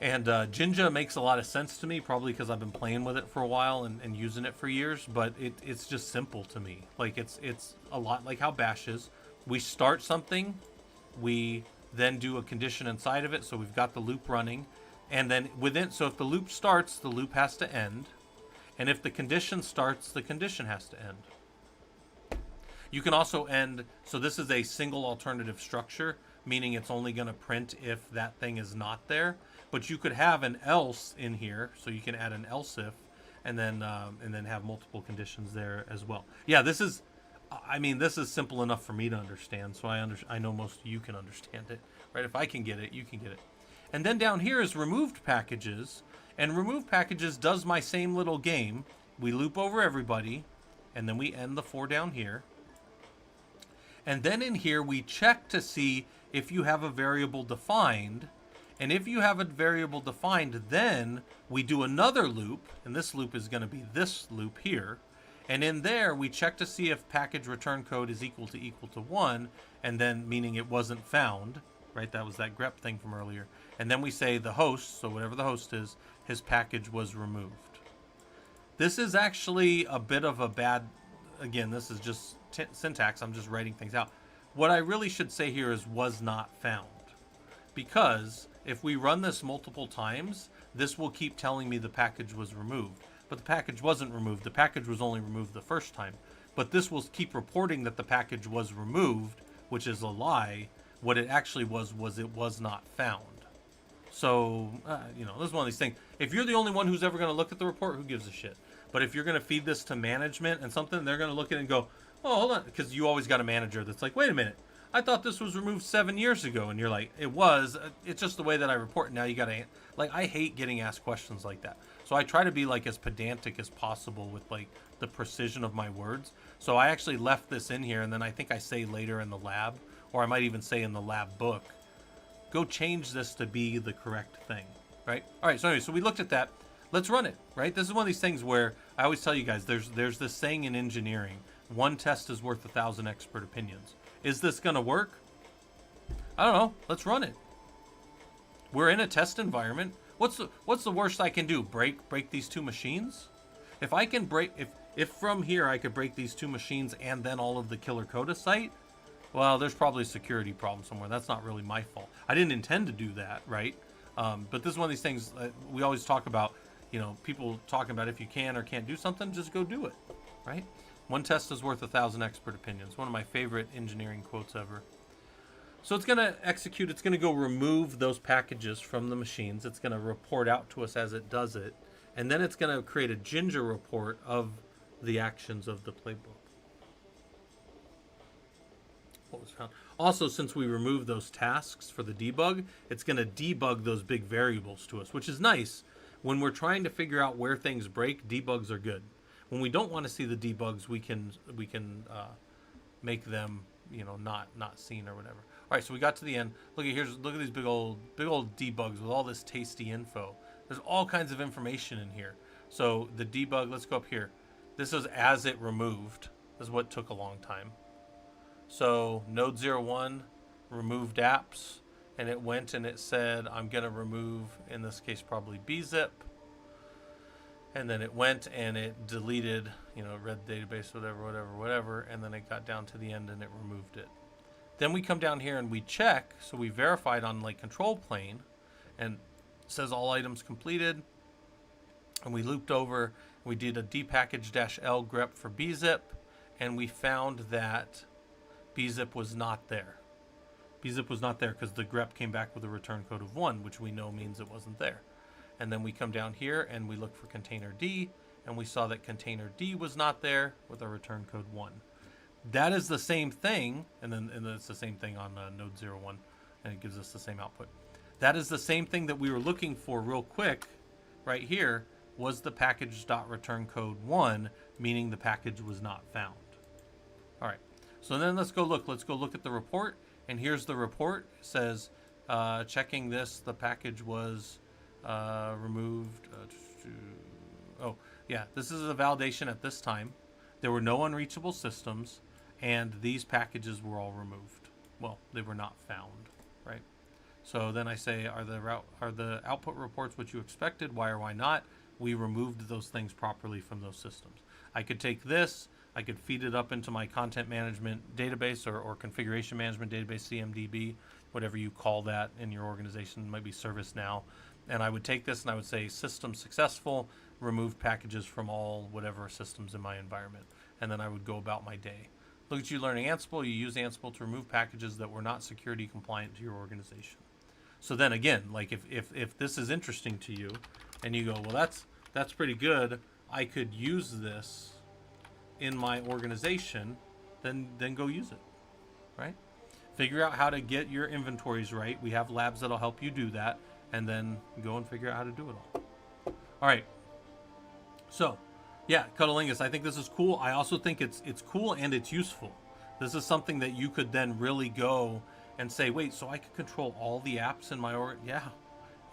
And Jinja makes a lot of sense to me, probably because I've been playing with it for a while and using it for years, but it's just simple to me. Like it's a lot like how Bash is. We start something, we then do a condition inside of it, so we've got the loop running, and then so if the loop starts, the loop has to end, and if the condition starts, the condition has to end. You can also end, so this is a single alternative structure, meaning it's only going to print if that thing is not there. But you could have an else in here, so you can add an else if, and then have multiple conditions there as well. Yeah, this is simple enough for me to understand, so I know most of you can understand it, right? If I can get it, you can get it. And then down here is removed packages, and removed packages does my same little game. We loop over everybody, and then we end the for down here. And then in here, we check to see if you have a variable defined. And if you have a variable defined, then we do another loop. And this loop is going to be this loop here. And in there, we check to see if package return code is equal to 1. And then meaning it wasn't found, right? That was that grep thing from earlier. And then we say the host, so whatever the host is, his package was removed. This is actually a bit of a bad, again, this is just syntax. I'm just writing things out. What I really should say here is was not found. Because if we run this multiple times, this will keep telling me the package was removed. But the package wasn't removed. The package was only removed the first time. But this will keep reporting that the package was removed, which is a lie. What it actually was it was not found. So, this is one of these things. If you're the only one who's ever going to look at the report, who gives a shit? But if you're going to feed this to management and something, they're going to look at it and go, oh, hold on. Because you always got a manager that's like, wait a minute. I thought this was removed 7 years ago. And you're like, it was. It's just the way that I report. Now you got to, I hate getting asked questions like that. So I try to be as pedantic as possible with the precision of my words. So I actually left this in here. And then I think I say later in the lab, or I might even say in the lab book, go change this to be the correct thing, right? All right, so anyway, so we looked at that. Let's run it, right? This is one of these things where I always tell you guys, there's this saying in engineering, one test is worth 1,000 expert opinions. Is this going to work? I don't know. Let's run it. We're in a test environment. What's the worst I can do? Break these two machines? If I can if from here I could break these two machines and then all of the killer Coda site, well, there's probably a security problem somewhere. That's not really my fault. I didn't intend to do that, right? But this is one of these things we always talk about. You know, people talking about if you can or can't do something, just go do it, right? One test is worth 1,000 expert opinions. One of my favorite engineering quotes ever. So it's going to execute. It's going to go remove those packages from the machines. It's going to report out to us as it does it. And then it's going to create a Ginger report of the actions of the playbook. What was found. Also, since we removed those tasks for the debug, it's going to debug those big variables to us, which is nice. When we're trying to figure out where things break, debugs are good. When we don't want to see the debugs, we can make them, you know, not seen or whatever. All right, so we got to the end. Look at these big old debugs with all this tasty info. There's all kinds of information in here. So the debug, let's go up here. This is as it removed. This is what took a long time. So node 01 removed apps, and it went and it said, I'm going to remove, in this case, probably bzip. And then it went and it deleted, you know, read database, whatever. And then it got down to the end and it removed it. Then we come down here and we check. So we verified on like control plane, and it says all items completed. And we looped over. We did a dpackage-l grep for bzip, and we found that bzip was not there. Bzip was not there because the grep came back with a return code of 1, which we know means it wasn't there. And then we come down here and we look for container D, and we saw that container D was not there with a return code 1. That is the same thing, and then it's the same thing on node 01, and it gives us the same output. That is the same thing that we were looking for real quick right here, was the package.return code 1, meaning the package was not found. All right, so then let's go look at the report, and here's the report. It says, checking this, the package was removed. Oh, yeah, this is a validation at this time. There were no unreachable systems, and these packages were all removed. Well, they were not found, right? So then I say, are the output reports what you expected? Why or why not? We removed those things properly from those systems. I could take this, I could feed it up into my content management database or configuration management database, CMDB, whatever you call that in your organization. It might be ServiceNow. And I would take this and I would say system successful, remove packages from all whatever systems in my environment. And then I would go about my day. Look at you learning Ansible. You use Ansible to remove packages that were not security compliant to your organization. So then again, like if this is interesting to you and you go, well, that's pretty good, I could use this in my organization, then go use it, right? Figure out how to get your inventories right. We have labs that'll help you do that, and then go and figure out how to do it all. All right. So, yeah, Cuddlingus, I think this is cool. I also think it's cool and it's useful. This is something that you could then really go and say, wait, so I can control all the apps in my org?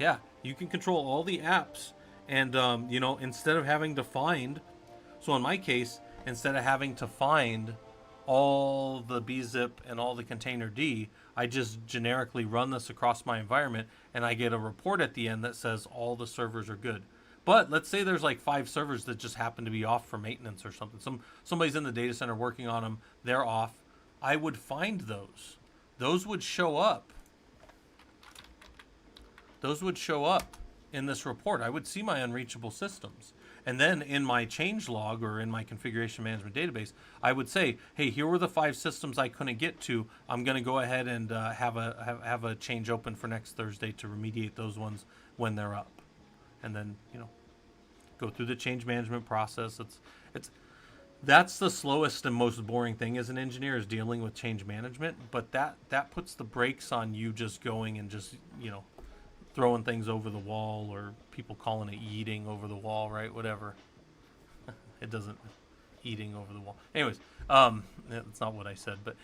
Yeah, you can control all the apps, and you know, instead of having to find, so in my case, instead of having to find all the bzip and all the container D, I just generically run this across my environment, and I get a report at the end that says all the servers are good. But let's say there's like 5 servers that just happen to be off for maintenance or something. Somebody's in the data center working on them, they're off. I would find those. Those would show up. Those would show up in this report. I would see my unreachable systems. And then in my change log or in my configuration management database, I would say, hey, here were the 5 systems I couldn't get to. I'm going to go ahead and have a change open for next Thursday to remediate those ones when they're up. And then, you know, go through the change management process. That's the slowest and most boring thing as an engineer, is dealing with change management. But that puts the brakes on you just going and just, you know, throwing things over the wall, or people calling it eating over the wall, right? Whatever. It doesn't, eating over the wall. Anyways, that's not what I said, but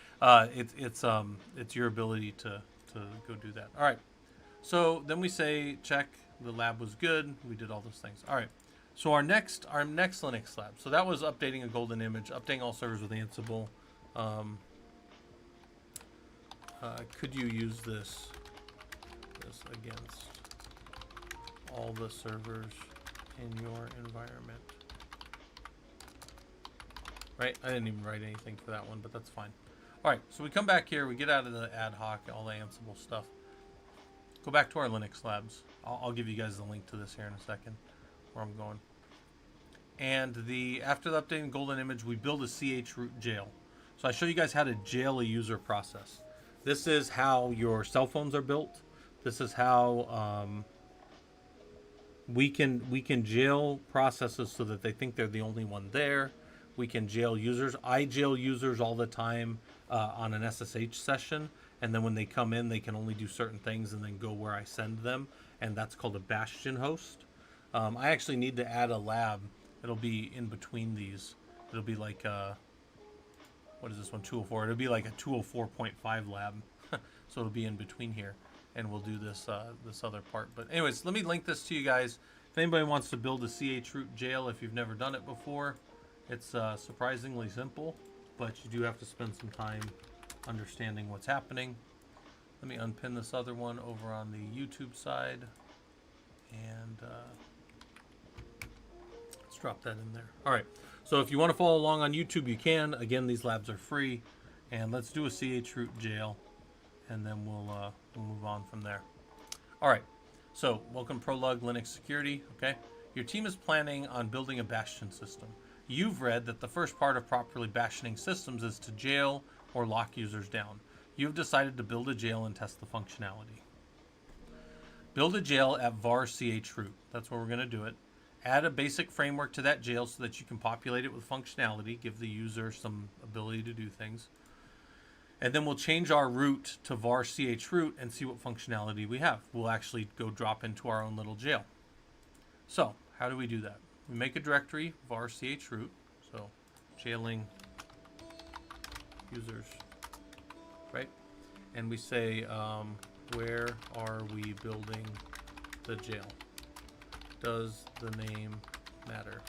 it's your ability to go do that. All right. So then we say check the lab was good. We did all those things. All right. So our next Linux lab. So that was updating a golden image, updating all servers with Ansible. Could you use this against all the servers in your environment? Right? I didn't even write anything for that one, but that's fine. All right, so we come back here, we get out of the ad hoc, all the Ansible stuff. Go back to our Linux labs. I'll give you guys the link to this here in a second, where I'm going. And after the updating golden image, we build a chroot jail. So I show you guys how to jail a user process. This is how your cell phones are built. This is how we can jail processes so that they think they're the only one there. We can jail users. I jail users all the time on an SSH session, and then when they come in, they can only do certain things and then go where I send them, and that's called a bastion host. I actually need to add a lab. It'll be in between these. It'll be like what is this one? 204. It'll be like a 204.5 lab, so it'll be in between here, and we'll do this this other part. But anyways, let me link this to you guys. If anybody wants to build a chroot jail, if you've never done it before, it's surprisingly simple, but you do have to spend some time understanding what's happening. Let me unpin this other one over on the YouTube side, and let's drop that in there. All right, so if you want to follow along on YouTube, you can. Again, these labs are free, and let's do a chroot jail, and then we'll move on from there. All right, so welcome Prolog Linux Security. Okay, your team is planning on building a bastion system. You've read that the first part of properly bastioning systems is to jail or lock users down. You've decided to build a jail and test the functionality. Build a jail at var chroot. That's where we're going to do it. Add a basic framework to that jail so that you can populate it with functionality, give the user some ability to do things. And then we'll change our root to var chroot and see what functionality we have. We'll actually go drop into our own little jail. So, how do we do that? We make a directory, var chroot, so jailing users, right? And we say, where are we building the jail? Does the name matter?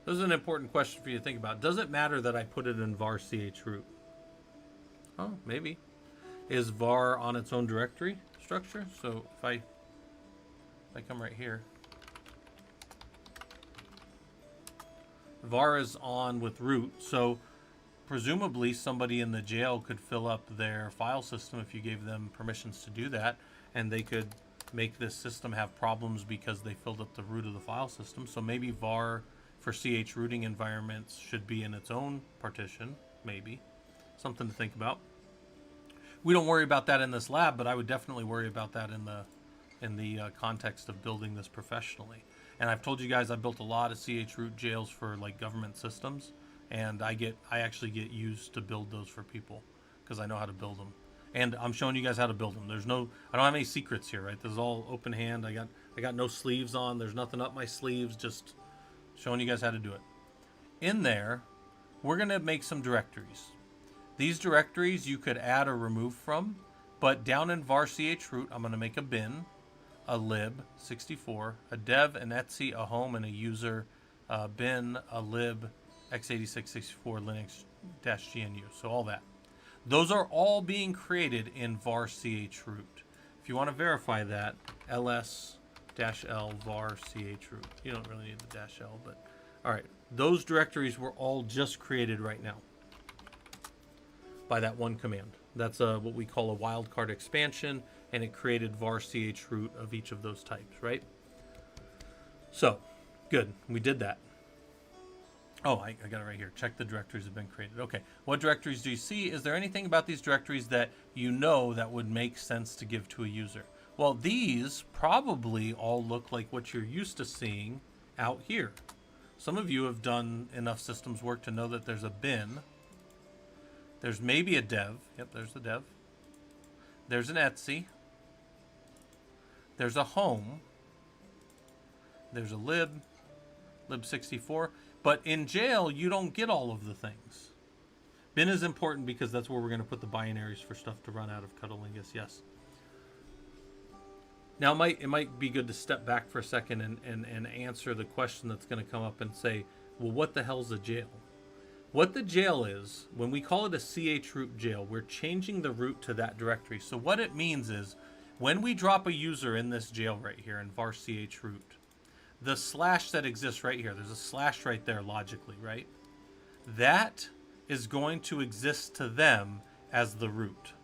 This is an important question for you to think about. Does it matter that I put it in var chroot? Oh, maybe. Is var on its own directory structure? So if I come right here, var is on with root, so presumably somebody in the jail could fill up their file system if you gave them permissions to do that, and they could make this system have problems because they filled up the root of the file system. So maybe var for chrooting environments should be in its own partition, maybe. Something to think about. We don't worry about that in this lab, but I would definitely worry about that in the context of building this professionally. And I've told you guys I built a lot of chroot jails for like government systems, and I actually get used to build those for people because I know how to build them. And I'm showing you guys how to build them. I don't have any secrets here, right? This is all open hand. I got no sleeves on. There's nothing up my sleeves. Just showing you guys how to do it. In there, we're gonna make some directories. These directories you could add or remove from, but down in var chroot, I'm gonna make a bin, a lib 64, a dev, an etc, a home, and a user, bin, a lib, x86 64 Linux -gnu. So all that. Those are all being created in var chroot. If you want to verify that, ls-l var chroot. You don't really need the -l, but all right. Those directories were all just created right now by that one command. That's what we call a wildcard expansion, and it created var chroot of each of those types, right? So, good. We did that. Oh, I got it right here. Check the directories have been created. Okay, what directories do you see? Is there anything about these directories that you know that would make sense to give to a user? Well, these probably all look like what you're used to seeing out here. Some of you have done enough systems work to know that there's a bin. There's maybe a dev. Yep, there's the dev. There's an etc. There's a home. There's a lib, lib64. But in jail, you don't get all of the things. Bin is important because that's where we're going to put the binaries for stuff to run out of Cuddlingus, yes. Now, it might be good to step back for a second and answer the question that's going to come up and say, well, what the hell's a jail? What the jail is, when we call it a chroot jail, we're changing the root to that directory. So what it means is, when we drop a user in this jail right here in var chroot, the slash that exists right here, there's a slash right there logically, right? That is going to exist to them as the root.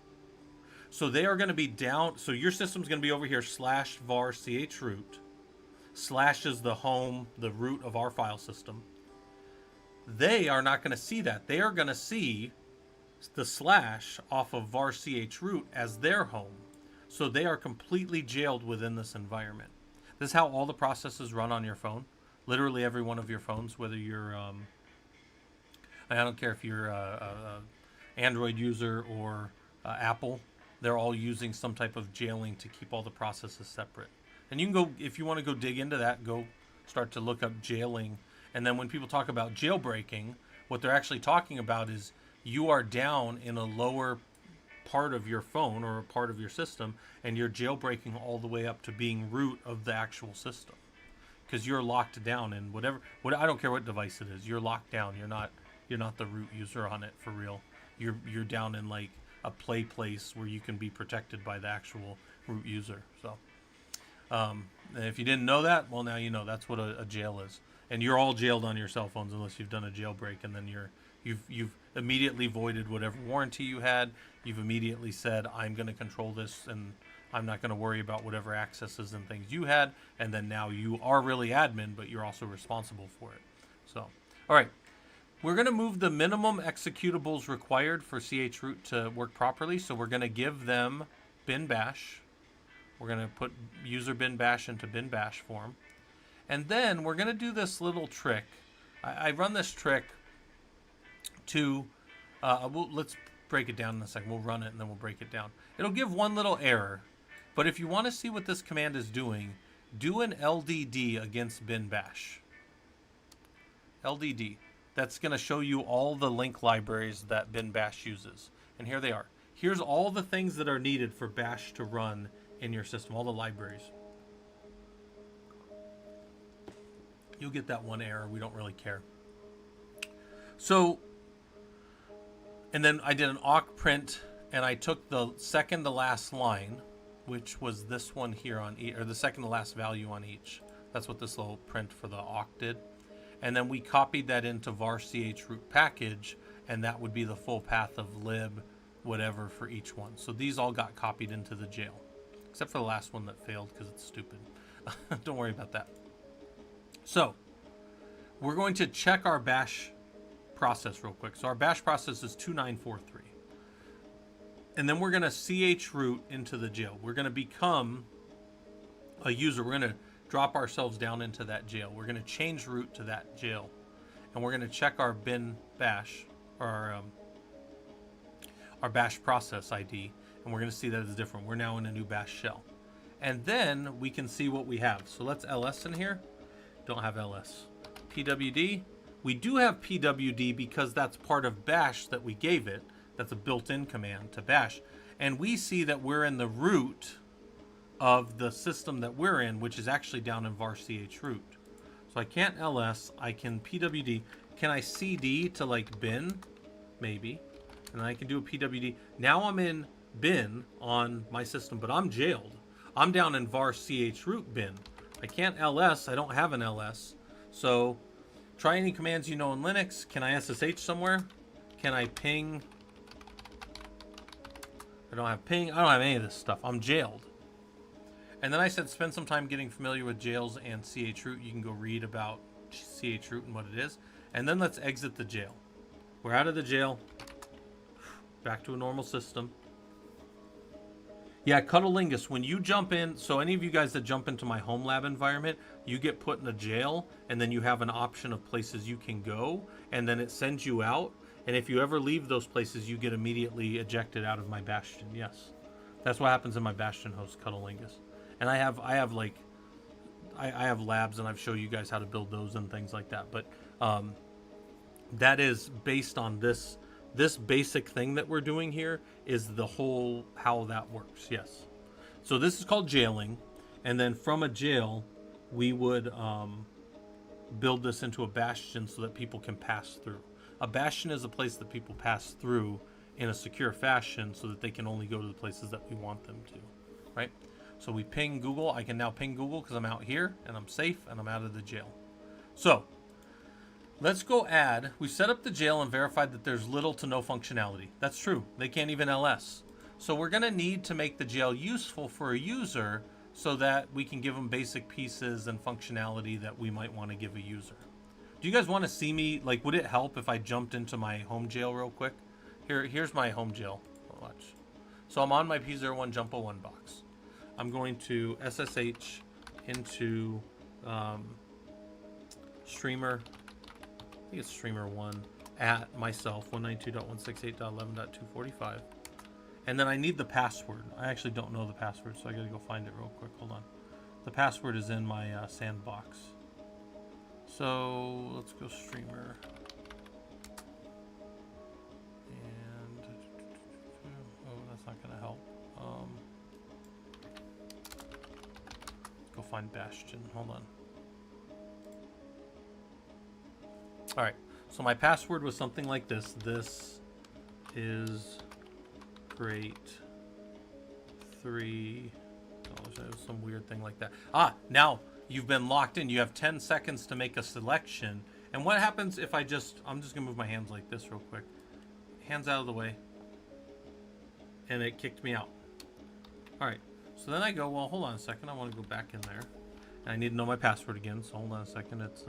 So they are going to be down. So your system's going to be over here /var chroot. Slash is the home, the root of our file system. They are not going to see that. They are going to see the slash off of var chroot as their home. So they are completely jailed within this environment. This is how all the processes run on your phone. Literally every one of your phones, whether you're, I don't care if you're a Android user or Apple, they're all using some type of jailing to keep all the processes separate. And you can go, if you want to go dig into that, go start to look up jailing. And then when people talk about jailbreaking, what they're actually talking about is you are down in a lower part of your phone or a part of your system, and you're jailbreaking all the way up to being root of the actual system, because you're locked down in whatever. I don't care what device it is. You're locked down. You're not the root user on it for real. You're down in like a play place where you can be protected by the actual root user. So. And if you didn't know that, well, now you know. That's what a jail is. And you're all jailed on your cell phones unless you've done a jailbreak, and then you've immediately voided whatever warranty you had. You've immediately said, I'm going to control this, and I'm not going to worry about whatever accesses and things you had. And then now you are really admin, but you're also responsible for it. So, all right. We're going to move the minimum executables required for chroot to work properly. So we're going to give them bin bash. We're going to put user bin bash into bin bash form. And then we're going to do this little trick. I run this trick to, let's break it down in a second. We'll run it and then we'll break it down. It'll give one little error. But if you want to see what this command is doing, do an LDD against bin bash. LDD. That's going to show you all the link libraries that bin bash uses. And here they are. Here's all the things that are needed for bash to run in your system, all the libraries. You'll get that one error. We don't really care. So, and then I did an awk print, and I took the second to last line, which was this one here on each, or the second to last value on each. That's what this little print for the awk did. And then we copied that into var chroot package, and that would be the full path of lib, whatever, for each one. So these all got copied into the jail. Except for the last one that failed because it's stupid. Don't worry about that. So, we're going to check our bash process real quick. So our bash process is 2943. And then we're going to chroot into the jail. We're going to become a user. We're going to drop ourselves down into that jail. We're going to change root to that jail. And we're going to check our bin bash, or our bash process ID. And we're going to see that it's different. We're now in a new bash shell. And then we can see what we have. So let's ls in here. Don't have ls. pwd. We do have pwd because that's part of bash that we gave it. That's a built-in command to bash. And we see that we're in the root of the system that we're in, which is actually down in var chroot. So I can't ls. I can pwd. Can I cd to like bin? Maybe. And then I can do a pwd. Now I'm in bin on my system, but I'm jailed. I'm down in var chroot bin. I can't ls. I don't have an ls. So try any commands you know in Linux. Can I SSH somewhere? Can I ping? I don't have ping. I don't have any of this stuff. I'm jailed. And then I said spend some time getting familiar with jails and chroot. You can go read about chroot and what it is. And then let's exit the jail. We're out of the jail. Back to a normal system. Yeah, Cuddlingus, when you jump in, so any of you guys that jump into my home lab environment, you get put in a jail, and then you have an option of places you can go, and then it sends you out. And if you ever leave those places, you get immediately ejected out of my Bastion. Yes, that's what happens in my Bastion host, Cuddlingus. And I have labs, and I've shown you guys how to build those and things like that. But that is based on this. This basic thing that we're doing here is the whole how that works. Yes. So this is called jailing. And then from a jail, we would build this into a bastion so that people can pass through. A bastion is a place that people pass through in a secure fashion so that they can only go to the places that we want them to. Right? So we ping Google. I can now ping Google because I'm out here and I'm safe and I'm out of the jail. So let's go add. We set up the jail and verified that there's little to no functionality. That's true. They can't even ls. So we're going to need to make the jail useful for a user so that we can give them basic pieces and functionality that we might want to give a user. Do you guys want to see me, like, would it help if I jumped into my home jail real quick? Here's my home jail. Watch. So I'm on my P01 Jump 01 box. I'm going to SSH into streamer, I think it's streamer 1 at myself 192.168.11.245. And then I need the password. I actually don't know the password, so I gotta go find it real quick. Hold on. The password is in my sandbox. So let's go streamer. And oh, that's not gonna help. Let's go find Bastion. Hold on. All right. So my password was something like this. This is great 3. Oh, some weird thing like that. Ah, now you've been locked in. You have 10 seconds to make a selection. And what happens if I'm just gonna move my hands like this real quick. Hands out of the way. And it kicked me out. All right. So then I go, well, hold on a second. I want to go back in there. And I need to know my password again. So hold on a second. It's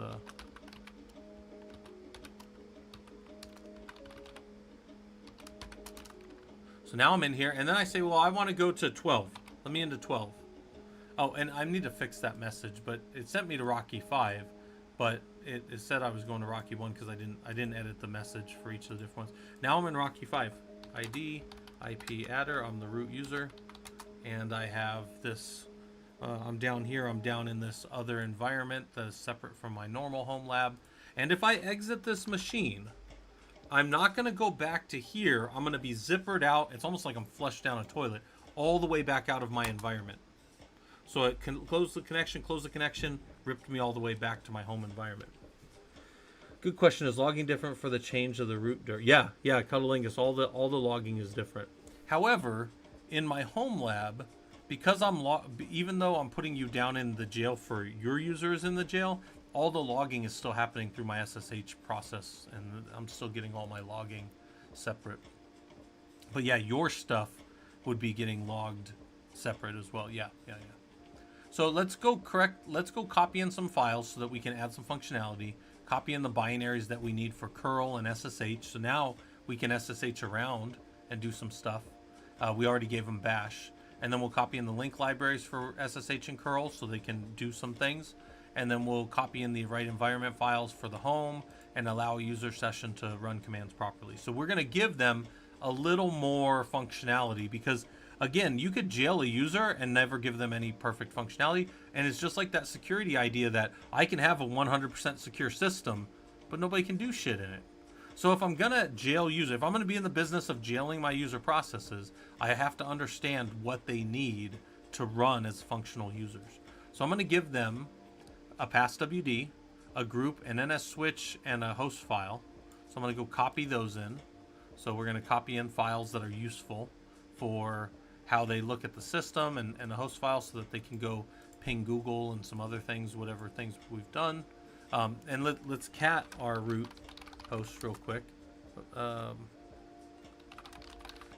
So now I'm in here, and then I say, well, I want to go to 12. Let me into 12. Oh, and I need to fix that message, but it sent me to Rocky 5, but it said I was going to Rocky 1 because I didn't edit the message for each of the different ones. Now I'm in Rocky 5. ID, IP adder, I'm the root user, and I have this, I'm down here, I'm down in this other environment that is separate from my normal home lab. And if I exit this machine, I'm not going to go back to here. I'm going to be zippered out. It's almost like I'm flushed down a toilet all the way back out of my environment. So it can close the connection, ripped me all the way back to my home environment. Good question. Is logging different for the change of the root dir? Yeah, Cuddlingus, all the logging is different. However, in my home lab, because even though I'm putting you down in the jail for your users in the jail, all the logging is still happening through my SSH process, and I'm still getting all my logging separate. But yeah, your stuff would be getting logged separate as well. Yeah. So let's go copy in some files so that we can add some functionality. Copy in the binaries that we need for curl and SSH. So now we can SSH around and do some stuff. We already gave them bash. And then we'll copy in the link libraries for SSH and curl so they can do some things. And then we'll copy in the right environment files for the home and allow a user session to run commands properly. So we're going to give them a little more functionality because, again, you could jail a user and never give them any perfect functionality. And it's just like that security idea that I can have a 100% secure system, but nobody can do shit in it. So if I'm going to jail user, if I'm going to be in the business of jailing my user processes, I have to understand what they need to run as functional users. So I'm going to give them a passwd, a group, an NS switch, and a host file. So I'm going to go copy those in. So we're going to copy in files that are useful for how they look at the system and a host file so that they can go ping Google and some other things, whatever things we've done. And let's cat our root host real quick.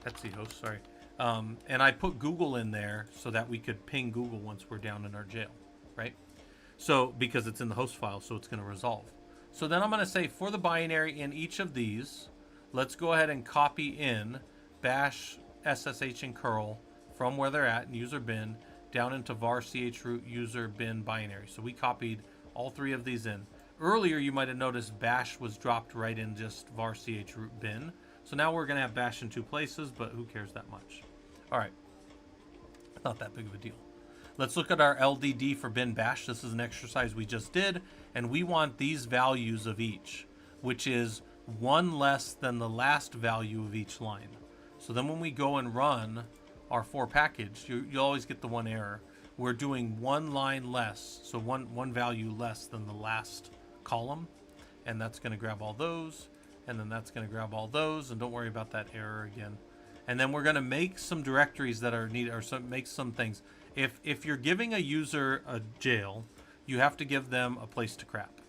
Etsy host, sorry. And I put Google in there so that we could ping Google once we're down in our jail, right? So, because it's in the host file, so it's going to resolve. So then I'm going to say for the binary in each of these, let's go ahead and copy in bash SSH and curl from where they're at in user bin down into var chroot user bin binary. So we copied all 3 of these in. Earlier, you might have noticed bash was dropped right in just var chroot bin. So now we're going to have bash in 2 places, but who cares that much? All right. Not that big of a deal. Let's look at our LDD for bin bash. This is an exercise we just did, and we want these values of each, which is 1 less than the last value of each line. So then when we go and run our for package, you always get the 1 error. We're doing 1 line less, so one value less than the last column, and that's going to grab all those, and then that's going to grab all those, and don't worry about that error again. And then we're going to make some directories that are needed, or make some things. If you're giving a user a jail, you have to give them a place to crap.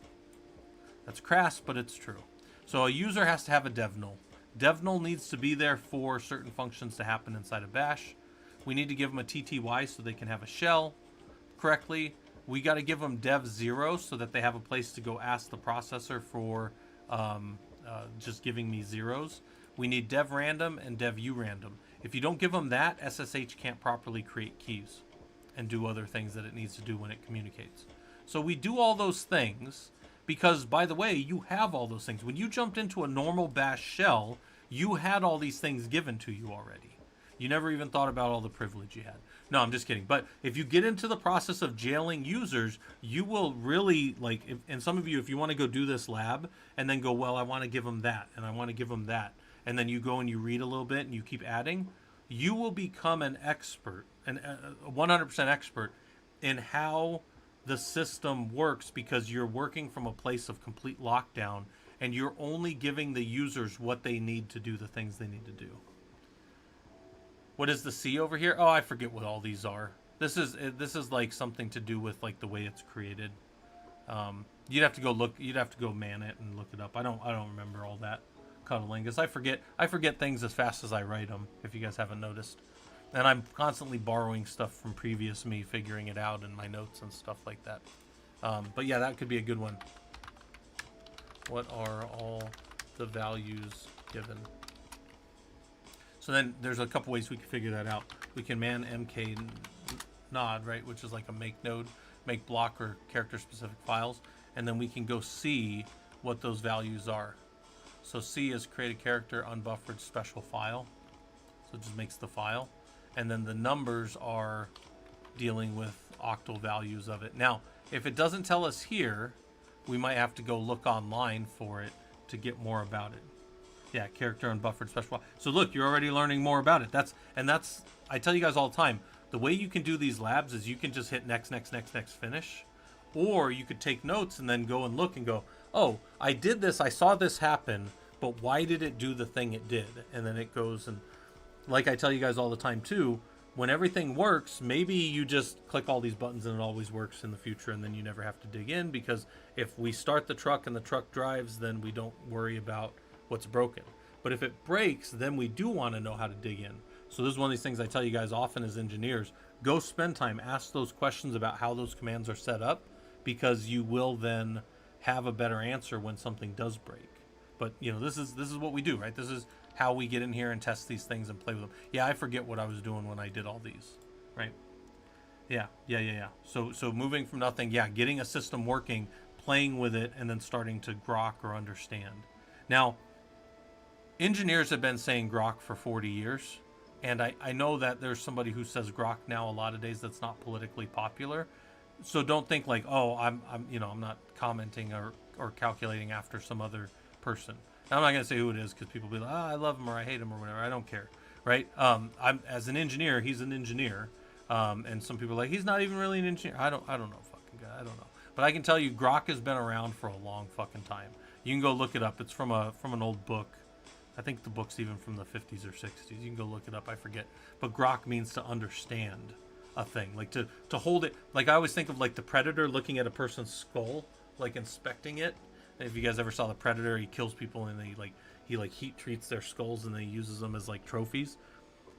That's crass, but it's true. So a user has to have a dev null. Dev null needs to be there for certain functions to happen inside of bash. We need to give them a TTY so they can have a shell correctly. We got to give them dev 0 so that they have a place to go ask the processor for just giving me zeros. We need dev random and dev urandom. If you don't give them that, SSH can't properly create keys and do other things that it needs to do when it communicates. So we do all those things because, by the way, you have all those things. When you jumped into a normal bash shell, you had all these things given to you already. You never even thought about all the privilege you had. No, I'm just kidding. But if you get into the process of jailing users, you will really, like, and some of you, if you want to go do this lab and then go, well, I want to give them that and I want to give them that, and then you go and you read a little bit and you keep adding, you will become an expert, a 100% expert in how the system works, because you're working from a place of complete lockdown and you're only giving the users what they need to do the things they need to do. What is the C over here? Oh, I forget what all these are. This is like something to do with like the way it's created. You'd have to go look. You'd have to go man it and look it up. I don't remember all that cuddlingus. I forget things as fast as I write them. If you guys haven't noticed, and I'm constantly borrowing stuff from previous me, figuring it out in my notes and stuff like that. But yeah, that could be a good one. What are all the values given? So then there's a couple ways we can figure that out. We can man mk nod, right, which is like a make node, make block or character specific files, and then we can go see what those values are. So C is create a character unbuffered special file. So it just makes the file. And then the numbers are dealing with octal values of it. Now, if it doesn't tell us here, we might have to go look online for it to get more about it. Yeah, character unbuffered special. So look, you're already learning more about it. That's I tell you guys all the time, the way you can do these labs is you can just hit next, finish. Or you could take notes and then go and look and go, oh, I did this, I saw this happen, but why did it do the thing it did? And then it goes, and like I tell you guys all the time too, when everything works, maybe you just click all these buttons and it always works in the future, and then you never have to dig in, because if we start the truck and the truck drives, then we don't worry about what's broken. But if it breaks, then we do want to know how to dig in. So this is one of these things I tell you guys often as engineers. Go spend time, ask those questions about how those commands are set up, because you will then have a better answer when something does break. But you know, this is what we do, right? This is how we get in here and test these things and play with them. Yeah, I forget what I was doing when I did all these, right? Yeah. So moving from nothing, yeah, getting a system working, playing with it, and then starting to grok or understand. Now, engineers have been saying grok for 40 years, and I know that there's somebody who says grok now a lot of days that's not politically popular. So don't think like, oh, I'm not commenting or calculating after some other person. Now, I'm not going to say who it is, because people be like, oh, I love him or I hate him or whatever. I don't care, right? I'm as an engineer, he's an engineer, and some people are like, he's not even really an engineer. I don't know, fucking guy. I don't know. But I can tell you, grok has been around for a long fucking time. You can go look it up. It's from an old book. I think the book's even from the 50s or 60s. You can go look it up. I forget. But grok means to understand a thing, like to hold it. Like I always think of like the Predator looking at a person's skull, like inspecting it. And if you guys ever saw the Predator, he kills people and he heat treats their skulls and then he uses them as like trophies.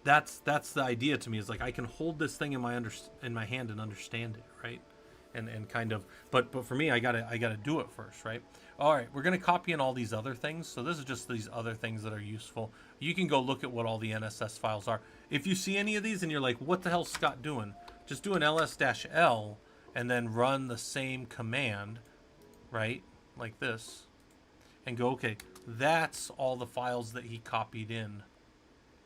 That's the idea to me, is like I can hold this thing in my hand and understand it, right? And kind of, but for me, I gotta do it first, right? All right, we're gonna copy in all these other things. So this is just these other things that are useful. You can go look at what all the NSS files are. If you see any of these and you're like, what the hell's Scott doing? Just do an ls-l and then run the same command, right? Like this, and go, okay, that's all the files that he copied in.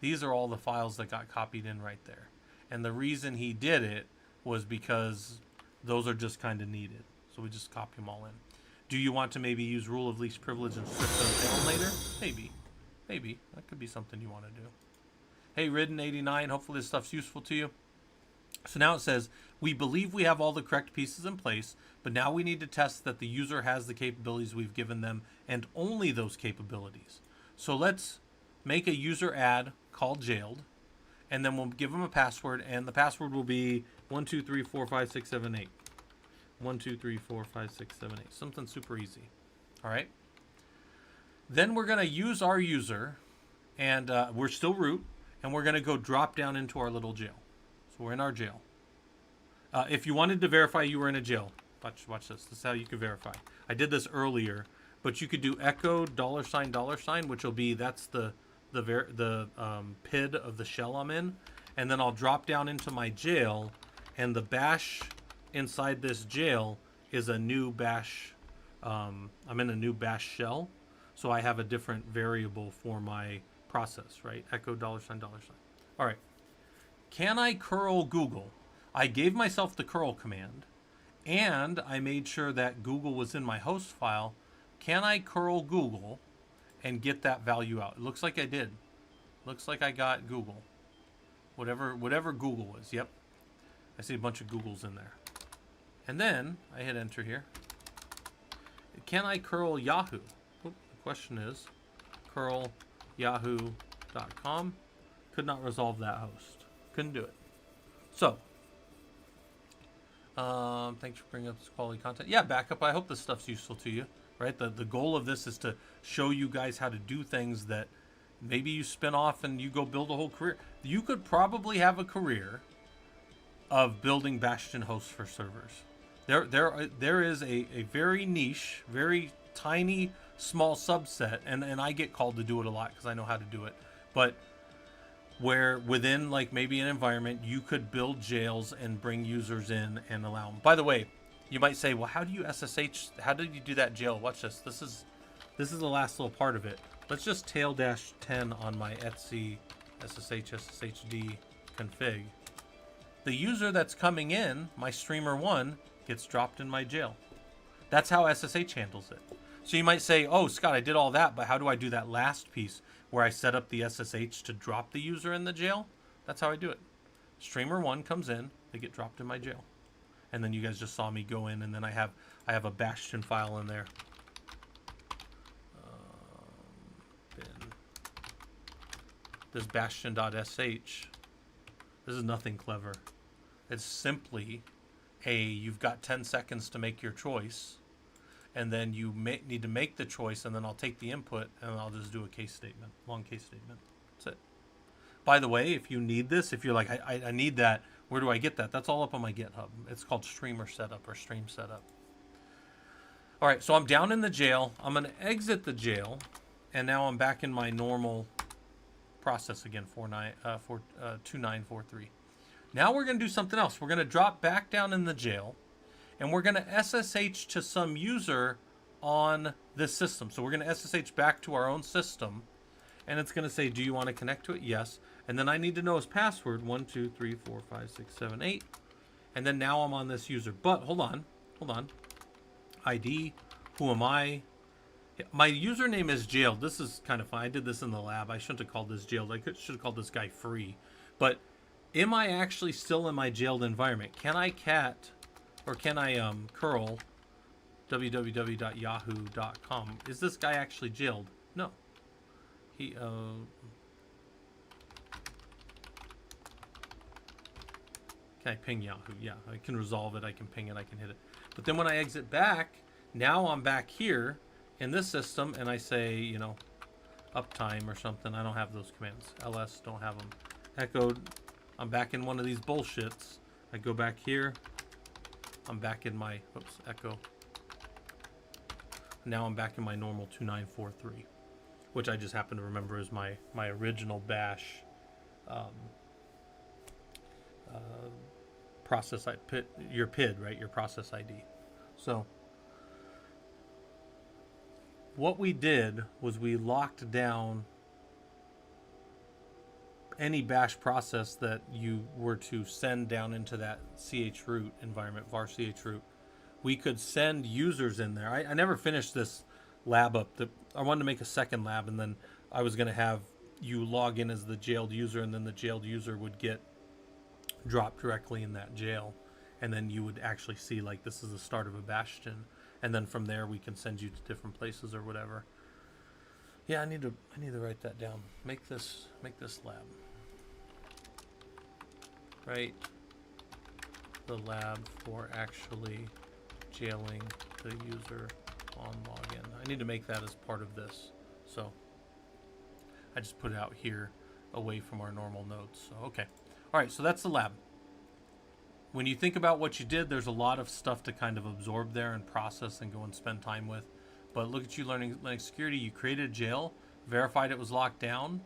These are all the files that got copied in right there. And the reason he did it was because those are just kind of needed. So we just copy them all in. Do you want to maybe use rule of least privilege and strip those down later? Maybe. That could be something you want to do. Hey, Ridden89, hopefully this stuff's useful to you. So now it says, we believe we have all the correct pieces in place, but now we need to test that the user has the capabilities we've given them, and only those capabilities. So let's make a user add called jailed, and then we'll give them a password, and the password will be 1234567 1234567 something super easy. All right. Then we're going to use our user and we're still root, and we're going to go drop down into our little jail. So we're in our jail. If you wanted to verify you were in a jail, watch this. This is how you can verify. I did this earlier, but you could do echo $$, which will be that's the PID of the shell I'm in, and then I'll drop down into my jail, and the bash inside this jail is a new bash. I'm in a new bash shell, so I have a different variable for my process, right? Echo $$. All right. Can I curl Google? I gave myself the curl command, and I made sure that Google was in my host file. Can I curl Google and get that value out? It looks like I did. Looks like I got Google. Whatever Google is. Yep. I see a bunch of Googles in there. And then I hit enter here. Can I curl Yahoo? Oop, the question is curl yahoo.com. Could not resolve that host. Couldn't do it. So, thanks for bringing up this quality content. Yeah, backup. I hope this stuff's useful to you, right? The goal of this is to show you guys how to do things that maybe you spin off and you go build a whole career. You could probably have a career of building Bastion hosts for servers. There is a very niche, very tiny, small subset, and I get called to do it a lot because I know how to do it. But where within like maybe an environment you could build jails and bring users in and allow them. By the way, you might say, well, how do you SSH? How did you do that jail? Watch this. This is the last little part of it. Let's just tail-10 on my etc sshd config. The user that's coming in, my streamer 1, gets dropped in my jail. That's how SSH handles it. So you might say, oh, Scott, I did all that, but how do I do that last piece where I set up the SSH to drop the user in the jail? That's how I do it. Streamer 1 comes in, they get dropped in my jail. And then you guys just saw me go in, and then I have a Bastion file in there. Bin. This bastion.sh. This is nothing clever. It's simply you've got 10 seconds to make your choice, and then you need to make the choice, and then I'll take the input, and I'll just do a case statement, long case statement. That's it. By the way, if you need this, if you're like, I need that, where do I get that? That's all up on my GitHub. It's called Streamer Setup or Stream Setup. All right, so I'm down in the jail. I'm going to exit the jail, and now I'm back in my normal process again, 2943. Now we're going to do something else. We're going to drop back down in the jail, and we're going to SSH to some user on this system. So we're going to SSH back to our own system, and it's going to say, do you want to connect to it? Yes. And then I need to know his password, 1, 2, 3, 4, 5, 6, 7, 8. And then now I'm on this user. But hold on. ID, who am I? My username is jailed. This is kind of fun. I did this in the lab. I shouldn't have called this jailed. I should have called this guy free. But am I actually still in my jailed environment? Can I cat or can I curl www.yahoo.com? Is this guy actually jailed? No. He can I ping Yahoo? Yeah, I can resolve it. I can ping it. I can hit it. But then when I exit back, now I'm back here in this system, and I say, you know, uptime or something. I don't have those commands. ls, don't have them. Echoed. I'm back in one of these bullshits. I go back here. I'm back in my, oops, echo. Now I'm back in my normal 2943, which I just happen to remember is my original bash process, your PID, right? Your process ID. So what we did was we locked down any bash process that you were to send down into that chroot environment, var chroot. We could send users in there. I never finished this lab up. I wanted to make a second lab, and then I was going to have you log in as the jailed user, and then the jailed user would get dropped directly in that jail, and then you would actually see like this is the start of a bastion, and then from there we can send you to different places or whatever. Yeah, I need to write that down. Make this lab. Right. The lab for actually jailing the user on login. I need to make that as part of this. So I just put it out here away from our normal nodes. So, okay. All right, so that's the lab. When you think about what you did, there's a lot of stuff to kind of absorb there and process and go and spend time with. But look at you learning Linux security. You created a jail, verified it was locked down.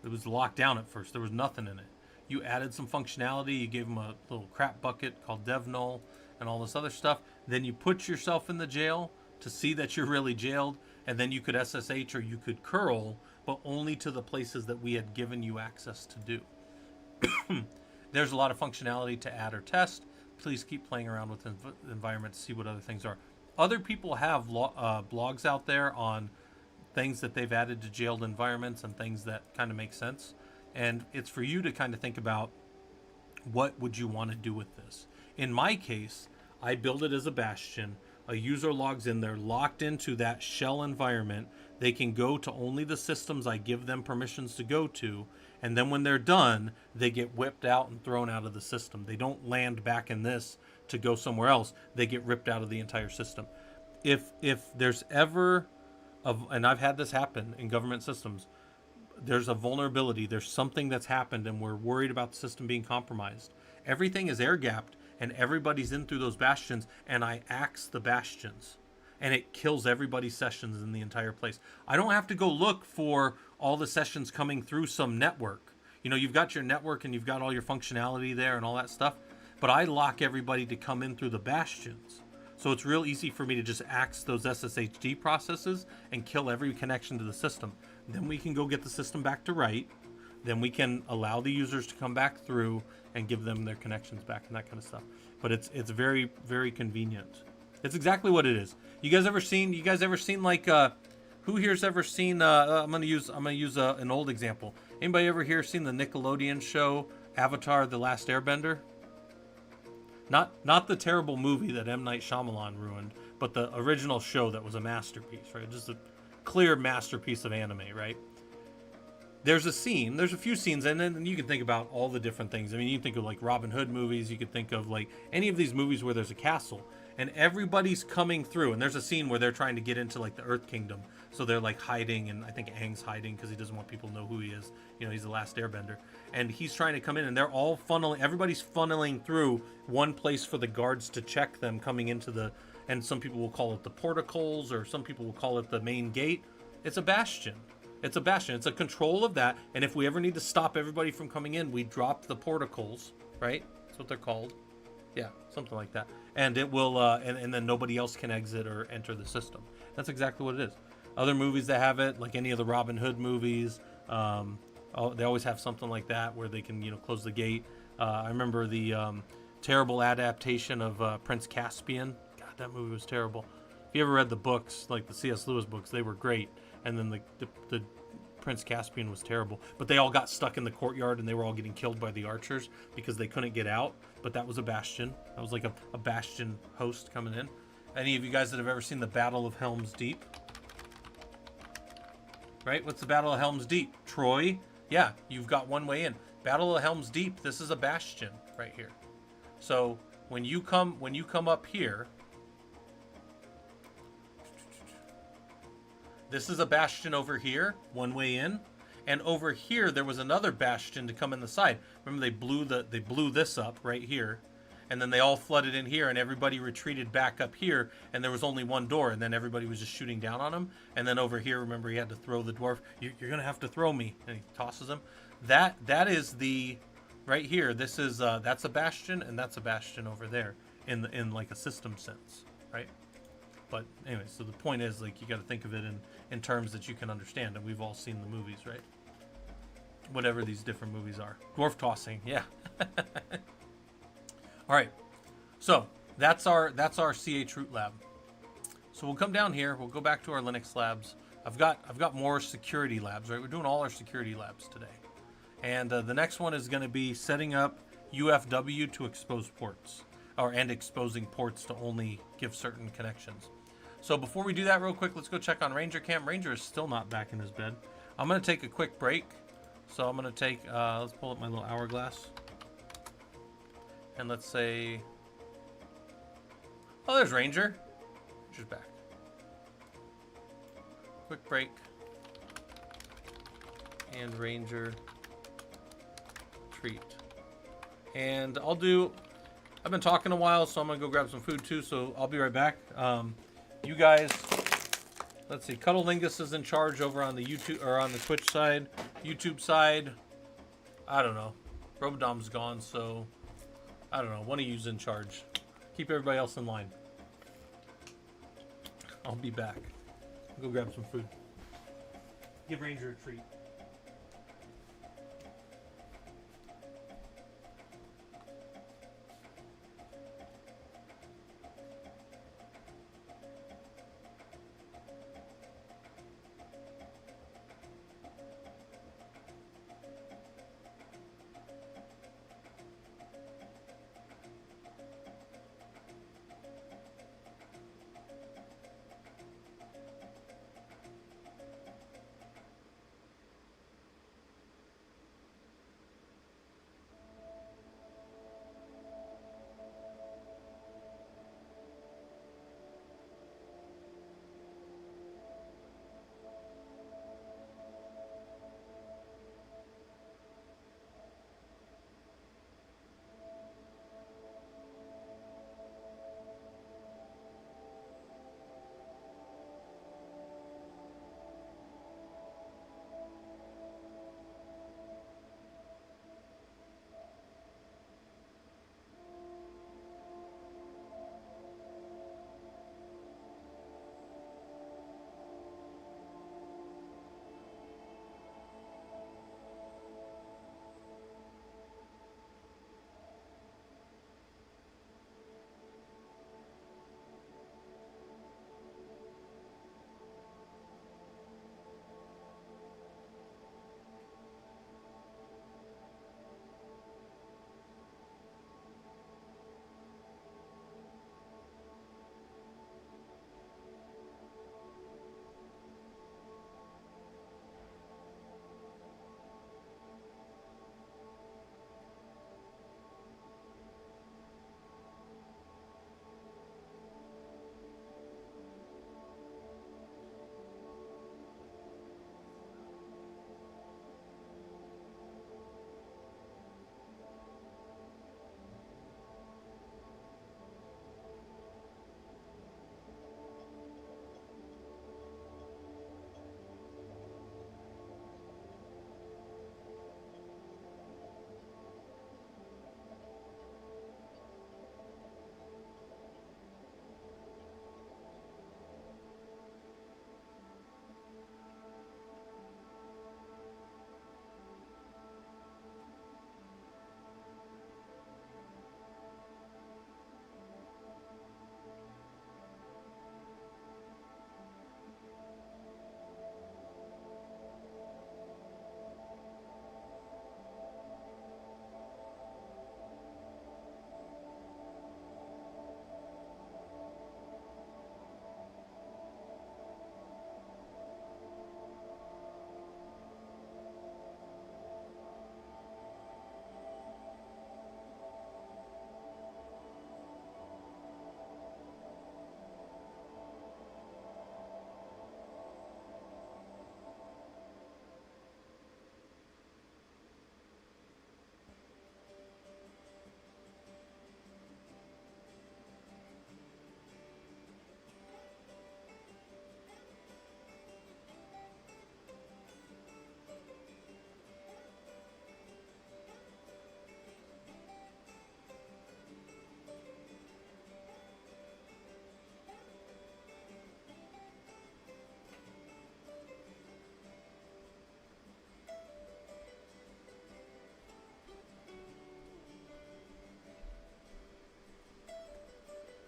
It was locked down at first. There was nothing in it. You added some functionality. You gave them a little crap bucket called devnull and all this other stuff. Then you put yourself in the jail to see that you're really jailed. And then you could SSH or you could curl, but only to the places that we had given you access to do. There's a lot of functionality to add or test. Please keep playing around with the environment to see what other things are. Other people have blogs out there on things that they've added to jailed environments and things that kind of make sense. And it's for you to kind of think about, what would you want to do with this? In my case, I build it as a bastion. A user logs in, they're locked into that shell environment. They can go to only the systems I give them permissions to go to. And then when they're done, they get whipped out and thrown out of the system. They don't land back in this to go somewhere else. They get ripped out of the entire system. If there's ever, and I've had this happen in government systems, there's a vulnerability, there's something that's happened and we're worried about the system being compromised. Everything is air-gapped and everybody's in through those bastions, and I axe the bastions. And it kills everybody's sessions in the entire place. I don't have to go look for all the sessions coming through some network. You know, you've got your network and you've got all your functionality there and all that stuff, but I lock everybody to come in through the bastions. So it's real easy for me to just axe those SSHD processes and kill every connection to the system. Then we can go get the system back to right. Then we can allow the users to come back through and give them their connections back and that kind of stuff. But it's very, very convenient. It's exactly what it is. You guys ever seen like who here's ever seen I'm gonna use an old example. Anybody ever here seen the Nickelodeon show Avatar: The Last Airbender? Not the terrible movie that M. Night Shyamalan ruined, but the original show that was a masterpiece, right? Just a clear masterpiece of anime, right? There's a few scenes, and then you can think about all the different things. I mean, you can think of like Robin Hood movies, you could think of like any of these movies where there's a castle and everybody's coming through, and there's a scene where they're trying to get into like the Earth Kingdom, so they're like hiding, and I think Aang's hiding because he doesn't want people to know who he is. You know, he's the last airbender, and he's trying to come in, and they're all everybody's funneling through one place for the guards to check them coming into the, and some people will call it the porticles, or some people will call it the main gate. It's a bastion. It's a bastion. It's a control of that. And if we ever need to stop everybody from coming in, we drop the porticles, right? That's what they're called. Yeah, something like that. And it will, and then nobody else can exit or enter the system. That's exactly what it is. Other movies that have it, like any of the Robin Hood movies, they always have something like that where they can, close the gate. I remember the terrible adaptation of Prince Caspian. God, that movie was terrible. If you ever read the books, like the C.S. Lewis books, they were great. And then the Prince Caspian was terrible. But they all got stuck in the courtyard and they were all getting killed by the archers because they couldn't get out. But that was a bastion. That was like a bastion host coming in. Any of you guys that have ever seen the Battle of Helm's Deep? Right? What's the Battle of Helm's Deep? Troy? Yeah, you've got one way in. Battle of Helm's Deep, this is a bastion right here. So when you come up here, this is a bastion over here, one way in, and over here there was another bastion to come in the side. Remember, they blew this up right here, and then they all flooded in here, and everybody retreated back up here, and there was only one door, and then everybody was just shooting down on him. And then over here, remember, he had to throw the dwarf. You're gonna have to throw me, and he tosses him. That is the right here. This is that's a bastion, and that's a bastion over there in like a system sense, right? But anyway, so the point is, like, you got to think of it in terms that you can understand, and we've all seen the movies, right? Whatever these different movies are. Dwarf tossing, yeah. All right, so that's our CH root lab. So we'll come down here. We'll go back to our Linux labs. I've got more security labs, right? We're doing all our security labs today, and the next one is going to be setting up UFW to expose ports, and exposing ports to only give certain connections. So before we do that real quick, let's go check on Ranger Cam. Ranger is still not back in his bed. I'm going to take a quick break. So I'm going to take, let's pull up my little hourglass. And let's say, oh, there's Ranger. Ranger's back. Quick break. and Ranger treat. And I've been talking a while, so I'm gonna go grab some food too, so I'll be right back. You guys, let's see, Cuddlingus is in charge over on the YouTube, or on the Twitch side. YouTube side, I don't know. Robodom's gone, so I don't know. One of you's in charge. Keep everybody else in line. I'll be back. Go grab some food. Give Ranger a treat.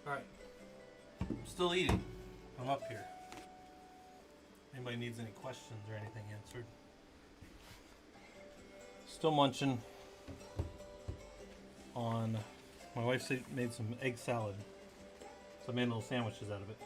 Alright. I'm still eating. I'm up here. Anybody needs any questions or anything answered? Still munching on... My wife made some egg salad. So I made little sandwiches out of it.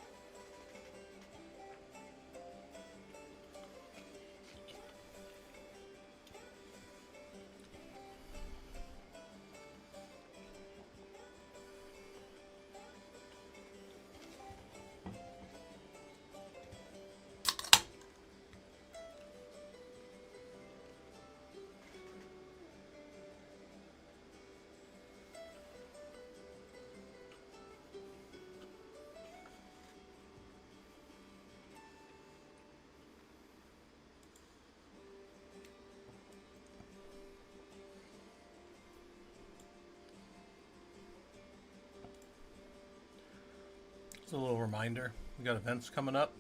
It's a little reminder. We got events coming up.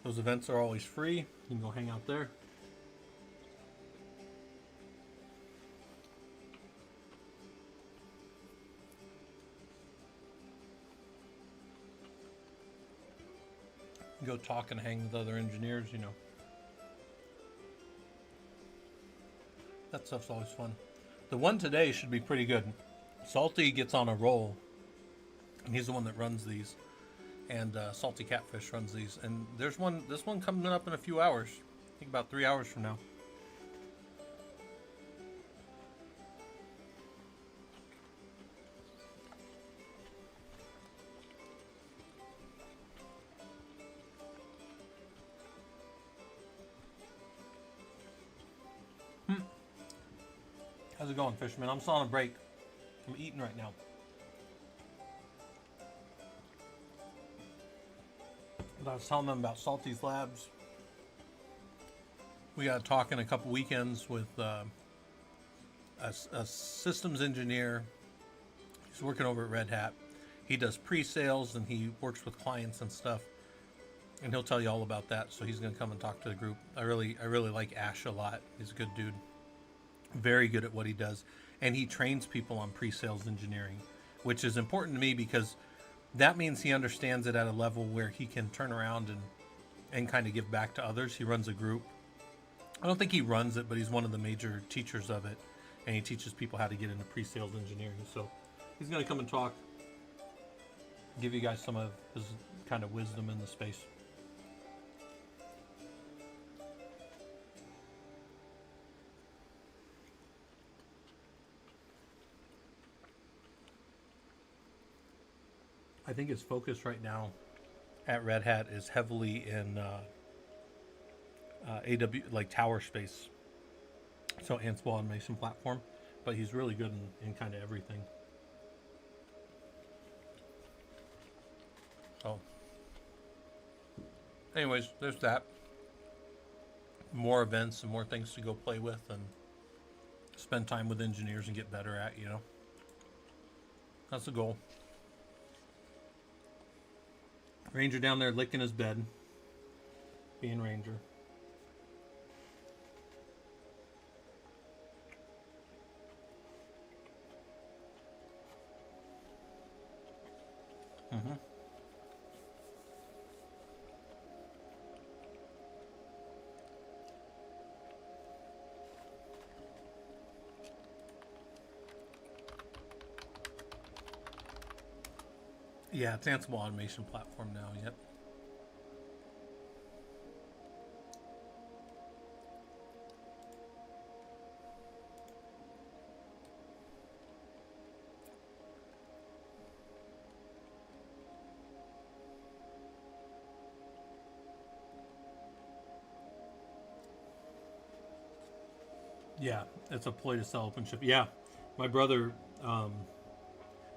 Those events are always free. You can go hang out there. Go talk and hang with other engineers, you know. That stuff's always fun. The one today should be pretty good. Salty gets on a roll, and he's the one that runs these. And Salty Catfish runs these. And there's this one coming up in a few hours. I think about 3 hours from now. How's it going, Fisherman? I'm still on a break. I'm eating right now. But I was telling them about Salty's Labs. We got to talk in a couple weekends with a systems engineer. He's working over at Red Hat. He does pre-sales and he works with clients and stuff. And he'll tell you all about that. So he's going to come and talk to the group. I really like Ash a lot. He's a good dude. Very good at what he does, and he trains people on pre-sales engineering, which is important to me because that means he understands it at a level where he can turn around and kind of give back to others. He runs a group. I don't think he runs it, but he's one of the major teachers of it, and he teaches people how to get into pre-sales engineering. So he's going to come and talk, give you guys some of his kind of wisdom in the space. I think his focus right now at Red Hat is heavily in AW, like tower space. So Ansible automation platform, but he's really good in kind of everything. So, anyways, there's that. More events and more things to go play with and spend time with engineers and get better at, you know. That's the goal. Ranger down there licking his bed. Being Ranger. Mm-hmm. Yeah, it's Ansible automation platform now, yep. Yeah, it's a ploy to sell OpenShift. Yeah, my brother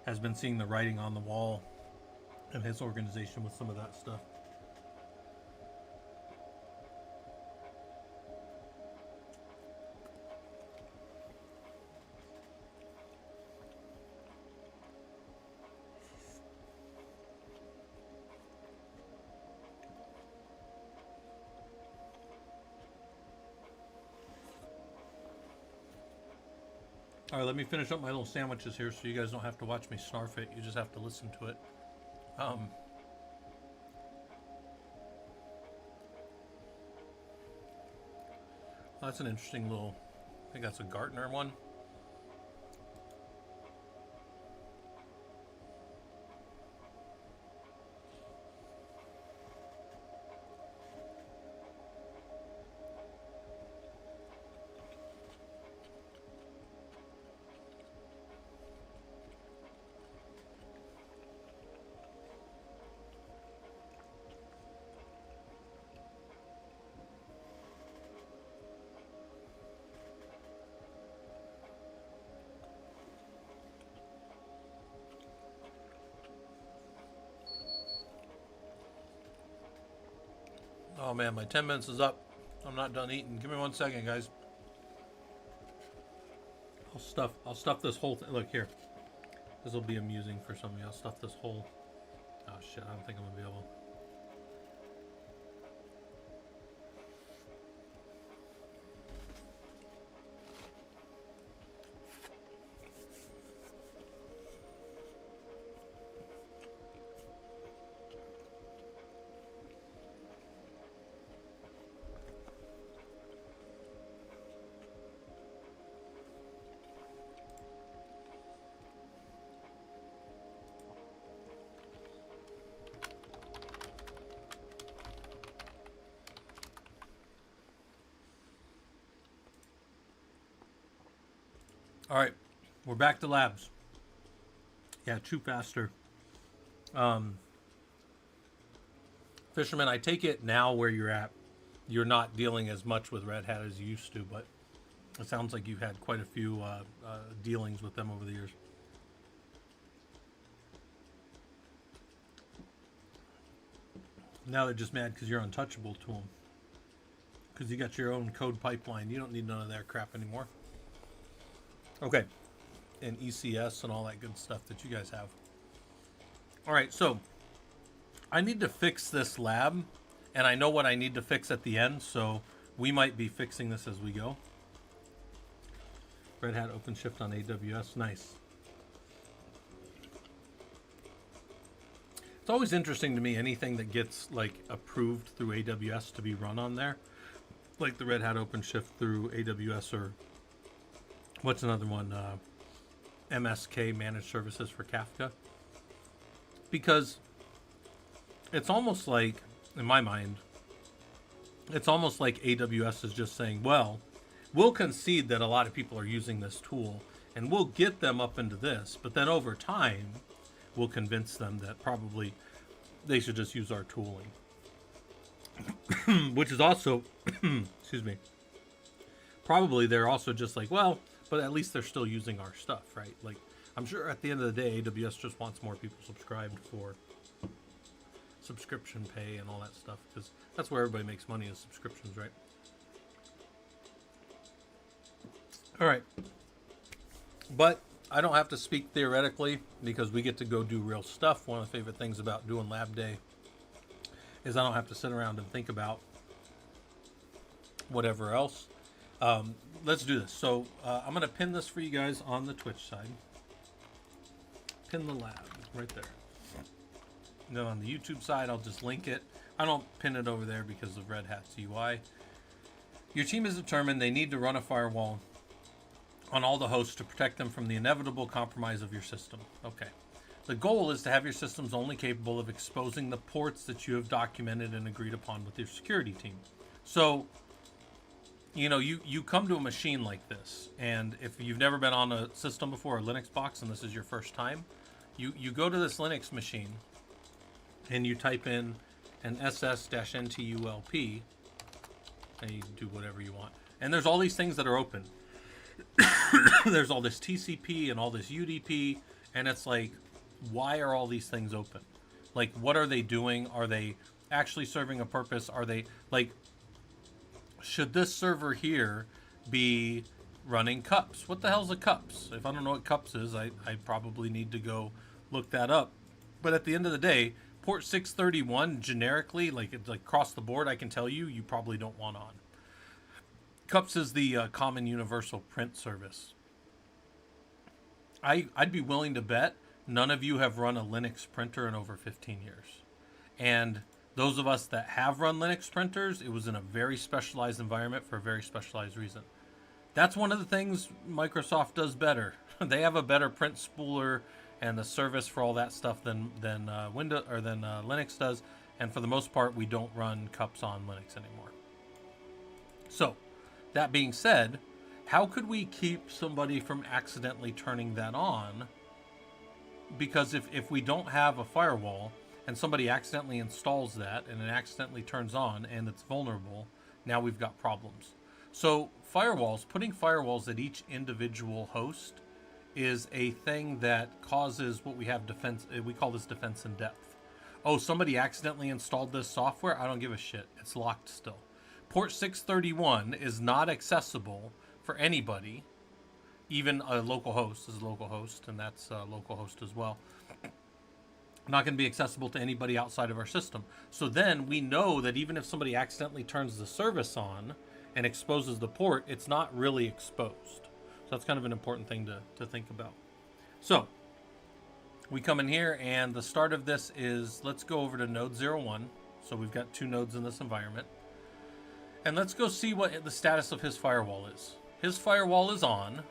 has been seeing the writing on the wall in his organization with some of that stuff. All right, let me finish up my little sandwiches here so you guys don't have to watch me snarf it. You just have to listen to it. That's an interesting little, I think that's a Gartner one. Oh man, my 10 minutes is up. I'm not done eating. Give me 1 second, guys. I'll stuff this whole thing. Look here. This will be amusing for some of you. I'll stuff this whole Oh shit, I don't think I'm gonna be able. All right, we're back to labs. Yeah, chew faster. Fisherman, I take it now where you're at, you're not dealing as much with Red Hat as you used to, but it sounds like you've had quite a few dealings with them over the years. Now they're just mad because you're untouchable to them. Because you got your own code pipeline. You don't need none of their crap anymore. Okay. And ECS and all that good stuff that you guys have. All right, so I need to fix this lab, and I know what I need to fix at the end, so we might be fixing this as we go. Red Hat OpenShift on AWS, nice. It's always interesting to me, anything that gets like approved through AWS to be run on there, like the Red Hat OpenShift through AWS, or what's another one, MSK, Managed Services for Kafka, because it's almost like, in my mind, it's almost like AWS is just saying, well, we'll concede that a lot of people are using this tool and we'll get them up into this, but then over time we'll convince them that probably they should just use our tooling. Which is also, excuse me, probably they're also just like, well, but at least they're still using our stuff, right? Like, I'm sure at the end of the day, AWS just wants more people subscribed for subscription pay and all that stuff, because that's where everybody makes money, is subscriptions, right? All right. But I don't have to speak theoretically, because we get to go do real stuff. One of the favorite things about doing lab day is I don't have to sit around and think about whatever else. Let's do this. So I'm going to pin this for you guys on the Twitch side. Pin the lab right there. And then on the YouTube side, I'll just link it. I don't pin it over there because of Red Hat's UI. Your team has determined they need to run a firewall on all the hosts to protect them from the inevitable compromise of your system. Okay. The goal is to have your systems only capable of exposing the ports that you have documented and agreed upon with your security team. So, you know, you come to a machine like this, and if you've never been on a system before, a Linux box, and this is your first time, you go to this Linux machine, and you type in an ss-ntulp, and you do whatever you want. And there's all these things that are open. There's all this TCP and all this UDP, and it's like, why are all these things open? Like, what are they doing? Are they actually serving a purpose? Are they, like, should this server here be running cups? What the hell's a cups? If I don't know what cups is, I probably need to go look that up. But at the end of the day, port 631 generically, like it's like across the board, I can tell you, you probably don't want on. Cups is the common universal print service. I'd be willing to bet none of you have run a Linux printer in over 15 years. And those of us that have run Linux printers, it was in a very specialized environment for a very specialized reason. That's one of the things Microsoft does better. They have a better print spooler and the service for all that stuff than Windows or than Linux does. And for the most part, we don't run cups on Linux anymore. So, that being said, how could we keep somebody from accidentally turning that on? Because if we don't have a firewall and somebody accidentally installs that and it accidentally turns on and it's vulnerable, now we've got problems. So firewalls, putting firewalls at each individual host is a thing that causes what we have defense, we call this defense in depth. Oh, somebody accidentally installed this software? I don't give a shit. It's locked still. Port 631 is not accessible for anybody. Even a local host is a local host, and that's a local host as well. not going to be accessible to anybody outside of our system. So then we know that even if somebody accidentally turns the service on and exposes the port, it's not really exposed. So that's kind of an important thing to think about. So we come in here, and the start of this is, let's go over to node 01. So we've got 2 nodes in this environment. And let's go see what the status of his firewall is. His firewall is on,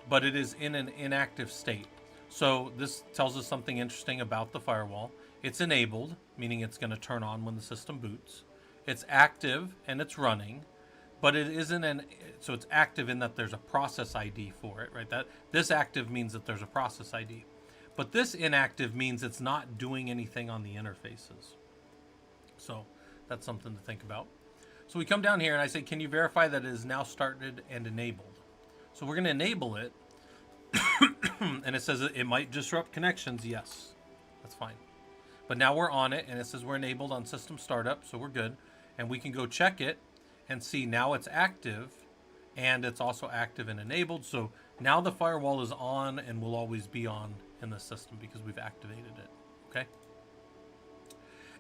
but it is in an inactive state. So this tells us something interesting about the firewall. It's enabled, meaning it's going to turn on when the system boots. It's active and it's running, but it isn't so it's active in that there's a process ID for it, right? That this active means that there's a process ID. But this inactive means it's not doing anything on the interfaces. So that's something to think about. So we come down here and I say, can you verify that it is now started and enabled? So we're going to enable it. And it says it might disrupt connections. Yes, that's fine. But now we're on it, and it says we're enabled on system startup, so we're good. And we can go check it and see now it's active, and it's also active and enabled. So now the firewall is on and will always be on in the system because we've activated it. Okay.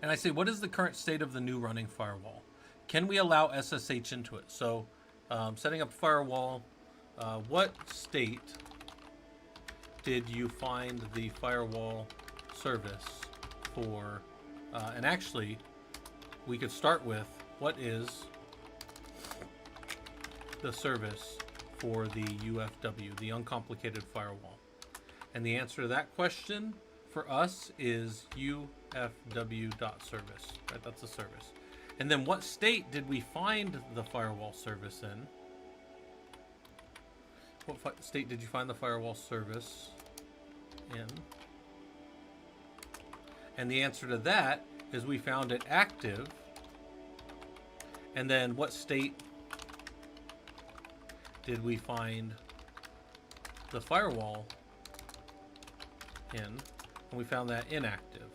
And I say, what is the current state of the new running firewall? Can we allow SSH into it? So setting up firewall, what state did you find the firewall service for? And actually, we could start with, what is the service for the UFW, the uncomplicated firewall? And the answer to that question for us is UFW.service, right? That's the service. And then what state did we find the firewall service in? What state did you find the firewall service in? And the answer to that is we found it active. And then what state did we find the firewall in? And we found that inactive.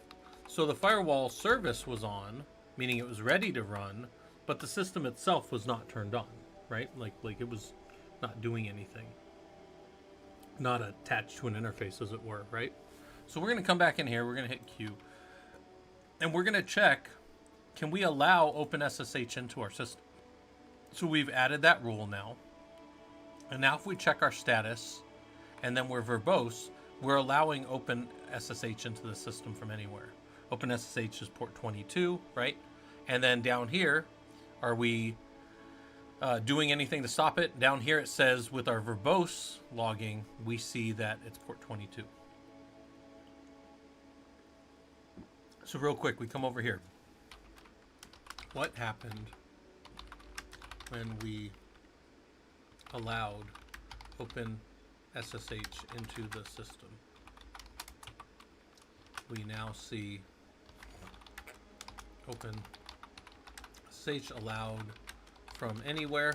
So the firewall service was on, meaning it was ready to run, but the system itself was not turned on, right? Like it was not doing anything. Not attached to an interface, as it were, right? So we're going to come back in here. We're going to hit Q. And we're going to check, can we allow OpenSSH into our system? So we've added that rule now. And now if we check our status, and then we're verbose, we're allowing OpenSSH into the system from anywhere. OpenSSH is port 22, right? And then down here, are we doing anything to stop it? Down here it says with our verbose logging, we see that it's port 22. So real quick, we come over here. What happened when we allowed OpenSSH into the system? We now see OpenSSH allowed from anywhere,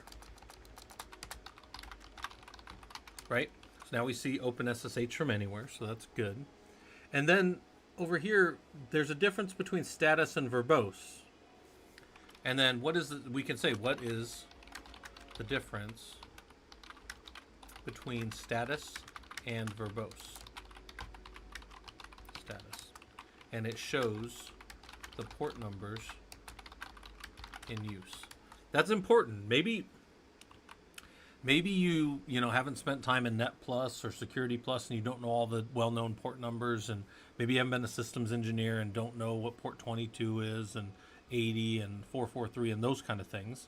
right? So now we see OpenSSH from anywhere, so that's good. And then over here, there's a difference between status and verbose. And then what is we can say, what is the difference between status and verbose? Status. And it shows the port numbers in use. That's important. Maybe you haven't spent time in Net Plus or Security Plus and you don't know all the well-known port numbers, and maybe you haven't been a systems engineer and don't know what port 22 is and 80 and 443 and those kind of things.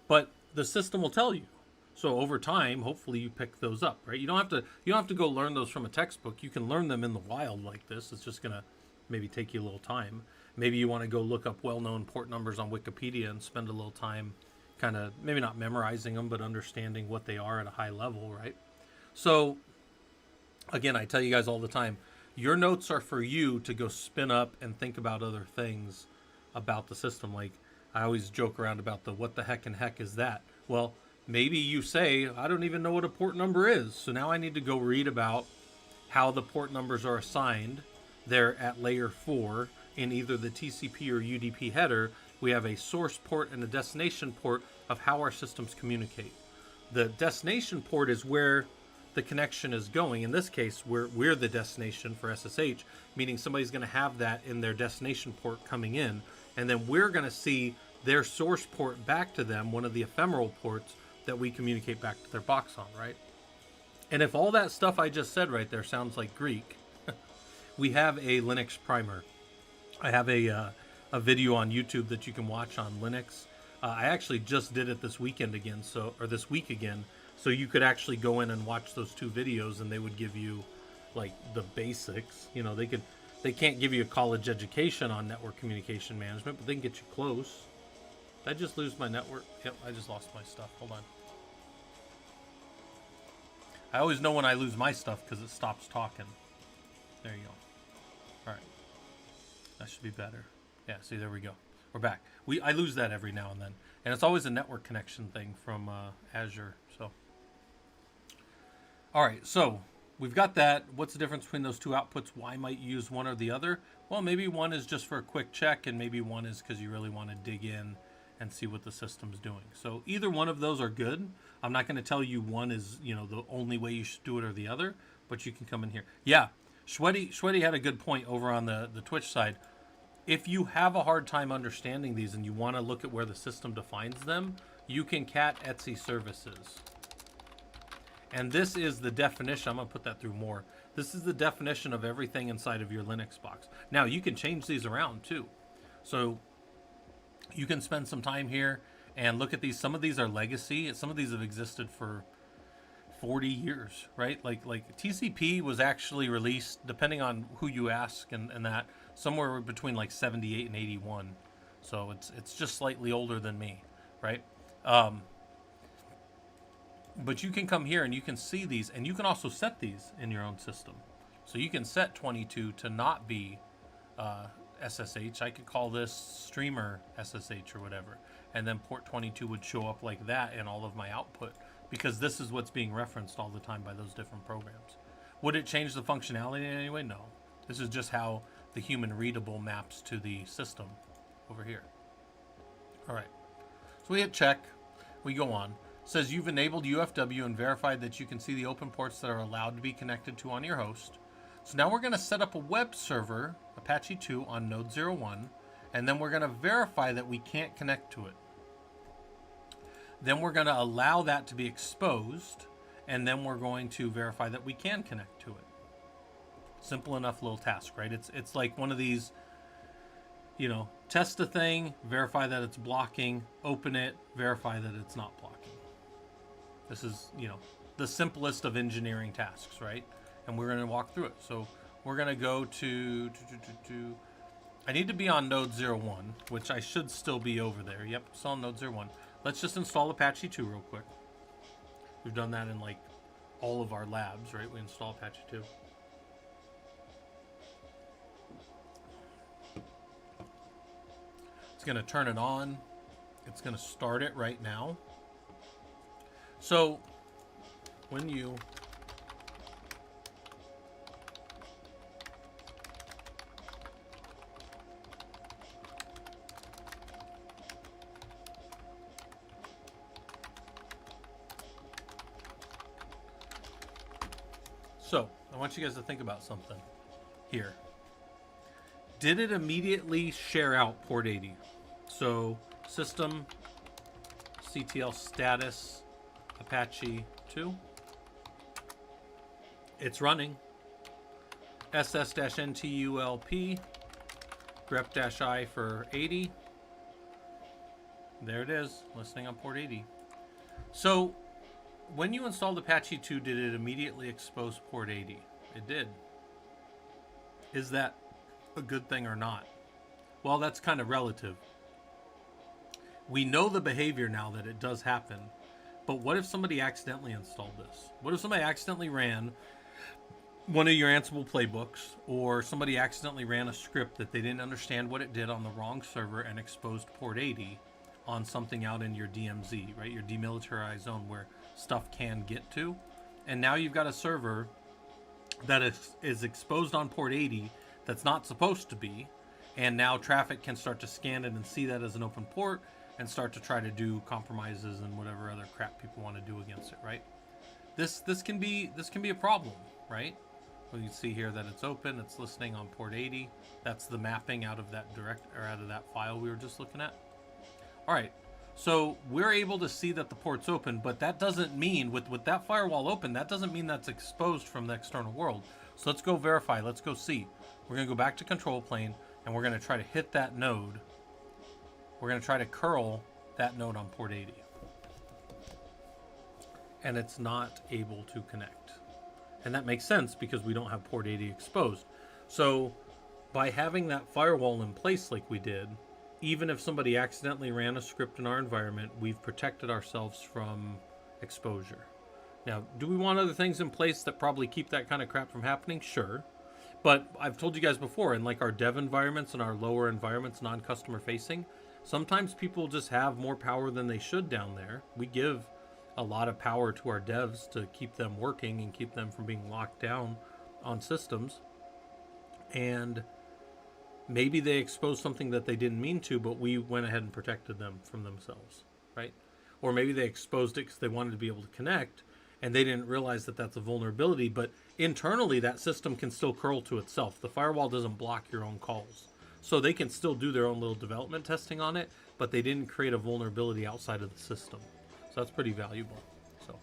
But the system will tell you. So over time, hopefully you pick those up, right? You don't have to go learn those from a textbook. You can learn them in the wild like this. It's just going to maybe take you a little time. Maybe you want to go look up well-known port numbers on Wikipedia and spend a little time kind of maybe not memorizing them, but understanding what they are at a high level, right? So again, I tell you guys all the time, your notes are for you to go spin up and think about other things about the system. Like I always joke around about the what the heck and heck is that? Well, maybe you say, I don't even know what a port number is. So now I need to go read about how the port numbers are assigned. They're at layer 4 in either the TCP or UDP header. We have a source port and a destination port of how our systems communicate. The destination port is where the connection is going. In this case, we're the destination for SSH, meaning somebody's going to have that in their destination port coming in, and then we're going to see their source port back to them, one of the ephemeral ports that we communicate back to their box on, right? And if all that stuff I just said right there sounds like Greek, we have a Linux primer. I have a video on YouTube that you can watch on Linux. I actually just did it this weekend again, this week again, so you could actually go in and watch those 2 videos, and they would give you like the basics. You know, they can't give you a college education on network communication management, but they can get you close. Did I just lose my network? Yep, I just lost my stuff. Hold on. I always know when I lose my stuff because it stops talking. There you go. All right. That should be better. Yeah, see, there we go. We're back. I lose that every now and then. And it's always a network connection thing from Azure. So, all right, so we've got that. What's the difference between those 2 outputs? Why might you use one or the other? Well, maybe one is just for a quick check, and maybe one is because you really want to dig in and see what the system's doing. So either one of those are good. I'm not going to tell you one is, the only way you should do it or the other, but you can come in here. Yeah, Shwedi had a good point over on the Twitch side. If you have a hard time understanding these and you want to look at where the system defines them, you can cat Etsy services. And this is the definition. I'm going to put that through more. This is the definition of everything inside of your Linux box. Now, you can change these around too. So you can spend some time here and look at these. Some of these are legacy. Some of these have existed for 40 years, right? Like TCP was actually released, depending on who you ask and that, somewhere between like 78 and 81. So it's just slightly older than me, right? But you can come here and you can see these, and you can also set these in your own system. So you can set 22 to not be SSH. I could call this streamer SSH or whatever, and then port 22 would show up like that in all of my output, because this is what's being referenced all the time by those different programs. Would it change the functionality in any way? No. This is just how the human readable maps to the system over here. All right. So we hit check. We go on. It says you've enabled UFW and verified that you can see the open ports that are allowed to be connected to on your host. So now we're going to set up a web server, Apache 2, on node 01, and then we're going to verify that we can't connect to it. Then we're going to allow that to be exposed, and then we're going to verify that we can connect to it. Simple enough little task, right? It's like one of these, test a thing, verify that it's blocking, open it, verify that it's not blocking. This is, the simplest of engineering tasks, right? And we're going to walk through it. So we're going to go to I need to be on node 01, which I should still be over there. Yep, it's on node 01. Let's just install Apache 2 real quick. We've done that in like all of our labs, right? We install Apache 2. It's going to turn it on. It's going to start it right now. So when you So, I want you guys to think about something here. Did it immediately share out port 80? So, system CTL status Apache 2. It's running. ss-ntulp grep-i for 80. There it is, listening on port 80. So, when you installed Apache 2, did it immediately expose port 80? It did. Is that a good thing or not? Well, that's kind of relative. We know the behavior now that it does happen, but what if somebody accidentally installed this? What if somebody accidentally ran one of your Ansible playbooks, or somebody accidentally ran a script that they didn't understand what it did on the wrong server and exposed port 80 on something out in your DMZ, right? Your demilitarized zone where stuff can get to. And now you've got a server that is exposed on port 80 that's not supposed to be, and now traffic can start to scan it and see that as an open port and start to try to do compromises and whatever other crap people want to do against it, right? this can be a problem, right? Well, you see here that it's open, it's listening on port 80. That's the mapping out of that out of that file we were just looking at. All right, so we're able to see that the port's open, but that doesn't mean with that firewall open, that doesn't mean that's exposed from the external world. So let's go verify. Let's go see. We're gonna go back to control plane, and we're gonna try to hit that node. We're gonna try to curl that node on port 80, and it's not able to connect. And that makes sense because we don't have port 80 exposed. So by having that firewall in place like we did, even if somebody accidentally ran a script in our environment, we've protected ourselves from exposure. Now, do we want other things in place that probably keep that kind of crap from happening? Sure. But I've told you guys before, in like our dev environments and our lower environments, non-customer facing, sometimes people just have more power than they should down there. We give a lot of power to our devs to keep them working and keep them from being locked down on systems. And maybe they exposed something that they didn't mean to, but we went ahead and protected them from themselves, right? Or maybe they exposed it because they wanted to be able to connect and they didn't realize that that's a vulnerability, but internally that system can still curl to itself. The firewall doesn't block your own calls. So they can still do their own little development testing on it, but they didn't create a vulnerability outside of the system. So that's pretty valuable. So,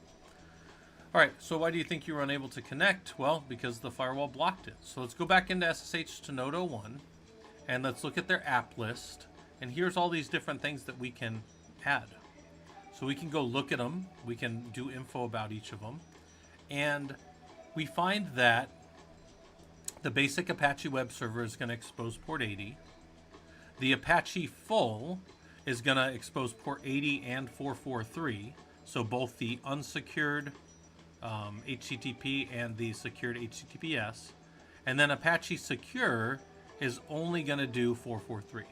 all right, so why do you think you were unable to connect? Well, because the firewall blocked it. So let's go back into SSH to node 01, and let's look at their app list. And here's all these different things that we can add. So we can go look at them. We can do info about each of them. And we find that the basic Apache web server is going to expose port 80. The Apache full is going to expose port 80 and 443, so both the unsecured HTTP and the secured HTTPS. And then Apache secure is only going to do 443.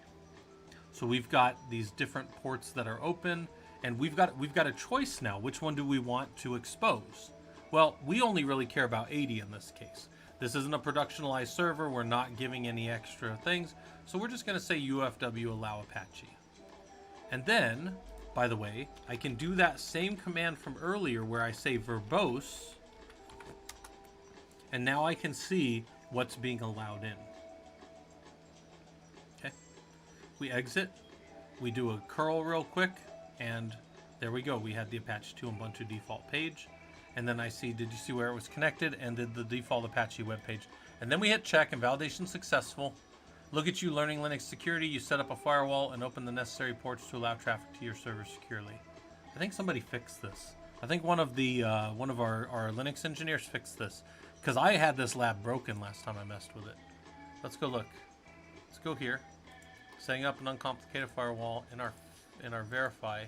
So we've got these different ports that are open, and we've got a choice now. Which one do we want to expose? Well, we only really care about 80 in this case. This isn't a productionalized server. We're not giving any extra things. So we're just going to say UFW allow Apache. And then, by the way, I can do that same command from earlier where I say verbose. And now I can see what's being allowed in. Okay. We exit. We do a curl real quick. And there we go. We had the Apache 2 Ubuntu default page. And then I see, did you see where it was connected? And did the default Apache web page. And then we hit check and validation successful. Look at you learning Linux security. You set up a firewall and open the necessary ports to allow traffic to your server securely. I think somebody fixed this. I think one of our Linux engineers fixed this, because I had this lab broken last time I messed with it. Let's go look. Let's go here. Setting up an uncomplicated firewall in our verify.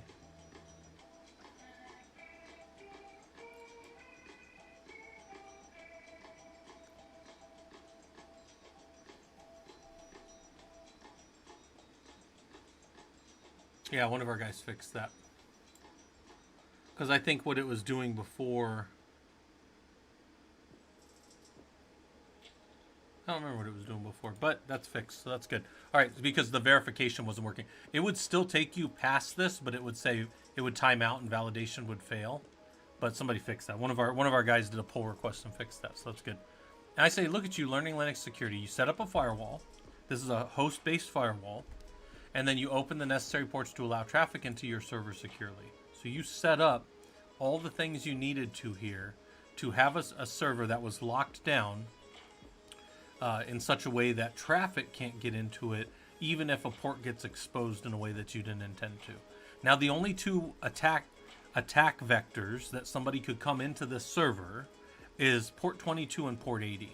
Yeah, one of our guys fixed that. Because I think what it was doing before... I don't remember what it was doing before, but that's fixed, so that's good. All right, because the verification wasn't working. It would still take you past this, but it would say it would time out and validation would fail. But somebody fixed that. One of our guys did a pull request and fixed that, so that's good. And I say, look at you learning Linux security. You set up a firewall. This is a host-based firewall. And then you open the necessary ports to allow traffic into your server securely. So you set up all the things you needed to here to have a server that was locked down in such a way that traffic can't get into it, even if a port gets exposed in a way that you didn't intend to. Now, the only two attack vectors that somebody could come into this server is port 22 and port 80.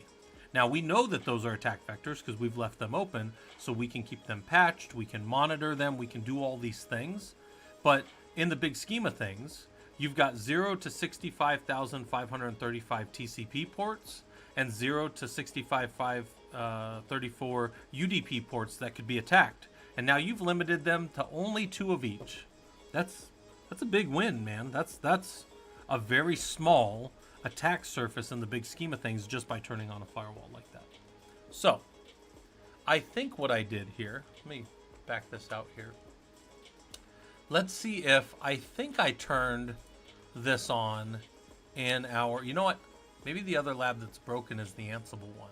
Now, we know that those are attack vectors because we've left them open, so we can keep them patched, we can monitor them, we can do all these things. But in the big scheme of things, you've got 0 to 65,535 TCP ports and 0 to 65,534 UDP ports that could be attacked. And now you've limited them to only 2 of each. That's a big win, man. That's a very small attack surface in the big scheme of things just by turning on a firewall like that. So, I think what I did here, let me back this out here. Let's see if, I think I turned this on in our, you know what? Maybe the other lab that's broken is the Ansible one.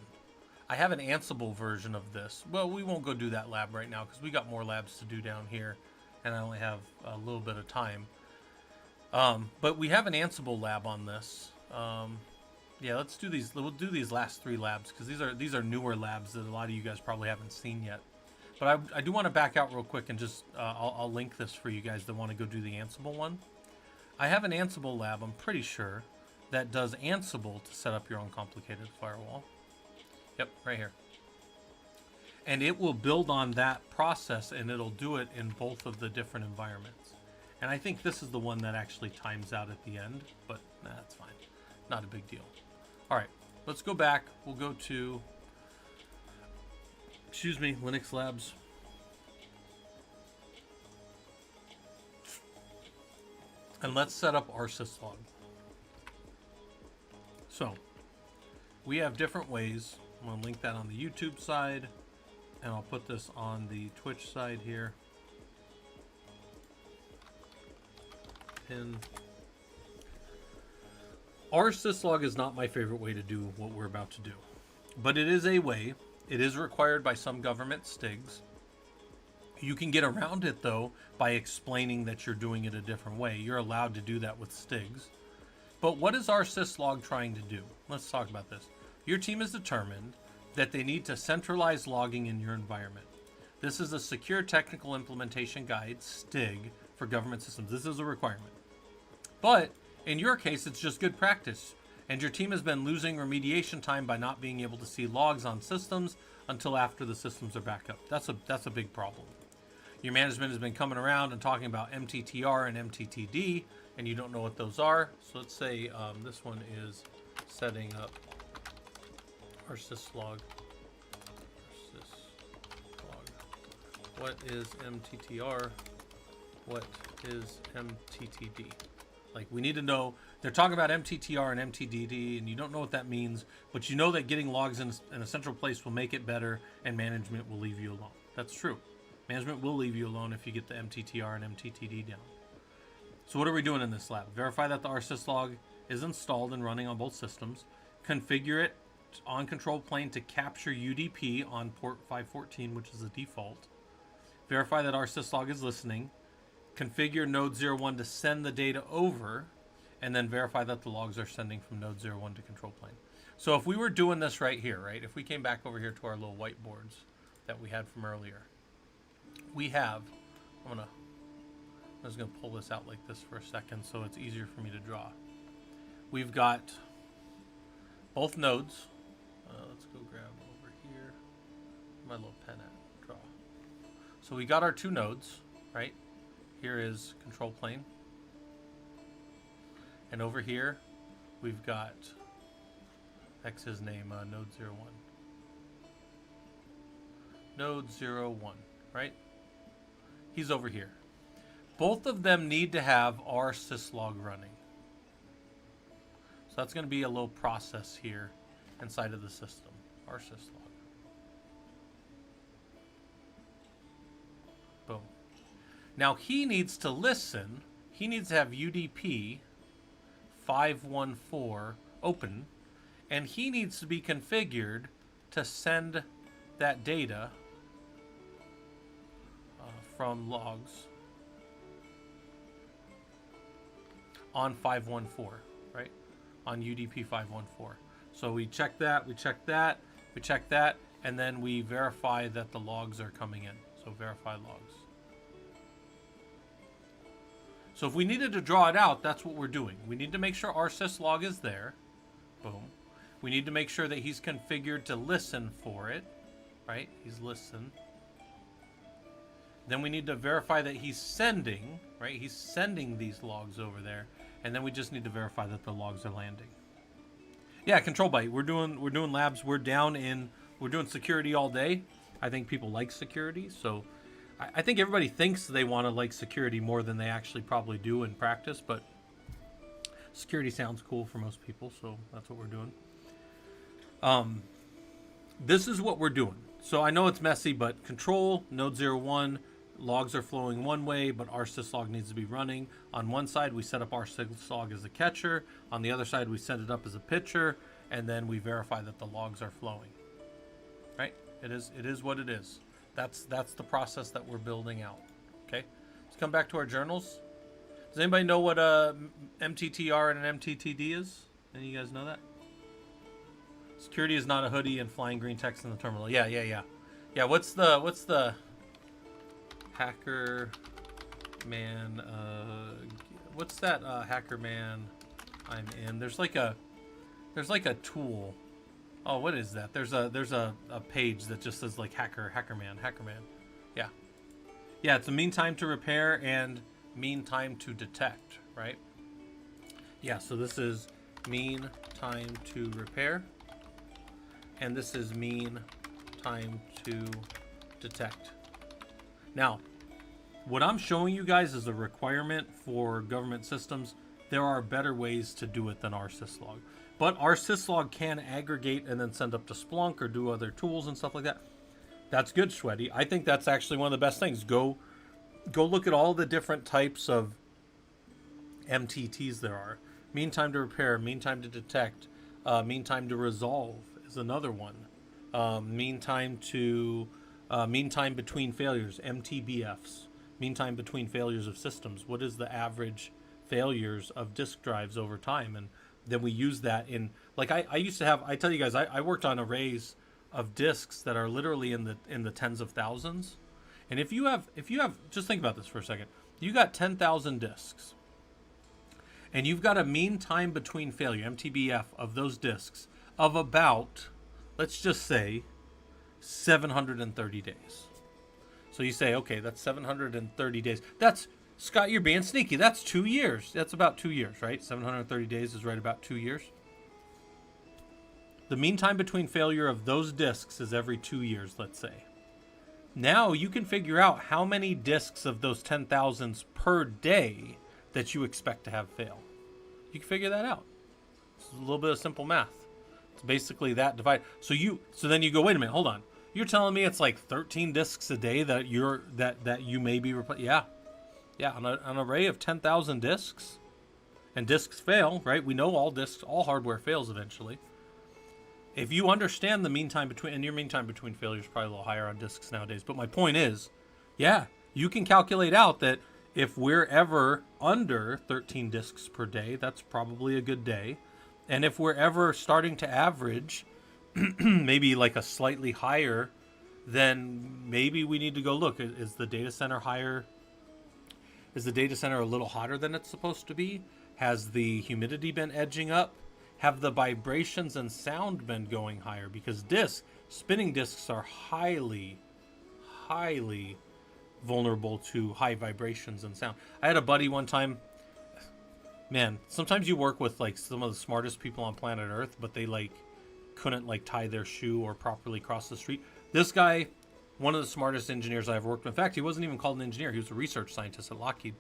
I have an Ansible version of this. Well, we won't go do that lab right now because we got more labs to do down here, and I only have a little bit of time. But we have an Ansible lab on this. Yeah, let's do these. We'll do these last 3 labs because these are newer labs that a lot of you guys probably haven't seen yet. But I do want to back out real quick and just I'll link this for you guys that want to go do the Ansible one. I have an Ansible lab, I'm pretty sure, that does Ansible to set up your own complicated firewall. Yep, right here. And it will build on that process, and it'll do it in both of the different environments. And I think this is the one that actually times out at the end, but that's fine. Not a big deal. All right, let's go back. We'll go to, excuse me, Linux Labs. And let's set up our syslog. So we have different ways. I'm going to link that on the YouTube side, and I'll put this on the Twitch side here. Pin. Our syslog is not my favorite way to do what we're about to do, but it is a way. It is required by some government STIGs. You can get around it, though, by explaining that you're doing it a different way. You're allowed to do that with STIGs. But what is our syslog trying to do? Let's talk about this. Your team has determined that they need to centralize logging in your environment. This is a Secure Technical Implementation Guide, STIG, for government systems. This is a requirement. But in your case, it's just good practice. And your team has been losing remediation time by not being able to see logs on systems until after the systems are back up. That's a big problem. Your management has been coming around and talking about MTTR and MTTD, and you don't know what those are. So let's say this one is setting up our syslog. What is MTTR? What is MTTD? Like, we need to know. They're talking about MTTR and MTDD, and you don't know what that means, but you know that getting logs in a central place will make it better, and management will leave you alone. That's true. Management will leave you alone if you get the MTTR and MTTD down. So what are we doing in this lab? Verify that the rsyslog is installed and running on both systems. Configure it on control plane to capture UDP on port 514, which is the default. Verify that rsyslog is listening. Configure node 01 to send the data over, and then verify that the logs are sending from node 01 to control plane. So if we were doing this right here, right? If we came back over here to our little whiteboards that we had from earlier, we have, I'm just gonna pull this out like this for a second so it's easier for me to draw. We've got both nodes. Let's go grab over here my little pen at draw. So we got our 2 nodes, right? Here is control plane. And over here, we've got X's name, node 01. Node 01, right? He's over here. Both of them need to have our syslog running. So that's going to be a little process here inside of the system, our syslog. Boom. Now he needs to listen. He needs to have UDP 514 open, and he needs to be configured to send that data from logs on 514, right? On UDP 514. So we check that, we check that, we check that, and then we verify that the logs are coming in. So verify logs. So if we needed to draw it out, that's what we're doing. We need to make sure our syslog is there. Boom. We need to make sure that he's configured to listen for it, right? He's listen. Then we need to verify that he's sending, right? He's sending these logs over there. And then we just need to verify that the logs are landing. Yeah, control byte. We're doing labs. We're doing security all day. I think people like security, so I think everybody thinks they want to like security more than they actually probably do in practice, but security sounds cool for most people, so that's what we're doing. This is what we're doing. So I know it's messy, but control node 01, logs are flowing one way, but our syslog needs to be running. On one side, we set up our syslog as a catcher. On the other side, we set it up as a pitcher, and then we verify that the logs are flowing. Right? It is what it is. That's the process that we're building out. Okay? Let's come back to our journals. Does anybody know what a MTTR and an MTTD is? Any of you guys know that? Security is not a hoodie and flying green text in the terminal. Yeah. Yeah, what's the hacker man, what's that hacker man I'm in? There's like a tool. Oh, what is that? There's a page that just says like hacker man. Yeah. Yeah, it's a mean time to repair and mean time to detect, right? Yeah, so this is mean time to repair, and this is mean time to detect. Now, what I'm showing you guys is a requirement for government systems. There are better ways to do it than our syslog. But our syslog can aggregate and then send up to Splunk or do other tools and stuff like that. That's good, Sweaty. I think that's actually one of the best things. Go look at all the different types of MTTs there are. Mean time to repair, mean time to detect, mean time to resolve is another one. Mean time between failures, MTBFs. Mean time between failures of systems. What is the average failures of disk drives over time? And then we use that in, like I used to have, I tell you guys, I worked on arrays of disks that are literally in the tens of thousands. And if you have, just think about this for a second. You got 10,000 disks. And you've got a mean time between failure, MTBF, of those disks of about, let's just say, 730 days. So you say, okay, that's 730 days. That's, Scott, you're being sneaky. That's 2 years. That's about 2 years, right? 730 days is right about 2 years. The mean time between failure of those disks is every 2 years, let's say. Now you can figure out how many disks of those 10,000s per day that you expect to have fail. You can figure that out. It's a little bit of simple math. It's basically that divide. So then you go, wait a minute, hold on. You're telling me it's like 13 disks a day that you may be replacing? Yeah, on an array of 10,000 disks, and disks fail, right? We know all hardware fails eventually. If you understand the mean time between, and your mean time between failures is probably a little higher on disks nowadays, but my point is, yeah, you can calculate out that if we're ever under 13 disks per day, that's probably a good day. And if we're ever starting to average maybe like a slightly higher, then maybe we need to go look. Is the data center higher? Is the data center a little hotter than it's supposed to be? Has the humidity been edging up? Have the vibrations and sound been going higher? Because spinning disks are highly vulnerable to high vibrations and sound. I had a buddy one time, man, sometimes you work with like some of the smartest people on planet Earth, but they like couldn't like tie their shoe or properly cross the street. This guy, one of the smartest engineers I ever worked with. In fact, he wasn't even called an engineer. He was a research scientist at Lockheed.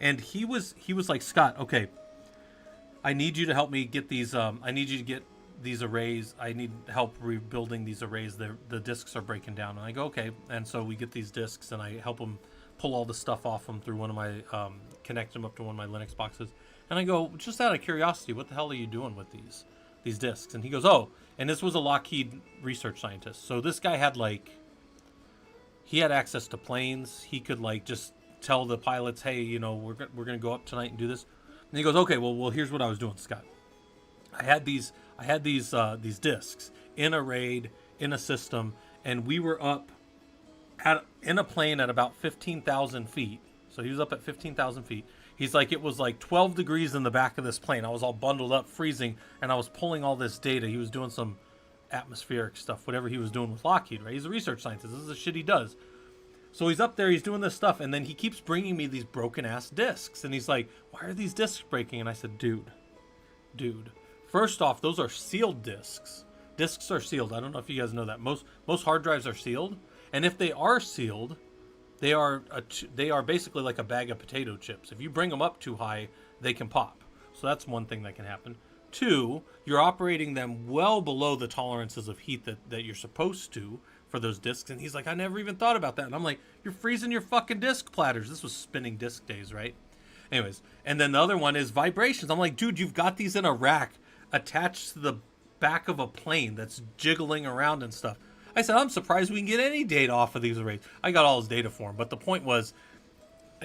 And he was like, Scott, okay, I need you to help me get these, I need you to get these arrays. I need help rebuilding these arrays. The disks are breaking down. And I go, okay. And so we get these disks and I help him pull all the stuff off them through one of my, connect them up to one of my Linux boxes. And I go, just out of curiosity, what the hell are you doing with these disks? And he goes, oh, and this was a Lockheed research scientist. So this guy had he had access to planes. He could just tell the pilots, hey, we're going to go up tonight and do this. And he goes, okay, well, here's what I was doing, Scott. I had these disks in a RAID, in a system, and we were up in a plane at about 15,000 feet. So he was up at 15,000 feet. He's like, it was like 12 degrees in the back of this plane. I was all bundled up, freezing, and I was pulling all this data. He was doing some atmospheric stuff, whatever he was doing with Lockheed, right? He's a research scientist. This is the shit he does. So he's up there, he's doing this stuff, and then he keeps bringing me these broken-ass discs. And he's like, why are these discs breaking? And I said, dude, first off, those are sealed discs. Discs are sealed. I don't know if you guys know that. Most hard drives are sealed. And if they are sealed, they are basically like a bag of potato chips. If you bring them up too high, they can pop. So that's one thing that can happen. Two, you're operating them well below the tolerances of heat that you're supposed to for those discs. And he's like, I never even thought about that. And I'm like, you're freezing your fucking disc platters. This was spinning disc days, right? Anyways, and then the other one is vibrations. I'm like, dude, you've got these in a rack attached to the back of a plane that's jiggling around and stuff. I said, I'm surprised we can get any data off of these arrays. I got all his data for him, but the point was,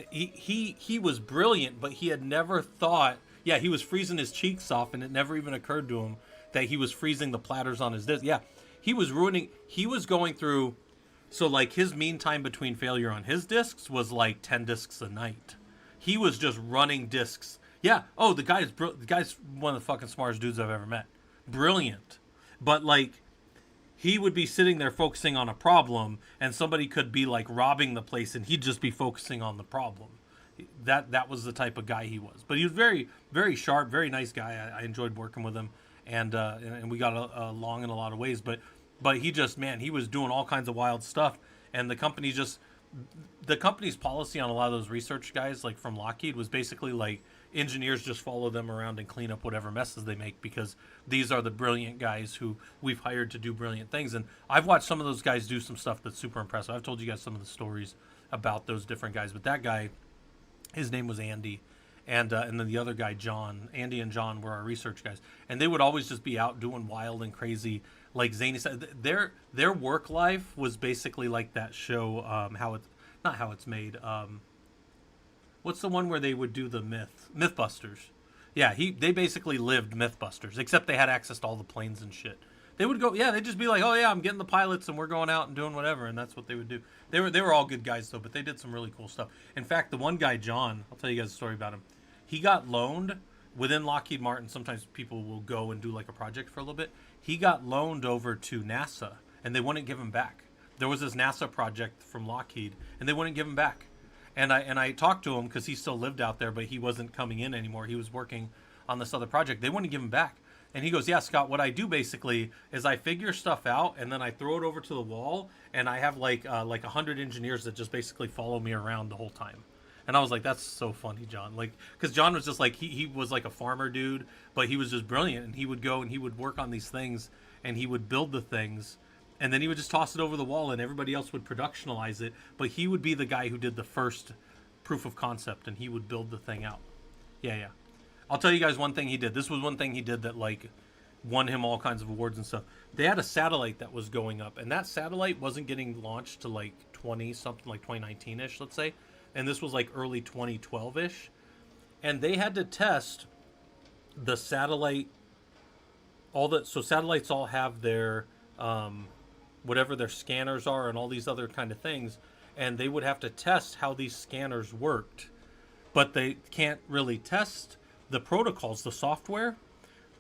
he was brilliant, but he had never thought. Yeah, he was freezing his cheeks off, and it never even occurred to him that he was freezing the platters on his disc. Yeah, he was going through. So like his mean time between failure on his discs was like 10 discs a night. He was just running discs. Yeah. Oh, the guy's one of the fucking smartest dudes I've ever met. Brilliant, but like, he would be sitting there focusing on a problem, and somebody could be like robbing the place, and he'd just be focusing on the problem. That was the type of guy he was. But he was very, very sharp, very nice guy. I enjoyed working with him, and we got along in a lot of ways. But he just, man, he was doing all kinds of wild stuff, and the company's policy on a lot of those research guys, like from Lockheed, was basically like engineers just follow them around and clean up whatever messes they make, because these are the brilliant guys who we've hired to do brilliant things. And I've watched some of those guys do some stuff that's super impressive. I've told you guys some of the stories about those different guys, but that guy, his name was Andy, and then the other guy, John. Andy and John were our research guys, and they would always just be out doing wild and crazy, like Zany said. Their work life was basically like that show, not how it's made. What's the one where they would do the Mythbusters? Yeah, they basically lived Mythbusters, except they had access to all the planes and shit. They would go, yeah, they'd just be like, oh yeah, I'm getting the pilots and we're going out and doing whatever, and that's what they would do. They were all good guys though, but they did some really cool stuff. In fact, the one guy, John, I'll tell you guys a story about him. He got loaned within Lockheed Martin. Sometimes people will go and do like a project for a little bit. He got loaned over to NASA, and they wouldn't give him back. There was this NASA project from Lockheed, and they wouldn't give him back. And I talked to him because he still lived out there, but he wasn't coming in anymore. He was working on this other project. They wouldn't give him back. And he goes, yeah, Scott, what I do basically is I figure stuff out, and then I throw it over to the wall, and I have like 100 engineers that just basically follow me around the whole time. And I was like, that's so funny, John. Like, because John was just like, he was like a farmer dude, but he was just brilliant. And he would go and he would work on these things, and he would build the things, and then he would just toss it over the wall, and everybody else would productionalize it. But he would be the guy who did the first proof of concept, and he would build the thing out. Yeah. I'll tell you guys one thing he did. This was one thing he did that like won him all kinds of awards and stuff. They had a satellite that was going up, and that satellite wasn't getting launched to like 2019-ish, let's say. And this was like early 2012-ish. And they had to test the satellite. So satellites all have their whatever their scanners are and all these other kind of things, and they would have to test how these scanners worked, but they can't really test the protocols, the software,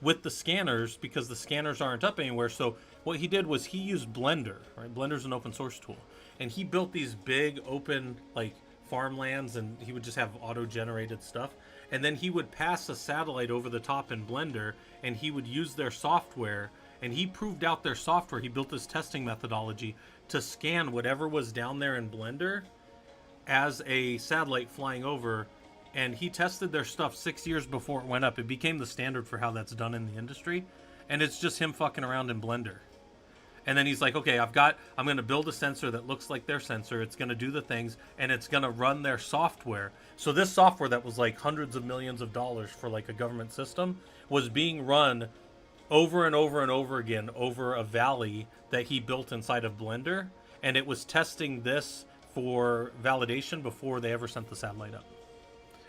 with the scanners, because the scanners aren't up anywhere. So what he did was he used Blender, right? Blender's an open source tool, and he built these big open like farmlands, and he would just have auto-generated stuff, and then he would pass a satellite over the top in Blender, and he would use their software. And he proved out their software. He built this testing methodology to scan whatever was down there in Blender as a satellite flying over. And he tested their stuff 6 years before it went up. It became the standard for how that's done in the industry. And it's just him fucking around in Blender. And then he's like, okay, I'm going to build a sensor that looks like their sensor. It's going to do the things, and it's going to run their software. So this software that was like hundreds of millions of dollars for like a government system was being run over and over and over again over a valley that he built inside of Blender, and it was testing this for validation before they ever sent the satellite up.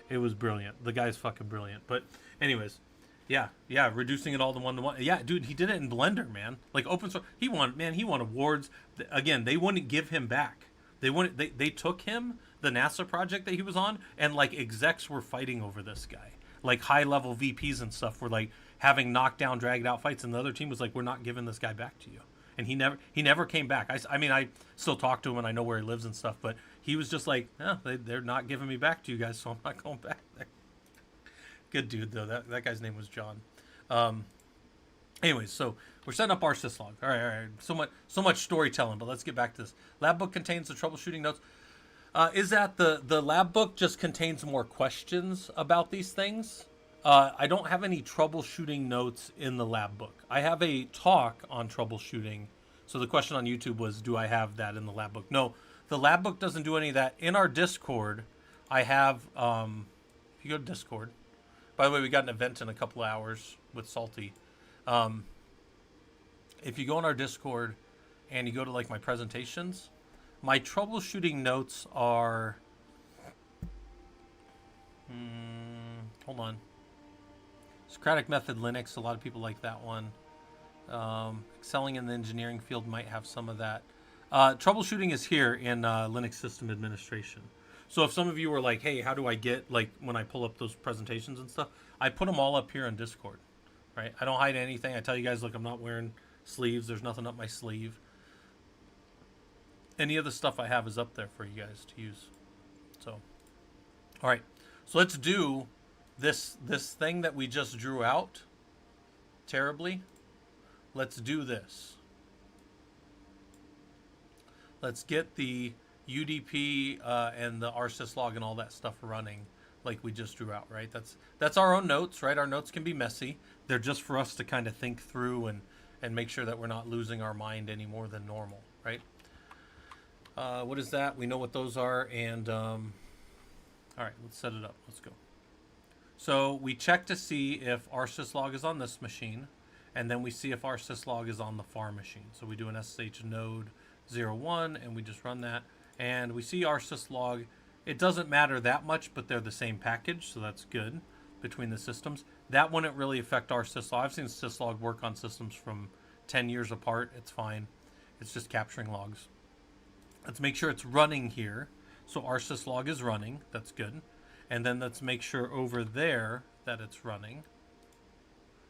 It was brilliant. The guy's fucking brilliant. But anyways, yeah, reducing it all to 1-to-1. Yeah, dude, he did it in Blender, man. Like open source. He won awards. Again, they wouldn't give him back. They took him, the NASA project that he was on, and like execs were fighting over this guy. Like high level VPs and stuff were like having knockdown, dragged out fights, and the other team was like, we're not giving this guy back to you. And he never came back. I mean, I still talk to him and I know where he lives and stuff, but he was just like, they're not giving me back to you guys, so I'm not going back there. Good dude, though. That guy's name was John. Anyways, so we're setting up our syslog. All right. So much storytelling, but let's get back to this. Lab book contains the troubleshooting notes. Is that the lab book just contains more questions about these things? I don't have any troubleshooting notes in the lab book. I have a talk on troubleshooting So the question on YouTube was, do I have that in the lab book? No, the lab book doesn't do any of that. In our Discord, I have, if you go to Discord, by the way, we got an event in a couple of hours with Salty. If you go on our Discord and you go to like my presentations, my troubleshooting notes are, hold on. Socratic Method Linux, a lot of people like that one. Excelling in the engineering field might have some of that. Troubleshooting is here in Linux System Administration. So if some of you were like, hey, how do I get, like when I pull up those presentations and stuff, I put them all up here in Discord, right? I don't hide anything. I tell you guys, look, I'm not wearing sleeves. There's nothing up my sleeve. Any of the stuff I have is up there for you guys to use. So, all right. So let's do this thing that we just drew out terribly. Let's do this. Let's get the UDP and the rsyslog and all that stuff running like we just drew out, right? That's our own notes, right? Our notes can be messy. They're just for us to kind of think through and make sure that we're not losing our mind any more than normal, right? What is that? We know what those are. And all right, let's set it up. Let's go. So we check to see if rsyslog is on this machine. And then we see if our syslog is on the far machine. So we do an SSH node 01 and we just run that. And we see our syslog. It doesn't matter that much, but they're the same package, so that's good between the systems. That wouldn't really affect our syslog. I've seen syslog work on systems from 10 years apart. It's fine. It's just capturing logs. Let's make sure it's running here. So our syslog is running. That's good. And then let's make sure over there that it's running.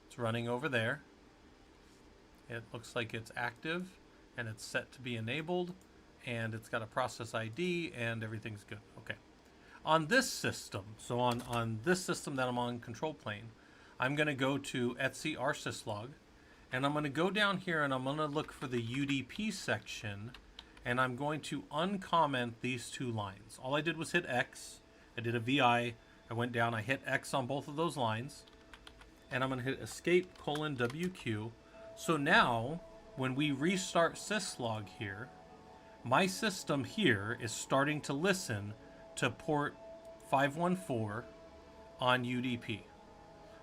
It's running over there. It looks like it's active and it's set to be enabled and it's got a process ID and everything's good. Okay. On this system, so on this system that I'm on control plane, I'm going to go to etc rsyslog and I'm going to go down here and I'm going to look for the UDP section and I'm going to uncomment these two lines. All I did was hit X. I did a VI. I went down. I hit X on both of those lines. And I'm going to hit escape :WQ. So now, when we restart syslog here, my system here is starting to listen to port 514 on UDP.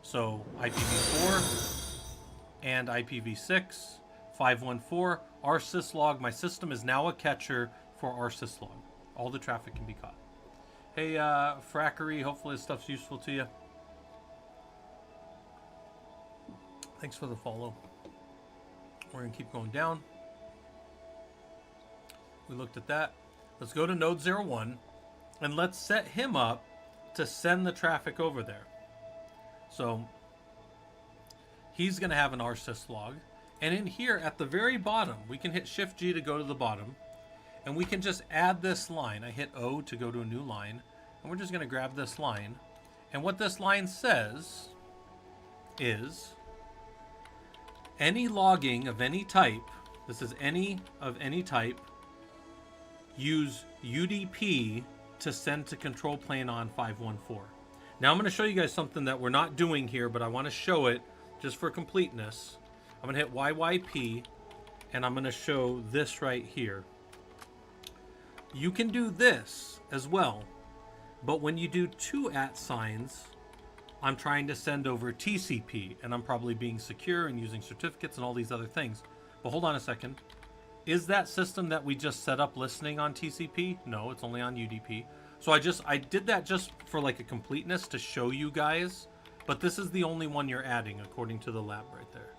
So IPv4 and IPv6, 514, rsyslog. My system is now a catcher for rsyslog. All the traffic can be caught. Hey, Frackery, hopefully this stuff's useful to you. Thanks for the follow. We're going to keep going down. We looked at that. Let's go to node 01 and let's set him up to send the traffic over there. So he's going to have an rsyslog. And in here at the very bottom, we can hit Shift G to go to the bottom. And we can just add this line. I hit O to go to a new line. And we're just going to grab this line. And what this line says is any logging of any type, this is any of any type, use UDP to send to control plane on 514. Now I'm going to show you guys something that we're not doing here, but I want to show it just for completeness. I'm going to hit YYP and I'm going to show this right here. You can do this as well, but when you do two @signs, I'm trying to send over TCP, and I'm probably being secure and using certificates and all these other things. But hold on a second. Is that system that we just set up listening on TCP? No, it's only on UDP. So I did that just for like a completeness to show you guys, but this is the only one you're adding according to the lab right there.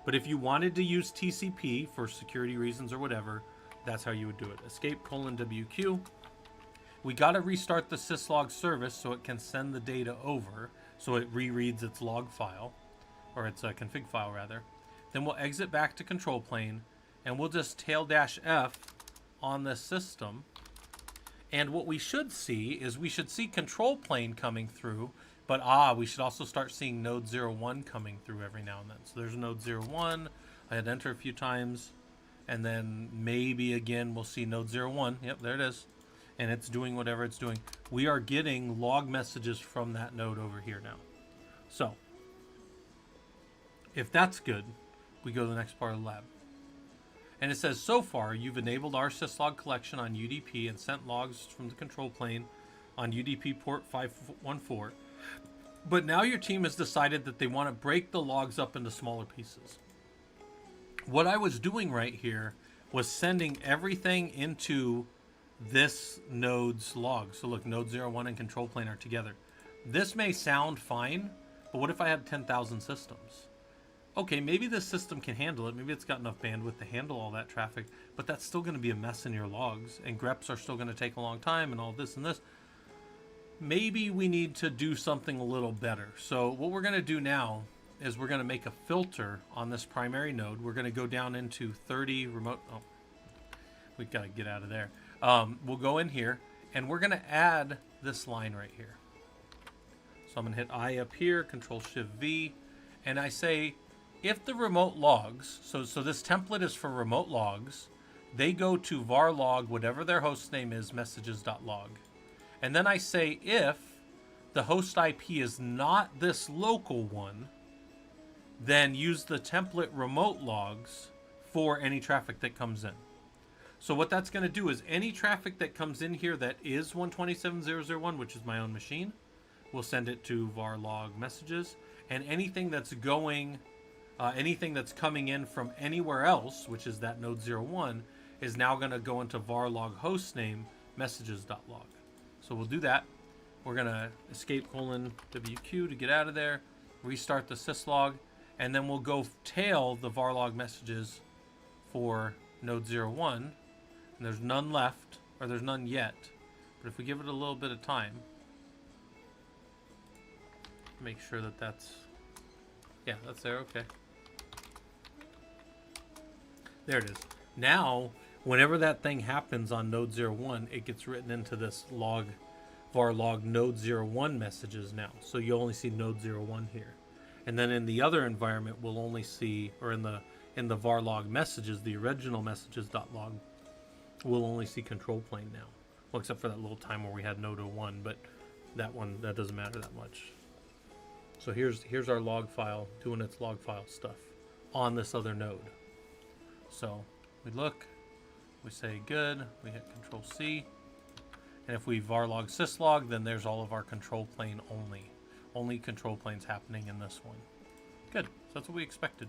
But if you wanted to use TCP for security reasons or whatever, that's how you would do it. Escape :WQ. We got to restart the syslog service so it can send the data over. So it rereads its log file, or its config file rather. Then we'll exit back to control plane, and we'll just tail-F on this system. And what we should see is we should see control plane coming through, but we should also start seeing node 01 coming through every now and then. So there's node 01. I had enter a few times, and then maybe again we'll see node 01. Yep, there it is. And it's doing whatever it's doing. We are getting log messages from that node over here now. So, if that's good, we go to the next part of the lab. And it says, so far, you've enabled our syslog collection on UDP and sent logs from the control plane on UDP port 514. But now your team has decided that they want to break the logs up into smaller pieces. What I was doing right here was sending everything into this node's log. So look, node 01 and control plane are together. This may sound fine, but what if I had 10,000 systems? Okay, maybe this system can handle it. Maybe it's got enough bandwidth to handle all that traffic, but that's still going to be a mess in your logs, and greps are still going to take a long time and all this and this. Maybe we need to do something a little better. So what we're going to do now is we're going to make a filter on this primary node. We're going to go down into 30 remote. Oh, we've got to get out of there. We'll go in here, and we're going to add this line right here. So I'm going to hit I up here, Control-Shift-V, and I say, if the remote logs, so this template is for remote logs, they go to var log, whatever their host name is, messages.log. And then I say, if the host IP is not this local one, then use the template remote logs for any traffic that comes in. So what that's going to do is any traffic that comes in here that is 127.0.0.1, which is my own machine, we'll send it to var log messages, and anything that's going, anything that's coming in from anywhere else, which is that node 01, is now going to go into var log host name messages.log. So we'll do that. We're going to escape :WQ to get out of there, restart the syslog, and then we'll go tail the var log messages for node 01. And there's none left, or there's none yet. But if we give it a little bit of time, make sure that that's, yeah, that's there, okay. There it is. Now, whenever that thing happens on node 01, it gets written into this log, var log node 01 messages now. So you'll only see node 01 here. And then in the other environment, we'll only see, or in the var log messages, the original messages.log, we'll only see control plane now. Well, except for that little time where we had node 01, but that doesn't matter that much. So here's our log file doing its log file stuff on this other node. So we look, we say good, we hit Control C, and if we var log syslog, then there's all of our control plane only control planes happening in this one. Good, so that's what we expected.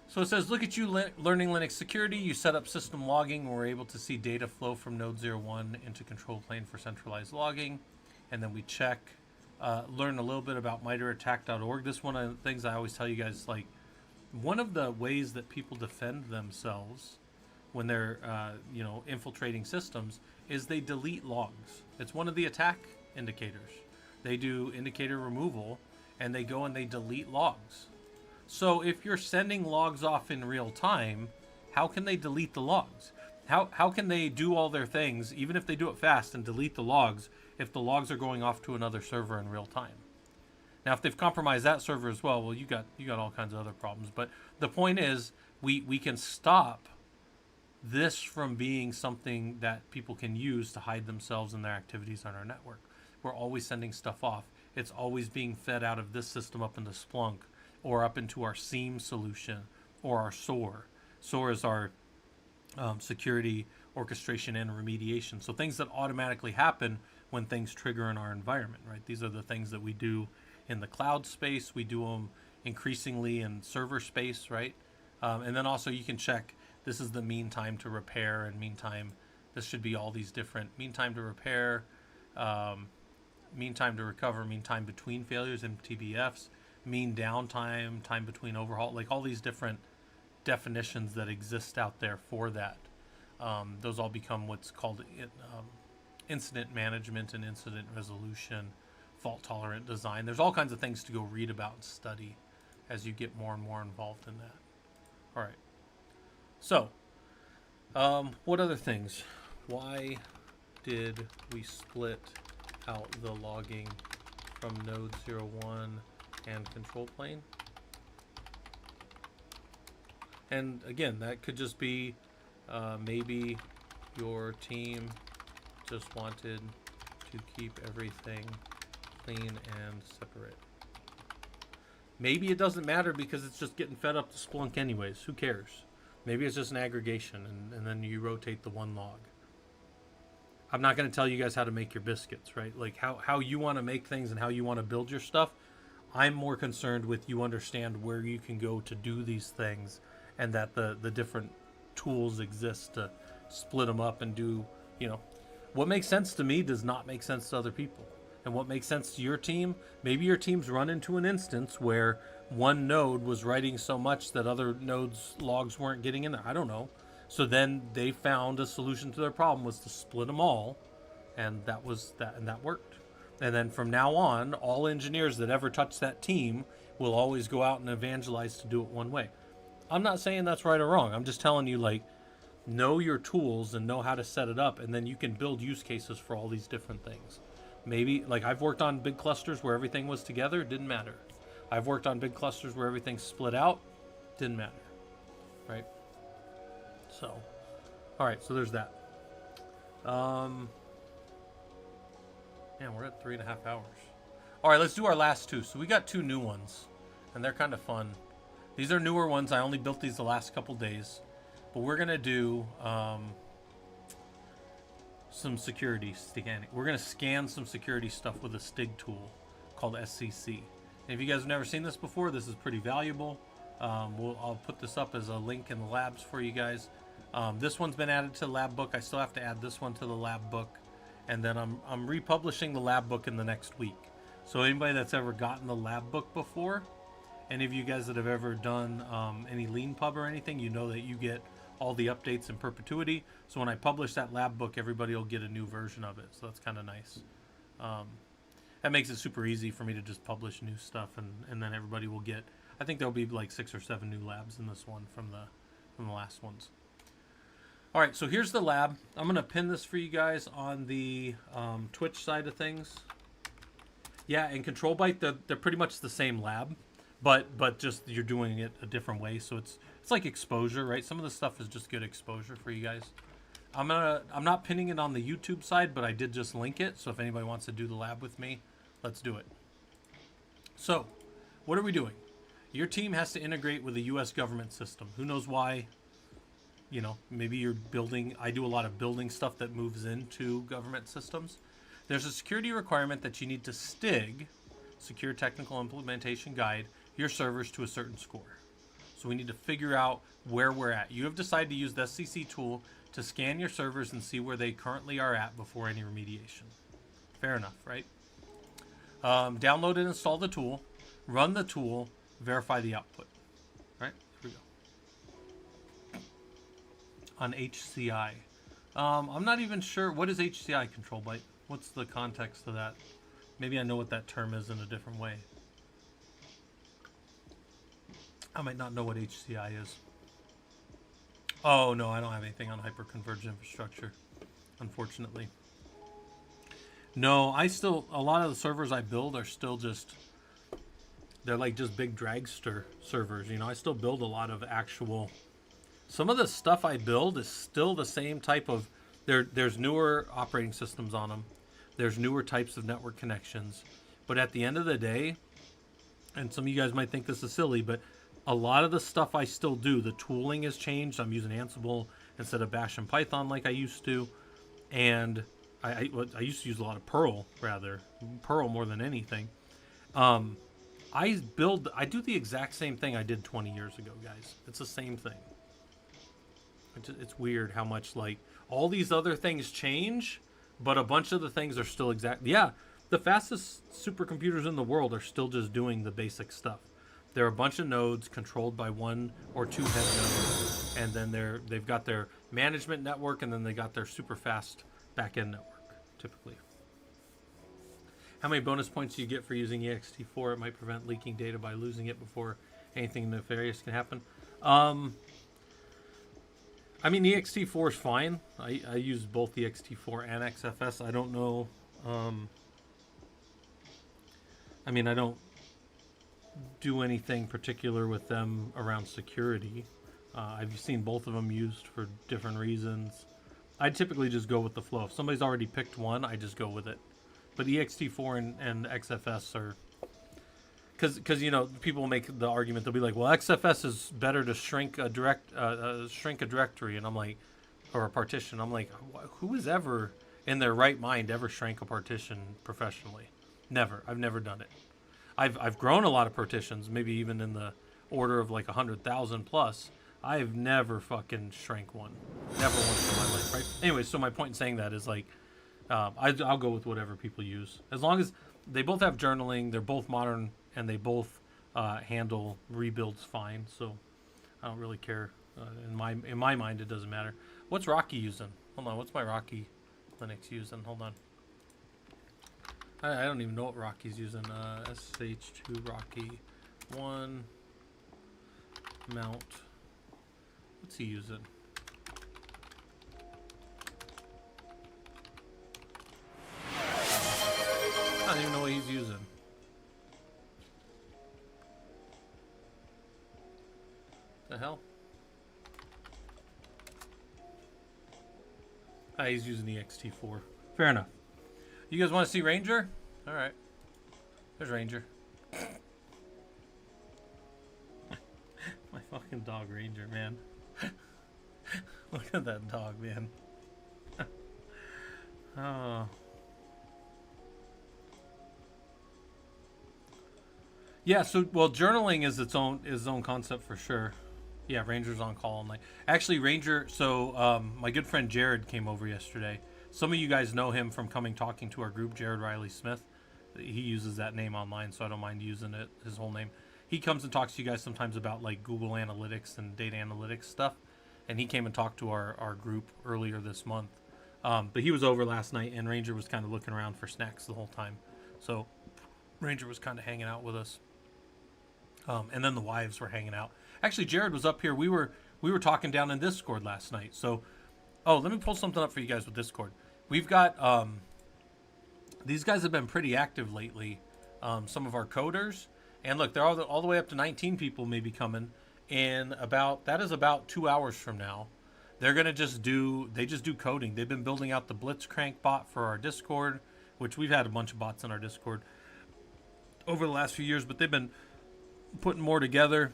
So it says, look at you learning Linux security. You set up system logging. We're able to see data flow from node 01 into control plane for centralized logging. And then we check, learn a little bit about miterattack.org. This is one of the things I always tell you guys, like, one of the ways that people defend themselves when they're, infiltrating systems is they delete logs. It's one of the attack indicators. They do indicator removal, and they go and they delete logs. So if you're sending logs off in real time, how can they delete the logs? How can they do all their things, even if they do it fast, and delete the logs if the logs are going off to another server in real time? Now, if they've compromised that server as well, you got all kinds of other problems. But the point is, we can stop this from being something that people can use to hide themselves and their activities on our network. We're always sending stuff off. It's always being fed out of this system up into Splunk, or up into our SIEM solution, or our SOAR. SOAR is our security orchestration and remediation. So things that automatically happen when things trigger in our environment, right? These are the things that we do in the cloud space. We do them increasingly in server space, right? And then also you can check, this is the mean time to repair, and meantime, this should be all these different mean time to repair, mean time to recover, mean time between failures, MTBFs, mean downtime, time between overhaul, like all these different definitions that exist out there for that. Those all become what's called incident management and incident resolution, fault tolerant design. There's all kinds of things to go read about and study as you get more and more involved in that. All right. So, what other things? Why did we split out the logging from node 01 and control plane? And again, that could just be maybe your team just wanted to keep everything clean and separate. Maybe it doesn't matter because it's just getting fed up to Splunk anyways. Who cares? Maybe it's just an aggregation, and then you rotate the one log. I'm not going to tell you guys how to make your biscuits, right? Like how you want to make things and how you want to build your stuff. I'm more concerned with you understand where you can go to do these things, and that the different tools exist to split them up and do, what makes sense to me does not make sense to other people. And what makes sense to your team, maybe your team's run into an instance where one node was writing so much that other nodes' logs weren't getting in there. I don't know. So then they found a solution to their problem was to split them all, and that worked. And then from now on, all engineers that ever touch that team will always go out and evangelize to do it one way. I'm not saying that's right or wrong. I'm just telling you, like, know your tools and know how to set it up, and then you can build use cases for all these different things. Maybe, like, I've worked on big clusters where everything was together, didn't matter. I've worked on big clusters where everything's split out, didn't matter, right? So, all right, so there's that. Man, we're at 3.5 hours. All right, let's do our last two. So we got two new ones, and they're kind of fun. These are newer ones. I only built these the last couple days, but we're gonna do some security scanning. We're gonna scan some security stuff with a STIG tool called SCC. And if you guys have never seen this before, this is pretty valuable. I'll put this up as a link in the labs for you guys. This one's been added to the lab book. I still have to add this one to the lab book, and then I'm republishing the lab book in the next week. So anybody that's ever gotten the lab book before, any of you guys that have ever done any lean pub or anything, you know that you get all the updates in perpetuity. So when I publish that lab book, everybody will get a new version of it. So that's kind of nice. That makes it super easy for me to just publish new stuff, and then everybody will get. I think there'll be like 6 or 7 new labs in this one from the last ones. All right, so here's the lab. I'm gonna pin this for you guys on the Twitch side of things. Yeah, and Control Byte, they're pretty much the same lab, but just you're doing it a different way. So it's like exposure, right? Some of the stuff is just good exposure for you guys. I'm not pinning it on the YouTube side, but I did just link it. So if anybody wants to do the lab with me, let's do it. So, what are we doing? Your team has to integrate with a U.S. government system. Who knows why? Maybe you're building. I do a lot of building stuff that moves into government systems. There's a security requirement that you need to STIG, Secure Technical Implementation Guide, your servers to a certain score. So we need to figure out where we're at. You have decided to use the SCC tool to scan your servers and see where they currently are at before any remediation. Fair enough, right? Download and install the tool, run the tool, verify the output. Right? Here we go. On HCI. I'm not even sure. What is HCI, Control Byte? What's the context of that? Maybe I know what that term is in a different way. I might not know what HCI is. Oh, no, I don't have anything on hyperconverged infrastructure, unfortunately. No, a lot of the servers I build are still just, they're like just big dragster servers. I still build a lot of actual, some of the stuff I build is still the same type of, there's newer operating systems on them. There's newer types of network connections. But at the end of the day, and some of you guys might think this is silly, but a lot of the stuff I still do, the tooling has changed. I'm using Ansible instead of Bash and Python like I used to. And I used to use a lot of Perl, rather. Perl more than anything. I do the exact same thing I did 20 years ago, guys. It's the same thing. It's weird how much, like, all these other things change, but a bunch of the things are still exact. Yeah, the fastest supercomputers in the world are still just doing the basic stuff. There are a bunch of nodes controlled by 1 or 2 head nodes, and then they've got their management network, and then they got their super fast back-end network, typically. How many bonus points do you get for using ext4? It might prevent leaking data by losing it before anything nefarious can happen. I mean, ext4 is fine. I use both ext4 and XFS. I don't know. I mean, I don't do anything particular with them around security. I've seen both of them used for different reasons. I typically just go with the flow. If somebody's already picked one, I just go with it. But ext4 and XFS are because you know people make the argument, they'll be like, well, XFS is better to shrink a directory, and I'm like, or a partition. I'm like, who is ever in their right mind ever shrank a partition professionally? Never. I've never done it. I've grown a lot of partitions, maybe even in the order of like 100,000 plus. I've never fucking shrank one, never once in my life, right? Anyway, so my point in saying that is like, I'll go with whatever people use, as long as they both have journaling, they're both modern, and they both handle rebuilds fine. So I don't really care. In my mind, it doesn't matter. What's Rocky using? Hold on. What's my Rocky Linux using? Hold on. I don't even know what Rocky's using. SH2 Rocky 1 mount. What's he using? I don't even know what he's using. The hell? He's using the XT4. Fair enough. You guys want to see Ranger? All right. There's Ranger. My fucking dog Ranger, man. Look at that dog, man. Oh. Yeah, so well, journaling is its own concept for sure. Yeah, Ranger's on call all night. Actually, Ranger. So my good friend Jared came over yesterday. Some of you guys know him from talking to our group, Jared Riley Smith. He uses that name online, so I don't mind using it, his whole name. He comes and talks to you guys sometimes about like Google Analytics and data analytics stuff. And he came and talked to our group earlier this month. But he was over last night, and Ranger was kind of looking around for snacks the whole time. So Ranger was kind of hanging out with us. And then the wives were hanging out. Actually, Jared was up here. We were talking down in Discord last night. So, let me pull something up for you guys with Discord. We've got these guys have been pretty active lately. Some of our coders, and look, they're all the way up to 19 people maybe coming. In about 2 hours from now, they're gonna just do coding. They've been building out the Blitzcrank bot for our Discord, which we've had a bunch of bots in our Discord over the last few years, but they've been putting more together.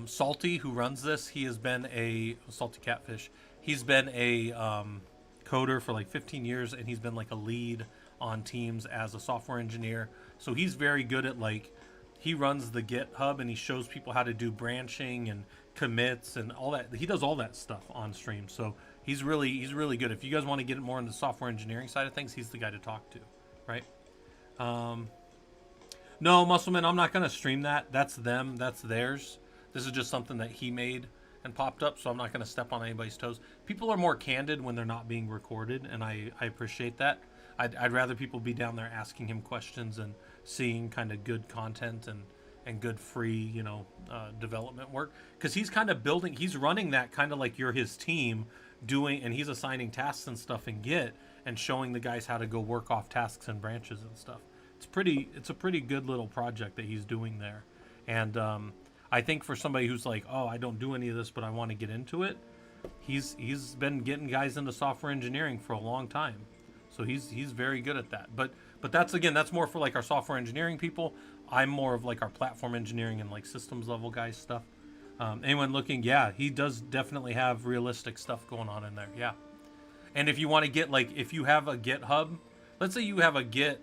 Salty, who runs this, he has been a Salty Catfish. He's been a coder for like 15 years, and he's been like a lead on teams as a software engineer. So he's very good at like, he runs the GitHub and he shows people how to do branching and commits and all that. He does all that stuff on stream. So he's really good. If you guys want to get more into the software engineering side of things, he's the guy to talk to, right? No, Muscleman, I'm not going to stream that. That's them. That's theirs. This is just something that he made and popped up, so I'm not going to step on anybody's toes. People are more candid when they're not being recorded, and I appreciate that. I'd rather people be down there asking him questions and seeing kind of good content and good free, development work. Because he's kind of he's running that kind of like you're his team doing, and he's assigning tasks and stuff in Git and showing the guys how to go work off tasks and branches and stuff. It's a pretty good little project that he's doing there. And I think for somebody who's like, oh, I don't do any of this, but I want to get into it, he's been getting guys into software engineering for a long time. So he's very good at that. But that's more for like our software engineering people. I'm more of like our platform engineering and like systems level guys stuff. Anyone looking, yeah, he does definitely have realistic stuff going on in there. Yeah. And if you want to get like, if you have a GitHub, let's say you have a Git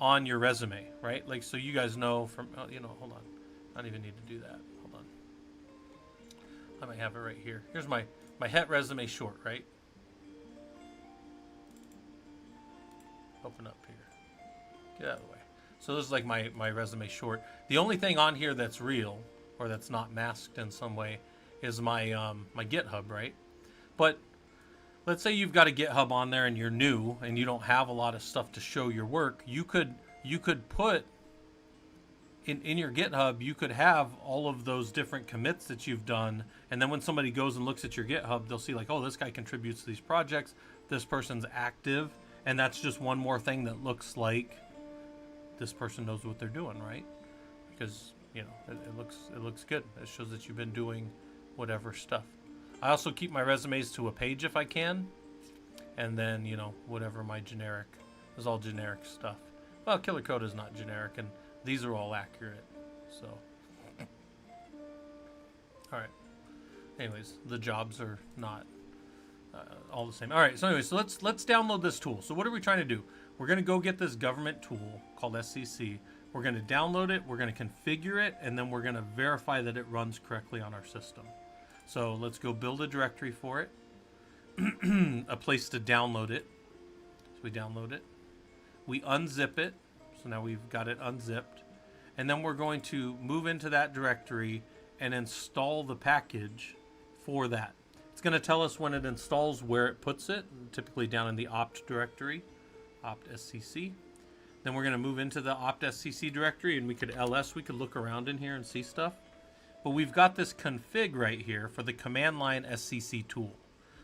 on your resume, right? Like, so you guys know from, hold on. I don't even need to do that. Hold on. I might have it right here. Here's my het resume short, right? Open up here. Get out of the way. So this is like my resume short. The only thing on here that's real, or that's not masked in some way, is my my GitHub, right? But let's say you've got a GitHub on there and you're new and you don't have a lot of stuff to show your work. You could put in your GitHub, you could have all of those different commits that you've done, and then when somebody goes and looks at your GitHub, they'll see like, oh, this guy contributes to these projects, this person's active, and that's just one more thing that looks like this person knows what they're doing, right? Because it looks good. It shows that you've been doing whatever stuff. I also keep my resumes to a page if I can, and then whatever my generic is, all generic stuff. Well, Killer Code is not generic, and These are all accurate. So, all right. Anyways, the jobs are not all the same. All right. So anyways, so let's download this tool. So what are we trying to do? We're going to go get this government tool called SCC. We're going to download it. We're going to configure it, and then we're going to verify that it runs correctly on our system. So let's go build a directory for it, a place to download it. So we download it. We unzip it. So now we've got it unzipped. And then we're going to move into that directory and install the package for that. It's going to tell us when it installs where it puts it, typically down in the opt directory, opt SCC. Then we're going to move into the opt SCC directory, and we could ls, we could look around in here and see stuff. But we've got this config right here for the command line SCC tool.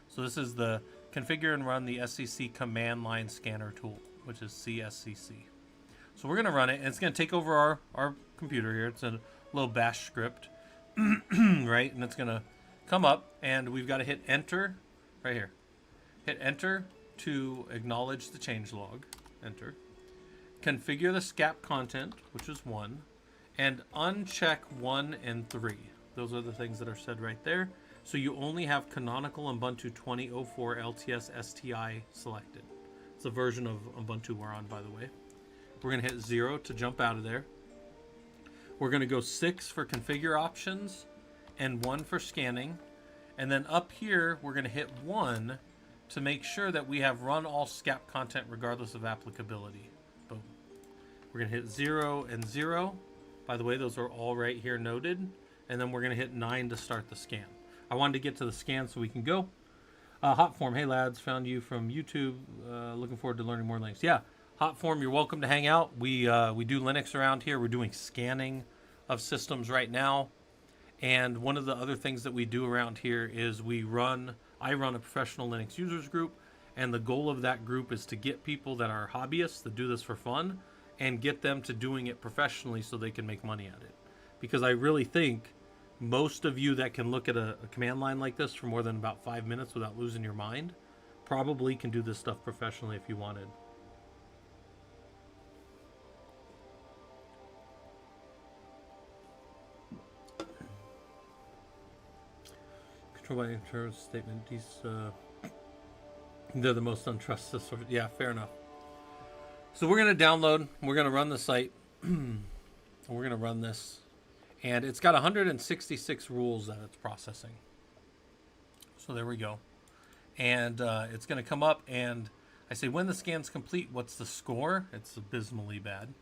So this is the configure and run the SCC command line scanner tool, which is CSCC. So we're going to run it, and it's going to take over our computer here. It's a little bash script, right? And it's going to come up, and we've got to hit enter right here. Hit enter to acknowledge the changelog. Enter. Configure the SCAP content, which is 1, and uncheck 1 and 3. Those are the things that are said right there. So you only have canonical Ubuntu 2004 LTS STI selected. It's a version of Ubuntu we're on, by the way. We're going to hit 0 to jump out of there. We're going to go 6 for configure options and 1 for scanning. And then up here, we're going to hit 1 to make sure that we have run all SCAP content regardless of applicability. Boom. We're going to hit 0 and 0. By the way, those are all right here noted. And then we're going to hit 9 to start the scan. I wanted to get to the scan so we can go. Hotform, hey lads, found you from YouTube. Looking forward to learning more links. Yeah, Hotform, you're welcome to hang out. We do Linux around here. We're doing scanning of systems right now. And one of the other things that we do around here is I run a professional Linux users group. And the goal of that group is to get people that are hobbyists that do this for fun and get them to doing it professionally so they can make money at it. Because I really think most of you that can look at a command line like this for more than about 5 minutes without losing your mind probably can do this stuff professionally if you wanted. Control by internal statement. They're the most untrusted sort. Yeah, fair enough. So we're going to download. We're going to run the site. We're going to run this. And it's got 166 rules that it's processing. So there we go. And it's going to come up, and I say, when the scan's complete, what's the score? It's abysmally bad.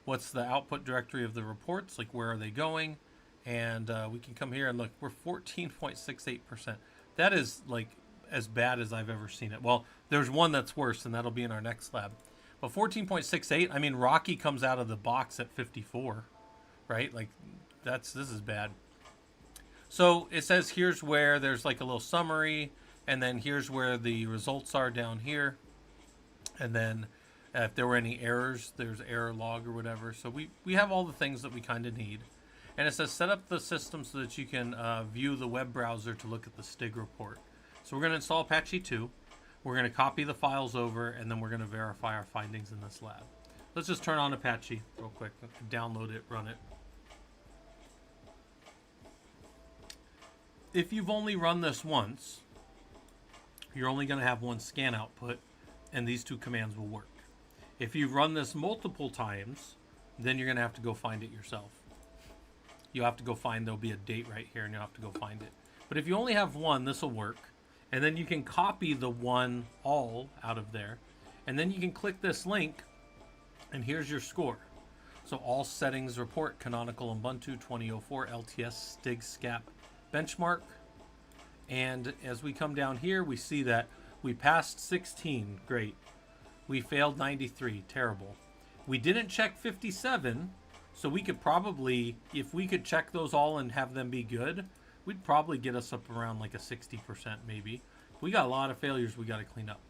What's the output directory of the reports? Like, where are they going? And we can come here and look. We're 14.68%. That is, like, as bad as I've ever seen it. Well, there's one that's worse, and that'll be in our next lab. But 14.68, I mean, Rocky comes out of the box at 54, right? Like, this is bad. So it says here's where there's like a little summary, and then here's where the results are down here. And then if there were any errors, there's error log or whatever. So we have all the things that we kind of need. And it says set up the system so that you can view the web browser to look at the STIG report. So we're going to install Apache 2. We're going to copy the files over, and then we're going to verify our findings in this lab. Let's just turn on Apache real quick, download it, run it. If you've only run this once, you're only going to have one scan output, and these two commands will work. If you've run this multiple times, then you're going to have to go find it yourself. You'll have to go find, there'll be a date right here, and you'll have to go find it. But if you only have one, this will work. And then you can copy the one all out of there. And then you can click this link, and here's your score. So all settings report canonical Ubuntu 2004 LTS STIG SCAP benchmark. And as we come down here, we see that we passed 16, great. We failed 93, terrible. We didn't check 57, so we could probably, if we could check those all and have them be good, we'd probably get us up around like a 60% maybe. We got a lot of failures we got to clean up.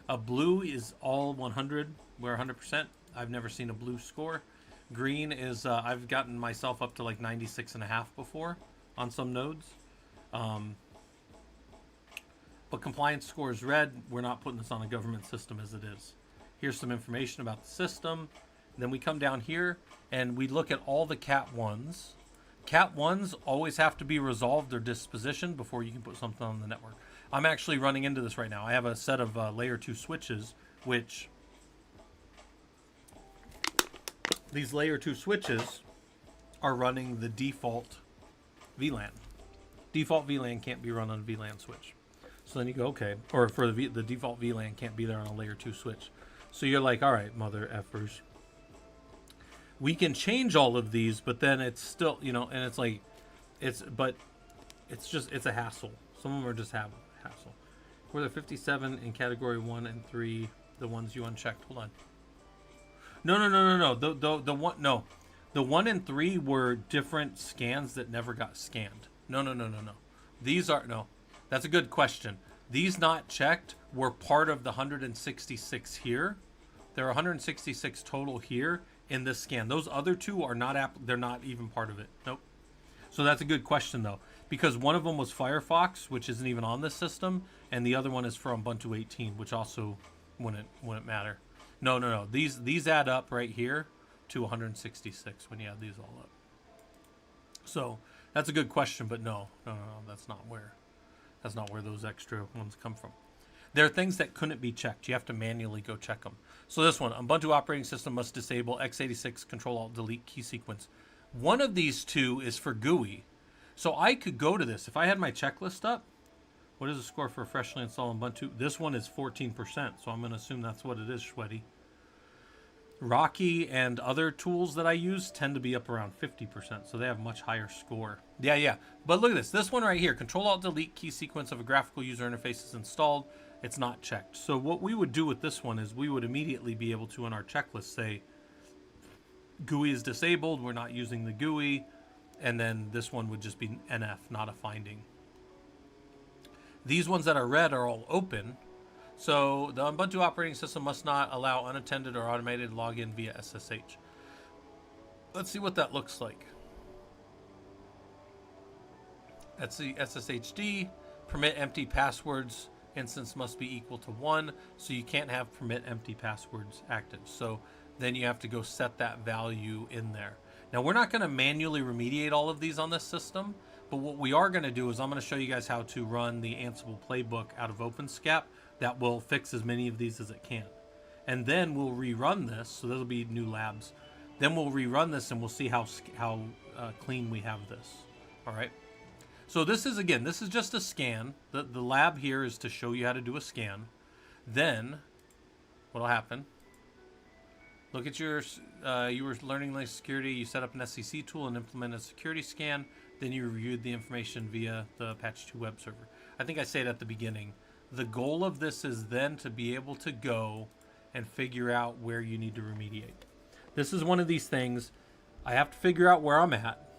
A blue is all 100. We're 100%. I've never seen a blue score. Green is, I've gotten myself up to like 96.5 before on some nodes. But compliance score is red. We're not putting this on a government system as it is. Here's some information about the system. Then we come down here and we look at all the cat ones. Cat ones always have to be resolved or dispositioned before you can put something on the network. I'm actually running into this right now. I have a set of layer 2 switches, which these layer 2 switches are running the default VLAN. Default VLAN can't be run on a VLAN switch. So then you go, okay, or for the default VLAN can't be there on a layer 2 switch. So you're like, all right, mother effers. We can change all of these, but then it's still, you know, and it's like, it's a hassle. Some of them are just hassle. Were there 57 in category 1 and 3, the ones you unchecked? Hold on. No. The one, no. The 1 and 3 were different scans that never got scanned. No. These are, no. That's a good question. These not checked were part of the 166 here. There are 166 total here in this scan. Those other 2 are not, they're not even part of it. Nope. So that's a good question though, because one of them was Firefox, which isn't even on this system, and the other one is from Ubuntu 18, which also wouldn't matter. No. These add up right here to 166 when you add these all up. So that's a good question, but no, that's not where those extra ones come from. There are things that couldn't be checked. You have to manually go check them. So this one, Ubuntu operating system must disable x86 Control-Alt-Delete key sequence. One of these 2 is for GUI. So I could go to this. If I had my checklist up, what is the score for freshly installed Ubuntu? This one is 14%, so I'm going to assume that's what it is, Shweddy. Rocky and other tools that I use tend to be up around 50%, so they have much higher score. Yeah. But look at this. This one right here, Control-Alt-Delete key sequence of a graphical user interface is installed. It's not checked. So what we would do with this one is we would immediately be able to, in our checklist, say GUI is disabled, we're not using the GUI, and then this one would just be NF, not a finding. These ones that are red are all open. So the Ubuntu operating system must not allow unattended or automated login via SSH. Let's see what that looks like. That's the SSHD. Permit empty passwords. Instance must be equal to 1. So you can't have permit empty passwords active. So then you have to go set that value in there. Now we're not going to manually remediate all of these on this system. But what we are going to do is I'm going to show you guys how to run the Ansible playbook out of OpenSCAP that will fix as many of these as it can. And then we'll rerun this. So there'll be new labs. Then we'll rerun this and we'll see how clean we have this. All right. So this is, again, this is just a scan. The lab here is to show you how to do a scan. Then what'll happen? Look at your, you were learning Linux security. You set up an SEC tool and implemented a security scan. Then you reviewed the information via the Apache 2 web server. I think I said at the beginning, the goal of this is then to be able to go and figure out where you need to remediate. This is one of these things. I have to figure out where I'm at.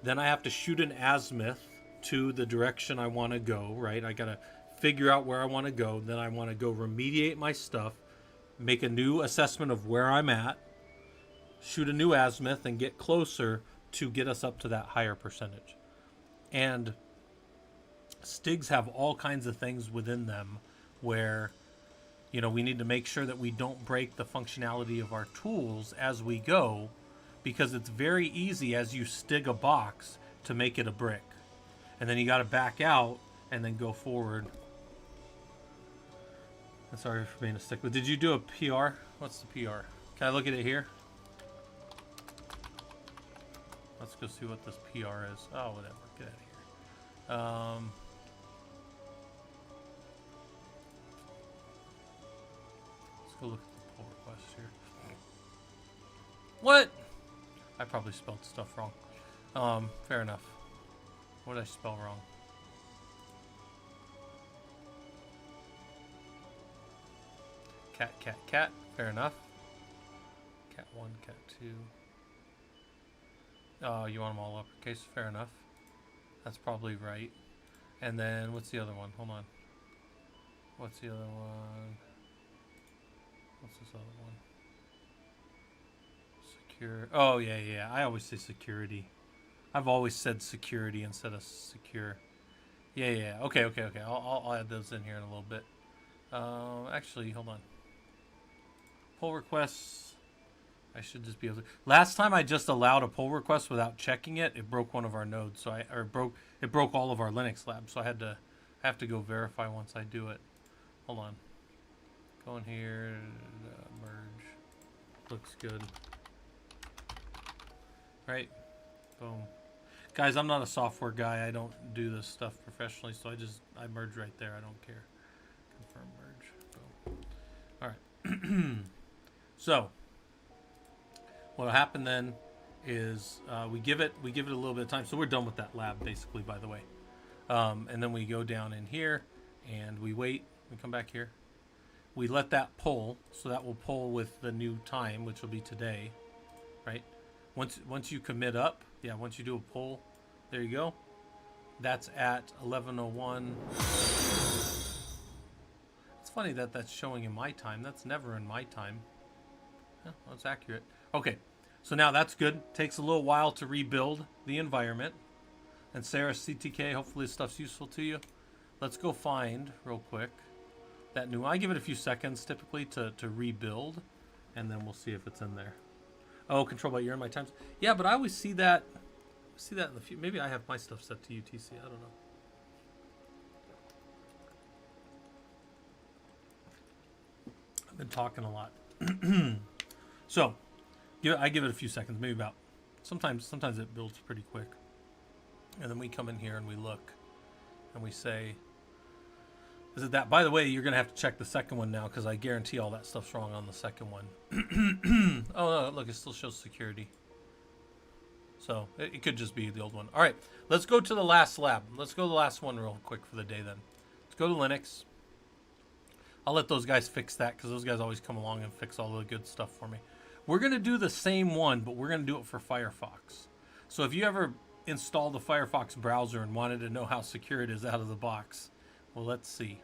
Then I have to shoot an azimuth to the direction I want to go, right? I got to figure out where I want to go. Then I want to go remediate my stuff, make a new assessment of where I'm at, shoot a new azimuth, and get closer to get us up to that higher percentage. And STIGs have all kinds of things within them where, you know, we need to make sure that we don't break the functionality of our tools as we go, because it's very easy as you STIG a box to make it a brick. And then you got to back out and then go forward. I'm sorry for being a stickler. Did you do a PR? What's the PR? Can I look at it here? Let's go see what this PR is. Oh, whatever. Get out of here. Let's go look at the pull request here. What? I probably spelled stuff wrong. Fair enough. What did I spell wrong? Cat. Fair enough. Cat 1, cat 2. Oh, you want them all uppercase? Fair enough. That's probably right. And then, what's the other one? Hold on. What's the other one? What's this other one? Secure. Oh, yeah. I always say security. I've always said security instead of secure. Yeah. Okay. I'll add those in here in a little bit. Actually, hold on. Pull requests. I should just be able to. Last time I just allowed a pull request without checking it. It broke one of our nodes, so it broke all of our Linux labs. So I have to go verify once I do it. Hold on. Go in here, merge. Looks good. Right. Boom. Guys, I'm not a software guy. I don't do this stuff professionally, so I merge right there. I don't care. Confirm merge. Boom. All right. So what'll happen then is we give it a little bit of time. So we're done with that lab basically, by the way. And then we go down in here and we wait. We come back here. We let that pull, so that will pull with the new time, which will be today, right? Once you commit up, yeah, once you do a pull, there you go. That's at 11:01. It's funny that that's showing in my time. That's never in my time. Yeah, that's accurate. Okay, so now that's good. Takes a little while to rebuild the environment. And Sarah CTK, hopefully this stuff's useful to you. Let's go find real quick that new. I give it a few seconds typically to rebuild, and then we'll see if it's in there. Oh, control by year in my times. Yeah, but I always see that. In the few. Maybe I have my stuff set to UTC. I don't know. I've been talking a lot. So, I give it a few seconds, maybe about. Sometimes it builds pretty quick, and then we come in here and we look, and we say, "Is it that?" By the way, you're gonna have to check the second one now because I guarantee all that stuff's wrong on the second one. Oh no! Look, it still shows security. So it could just be the old one. All right, let's go to the last lab. Let's go to the last one real quick for the day then. Let's go to Linux. I'll let those guys fix that because those guys always come along and fix all the good stuff for me. We're going to do the same one, but we're going to do it for Firefox. So if you ever installed the Firefox browser and wanted to know how secure it is out of the box, well, let's see.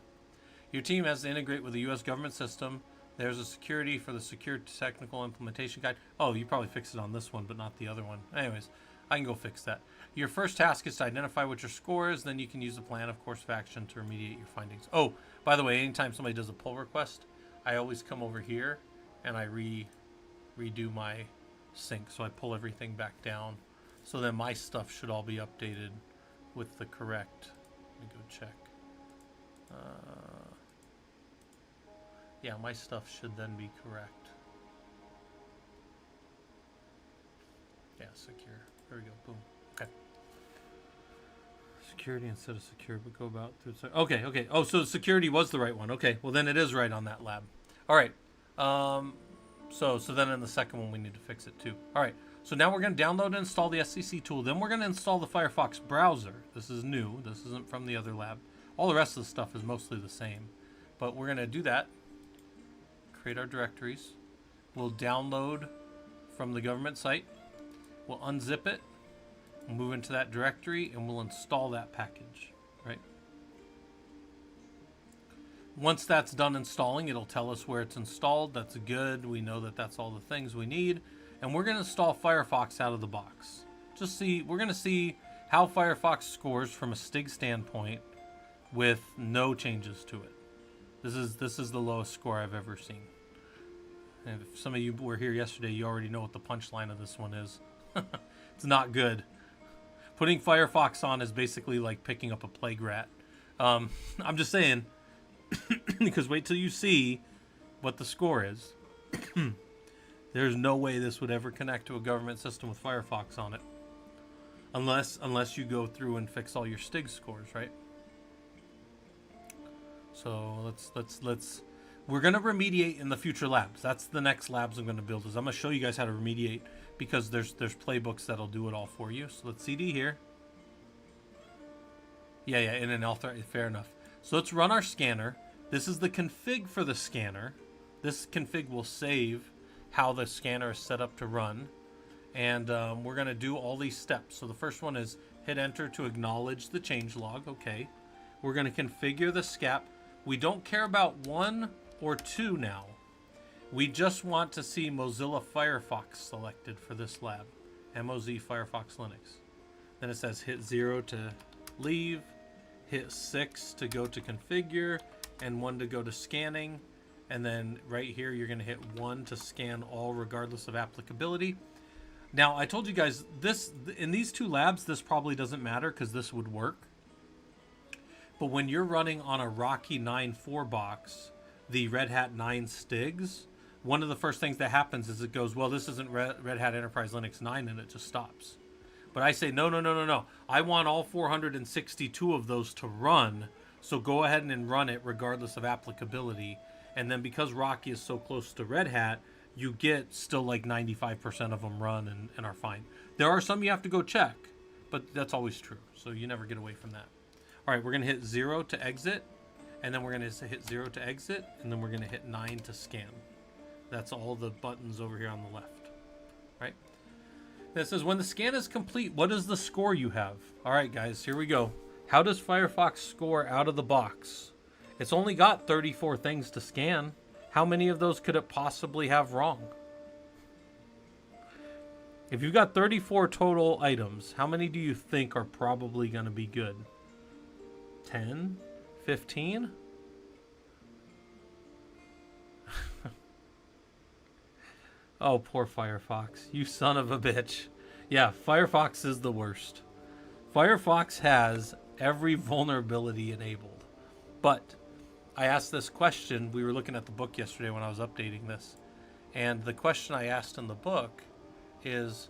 Your team has to integrate with the U.S. government system. There's a security for the secure technical implementation guide. Oh, you probably fixed it on this one, but not the other one. Anyways, I can go fix that. Your first task is to identify what your score is. Then you can use the plan of course of action to remediate your findings. Oh, by the way, anytime somebody does a pull request, I always come over here and I redo my sync. So I pull everything back down. So then my stuff should all be updated with the correct. Let me go check. Yeah, my stuff should then be correct. Yeah, secure. There we go. Boom. Okay. Security instead of secure, but go about through. Okay, okay. Oh, so security was the right one. Okay, well then it is right on that lab. All right. So then in the second one we need to fix it too. All right. So now we're going to download and install the SCC tool. Then we're going to install the Firefox browser. This is new. This isn't from the other lab. All the rest of the stuff is mostly the same, but we're going to do that. Create our directories. We'll download from the government site. We'll unzip it. We'll move into that directory and we'll install that package, right? Once that's done installing, it'll tell us where it's installed. That's good. We know that that's all the things we need. And we're going to install Firefox out of the box. We're going to see how Firefox scores from a STIG standpoint with no changes to it. This is the lowest score I've ever seen. And if some of you were here yesterday, you already know what the punchline of this one is. It's not good. Putting Firefox on is basically like picking up a plague rat. I'm just saying, because wait till you see what the score is. There's no way this would ever connect to a government system with Firefox on it, unless you go through and fix all your STIG scores, right? So let's we're gonna remediate in the future labs. That's the next labs I'm gonna build. Is I'm gonna show you guys how to remediate because there's playbooks that'll do it all for you. So let's CD here. Yeah, in an author. Fair enough. So let's run our scanner. This is the config for the scanner. This config will save how the scanner is set up to run, and we're gonna do all these steps. So the first one is hit enter to acknowledge the changelog. Okay. We're gonna configure the SCAP. We don't care about 1 or 2 now. We just want to see Mozilla Firefox selected for this lab. MOZ Firefox Linux. Then it says hit 0 to leave, hit 6 to go to configure, and 1 to go to scanning. And then right here, you're going to hit 1 to scan all regardless of applicability. Now, I told you guys, this in these two labs, this probably doesn't matter because this would work. But when you're running on a Rocky 9.4 box, the Red Hat 9 Stigs, one of the first things that happens is it goes, well, this isn't Red Hat Enterprise Linux 9, and it just stops. But I say, no. I want all 462 of those to run, so go ahead and run it regardless of applicability. And then because Rocky is so close to Red Hat, you get still like 95% of them run and are fine. There are some you have to go check, but that's always true. So you never get away from that. All right, we're going to hit 0 to exit, and then we're going to hit 0 to exit, and then we're going to hit 9 to scan. That's all the buttons over here on the left, right? It says, when the scan is complete, what is the score you have? All right, guys, here we go. How does Firefox score out of the box? It's only got 34 things to scan. How many of those could it possibly have wrong? If you've got 34 total items, how many do you think are probably going to be good? 10? 15? Oh, poor Firefox. You son of a bitch. Yeah, Firefox is the worst. Firefox has every vulnerability enabled. But I asked this question. We were looking at the book yesterday when I was updating this. And the question I asked in the book is,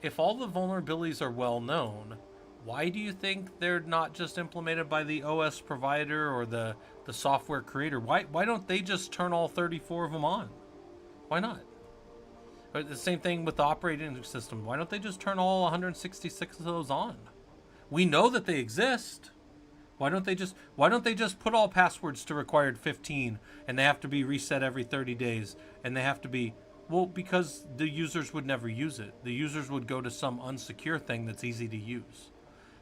if all the vulnerabilities are well known, why do you think they're not just implemented by the OS provider or the software creator? Why don't they just turn all 34 of them on? Why not? Or the same thing with the operating system. Why don't they just turn all 166 of those on? We know that they exist. Why don't they just put all passwords to required 15 and they have to be reset every 30 days and they have to be, well, because the users would never use it. The users would go to some unsecure thing that's easy to use.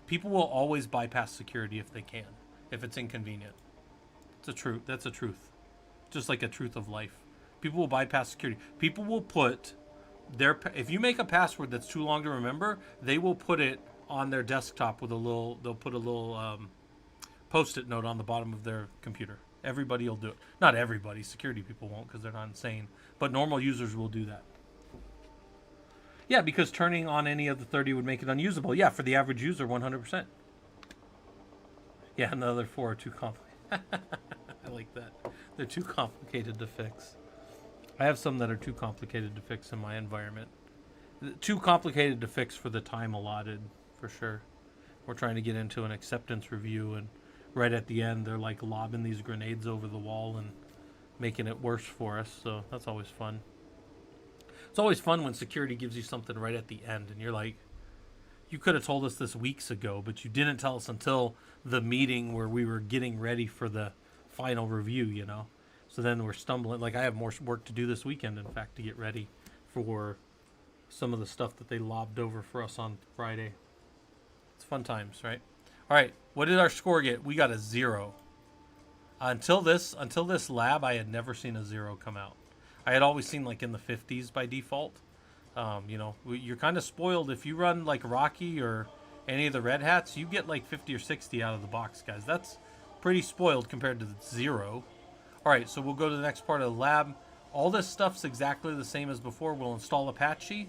People will always bypass security if they can, if it's inconvenient. It's a truth. That's a truth. Just like a truth of life. People will bypass security. People will put if you make a password that's too long to remember, they will put it on their desktop with they'll put a little post-it note on the bottom of their computer. Everybody will do it. Not everybody. Security people won't because they're not insane. But normal users will do that. Yeah, because turning on any of the 30 would make it unusable. Yeah, for the average user, 100%. Yeah, and the other 4 are too complicated. I like that. They're too complicated to fix. I have some that are too complicated to fix in my environment. Too complicated to fix for the time allotted, for sure. We're trying to get into an acceptance review, and right at the end, they're like lobbing these grenades over the wall and making it worse for us, so that's always fun. It's always fun when security gives you something right at the end, and you're like, you could have told us this weeks ago, but you didn't tell us until the meeting where we were getting ready for the final review, you know? So then we're stumbling. Like, I have more work to do this weekend, in fact, to get ready for some of the stuff that they lobbed over for us on Friday. It's fun times, right? All right, what did our score get? We got a 0. Until this lab, I had never seen a 0 come out. I had always seen like in the 50s by default. You know, you're kind of spoiled if you run like Rocky or any of the Red Hats. You get like 50 or 60 out of the box, guys. That's pretty spoiled compared to the 0. All right, so we'll go to the next part of the lab. All this stuff's exactly the same as before. We'll install Apache.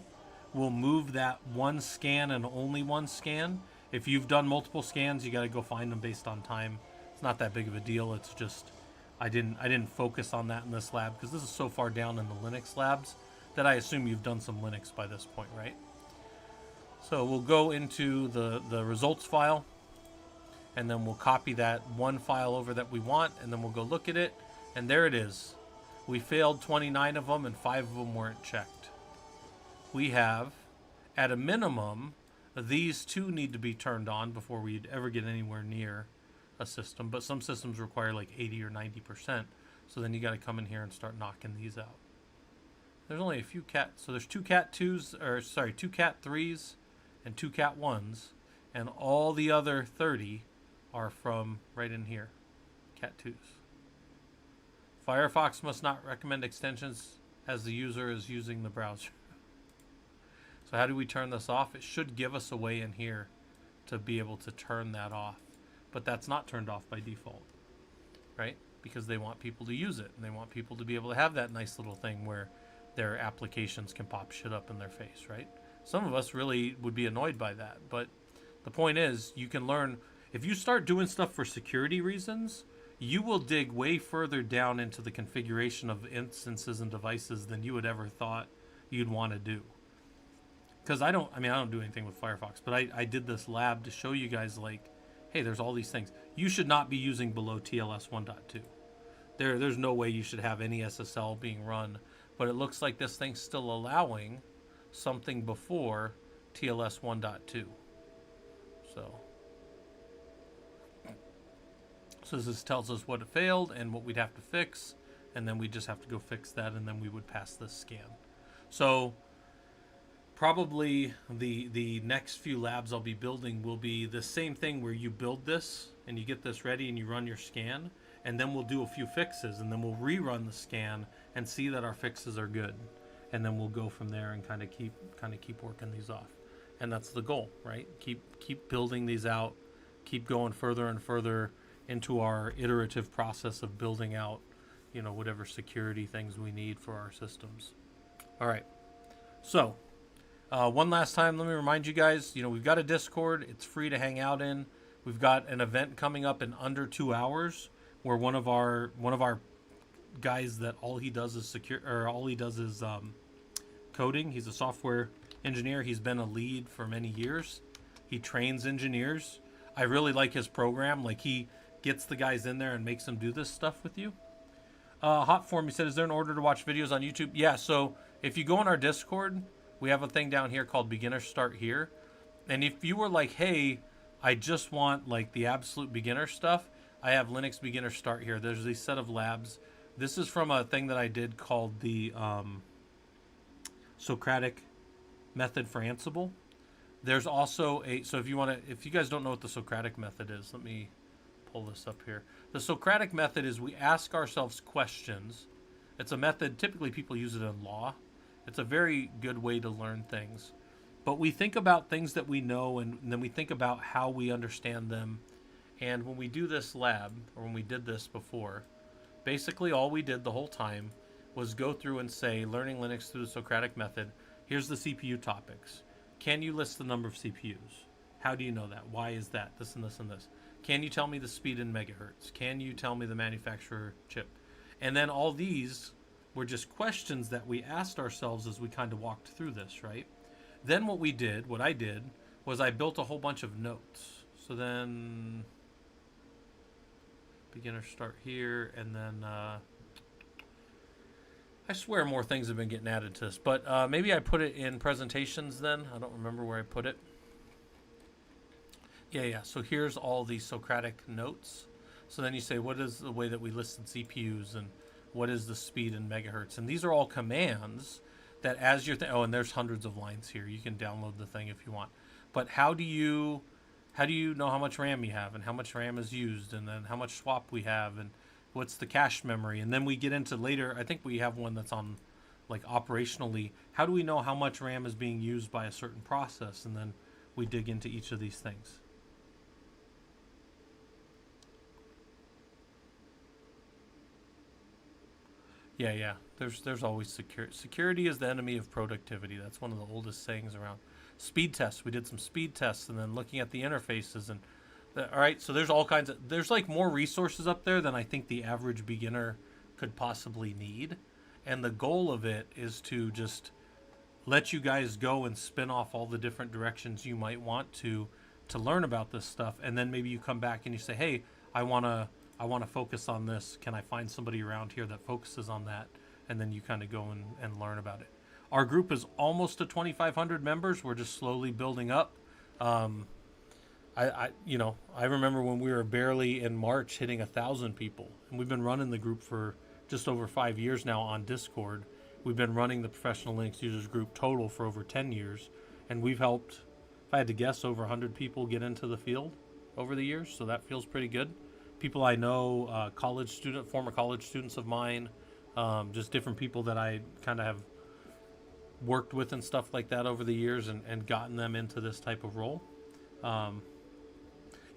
We'll move that one scan and only one scan. If you've done multiple scans, you got to go find them based on time. It's not that big of a deal. It's just I didn't focus on that in this lab because this is so far down in the Linux labs that I assume you've done some Linux by this point, right? So we'll go into the results file, and then we'll copy that one file over that we want, and then we'll go look at it, and there it is. We failed 29 of them, and 5 of them weren't checked. We have, at a minimum, these 2 need to be turned on before we'd ever get anywhere near a system, but some systems require like 80 or 90%, so then you got to come in here and start knocking these out. There's only a few cat, so there's 2 cat 2s, or sorry, 2 cat 3s and 2 cat 1s, and all the other 30 are from right in here, cat 2s. Firefox must not recommend extensions as the user is using the browser. So how do we turn this off? It should give us a way in here to be able to turn that off, but that's not turned off by default, right? because they want people to use it and they want people to be able to have that nice little thing where their applications can pop shit up in their face, right? Some of us really would be annoyed by that, but the point is you can learn. If you start doing stuff for security reasons, you will dig way further down into the configuration of instances and devices than you would ever thought you'd want to do. Because I don't do anything with Firefox, but I did this lab to show you guys, like, hey, there's all these things. You should not be using below TLS 1.2. There's no way you should have any SSL being run, but it looks like this thing's still allowing something before TLS 1.2. So this tells us what it failed and what we'd have to fix, and then we just have to go fix that, and then we would pass this scan. So probably the next few labs I'll be building will be the same thing where you build this and you get this ready and you run your scan, and then we'll do a few fixes, and then we'll rerun the scan and see that our fixes are good, and then we'll go from there and kind of keep working these off. And that's the goal, right? Keep building these out, keep going further and further into our iterative process of building out, whatever security things we need for our systems. All right. So one last time, let me remind you guys, we've got a Discord. It's free to hang out in. We've got an event coming up in under 2 hours where one of our guys that all he does is coding. He's a software engineer. He's been a lead for many years. He trains engineers. I really like his program. Like, he gets the guys in there and makes them do this stuff with you. Hot Form, he said, is there an order to watch videos on YouTube? Yeah, so if you go on our Discord, we have a thing down here called Beginner Start Here. And if you were like, hey, I just want like the absolute beginner stuff, I have Linux Beginner Start Here. There's a set of labs. This is from a thing that I did called the Socratic method for Ansible. There's also so if you guys don't know what the Socratic method is, let me pull this up here. The Socratic method is we ask ourselves questions. It's a method, typically people use it in law. It's a very good way to learn things. But we think about things that we know, and then we think about how we understand them. And when we do this lab, or when we did this before, basically all we did the whole time was go through and say, learning Linux through the Socratic method, here's the CPU topics. Can you list the number of CPUs? How do you know that? Why is that? This and this and this. Can you tell me the speed in megahertz? Can you tell me the manufacturer chip? And then all these were just questions that we asked ourselves as we kind of walked through this, right? Then what I did, was I built a whole bunch of notes. So then, Beginner Start Here, and then, I swear more things have been getting added to this, but maybe I put it in presentations then. I don't remember where I put it. Yeah. So here's all these Socratic notes. So then you say, what is the way that we listed CPUs, and what is the speed in megahertz? And these are all commands that as you're and there's hundreds of lines here. You can download the thing if you want. But how do you know how much RAM you have, and how much RAM is used, and then how much swap we have, and what's the cache memory? And then we get into later, I think we have one that's on like operationally, how do we know how much RAM is being used by a certain process? And then we dig into each of these things. Yeah. There's always security. Security is the enemy of productivity. That's one of the oldest sayings around. Speed tests. We did some speed tests, and then looking at the interfaces, and all right. So there's all kinds of, there's like more resources up there than I think the average beginner could possibly need. And the goal of it is to just let you guys go and spin off all the different directions you might want to learn about this stuff. And then maybe you come back and you say, hey, I want to focus on this. Can I find somebody around here that focuses on that? And then you kind of go and learn about it. Our group is almost to 2,500 members. We're just slowly building up. I remember when we were barely in March hitting 1,000 people, and we've been running the group for just over 5 years now on Discord. We've been running the Professional Linux Users group total for over 10 years, and we've helped, if I had to guess, over 100 people get into the field over the years. So that feels pretty good. People I know, former college students of mine, just different people that I kind of have worked with and stuff like that over the years, and gotten them into this type of role.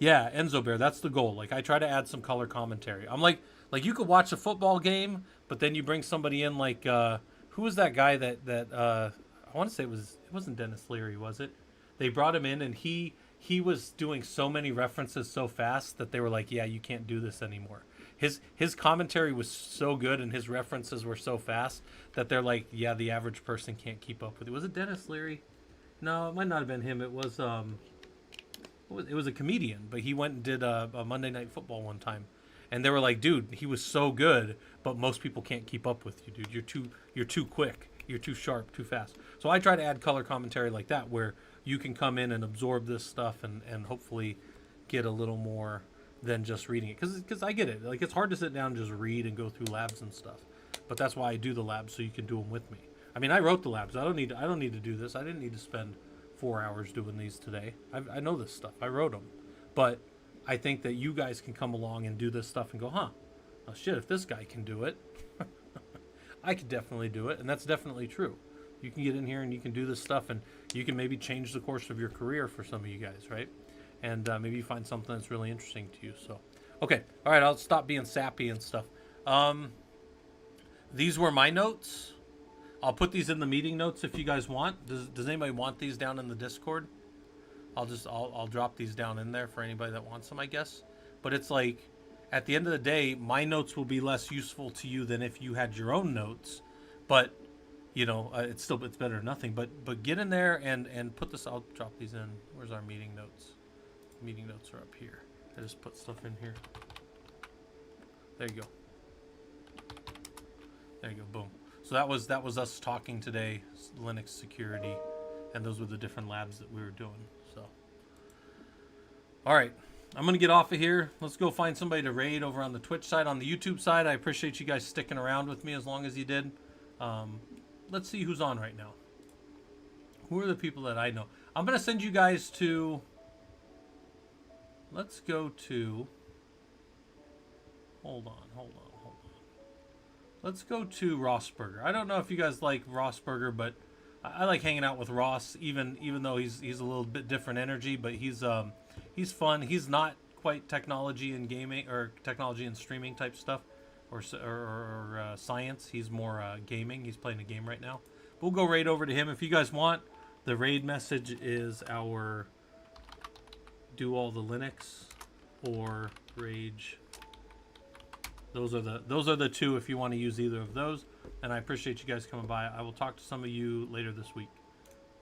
Yeah, Enzo Bear, that's the goal. Like I try to add some color commentary. I'm like you could watch a football game, but then you bring somebody in like who was that guy that I want to say it wasn't Dennis Leary, was it? They brought him in and he was doing so many references so fast that they were like, "Yeah, you can't do this anymore." His commentary was so good and his references were so fast that they're like, "Yeah, the average person can't keep up with it." Was it Dennis Leary? No, it might not have been him. It was it was a comedian, but he went and did a Monday Night Football one time, and they were like, "Dude, he was so good, but most people can't keep up with you, dude. You're too quick, you're too sharp, too fast." So I try to add color commentary like that, where you can come in and absorb this stuff and hopefully get a little more than just reading it, because I get it. Like it's hard to sit down and just read and go through labs and stuff, but that's why I do the labs so you can do them with me. I mean, I wrote the labs. I don't need to do this. I didn't need to spend 4 hours doing these today. I know this stuff. I wrote them. But I think that you guys can come along and do this stuff and go, huh, oh shit, if this guy can do it, I could definitely do it. And that's definitely true. You can get in here and you can do this stuff and you can maybe change the course of your career for some of you guys, right? And maybe you find something that's really interesting to you. So, okay. All right, I'll stop being sappy and stuff. These were my notes. I'll put these in the meeting notes if you guys want. Does anybody want these down in the Discord? I'll drop these down in there for anybody that wants them, I guess. But it's like, at the end of the day, my notes will be less useful to you than if you had your own notes. But you know, it's better than nothing. But get in there and put this. I'll drop these in. Where's our meeting notes? Meeting notes are up here. I just put stuff in here. There you go. There you go. Boom. So that was us talking today, Linux security, and those were the different labs that we were doing. So, all right, I'm gonna get off of here. Let's go find somebody to raid over on the Twitch side. On the YouTube side, I appreciate you guys sticking around with me as long as you did. Let's see who's on right now. Who are the people that I know? I'm gonna send you guys to. Let's go to. Hold on. Let's go to Rossburger. I don't know if you guys like Rossburger, but I like hanging out with Ross, even though he's a little bit different energy, but he's fun. He's not quite technology and gaming or technology and streaming type stuff or science. He's more gaming. He's playing a game right now. We'll go raid over to him if you guys want. The raid message is our do all the Linux or rage. Those are the two if you want to use either of those. And I appreciate you guys coming by. I will talk to some of you later this week.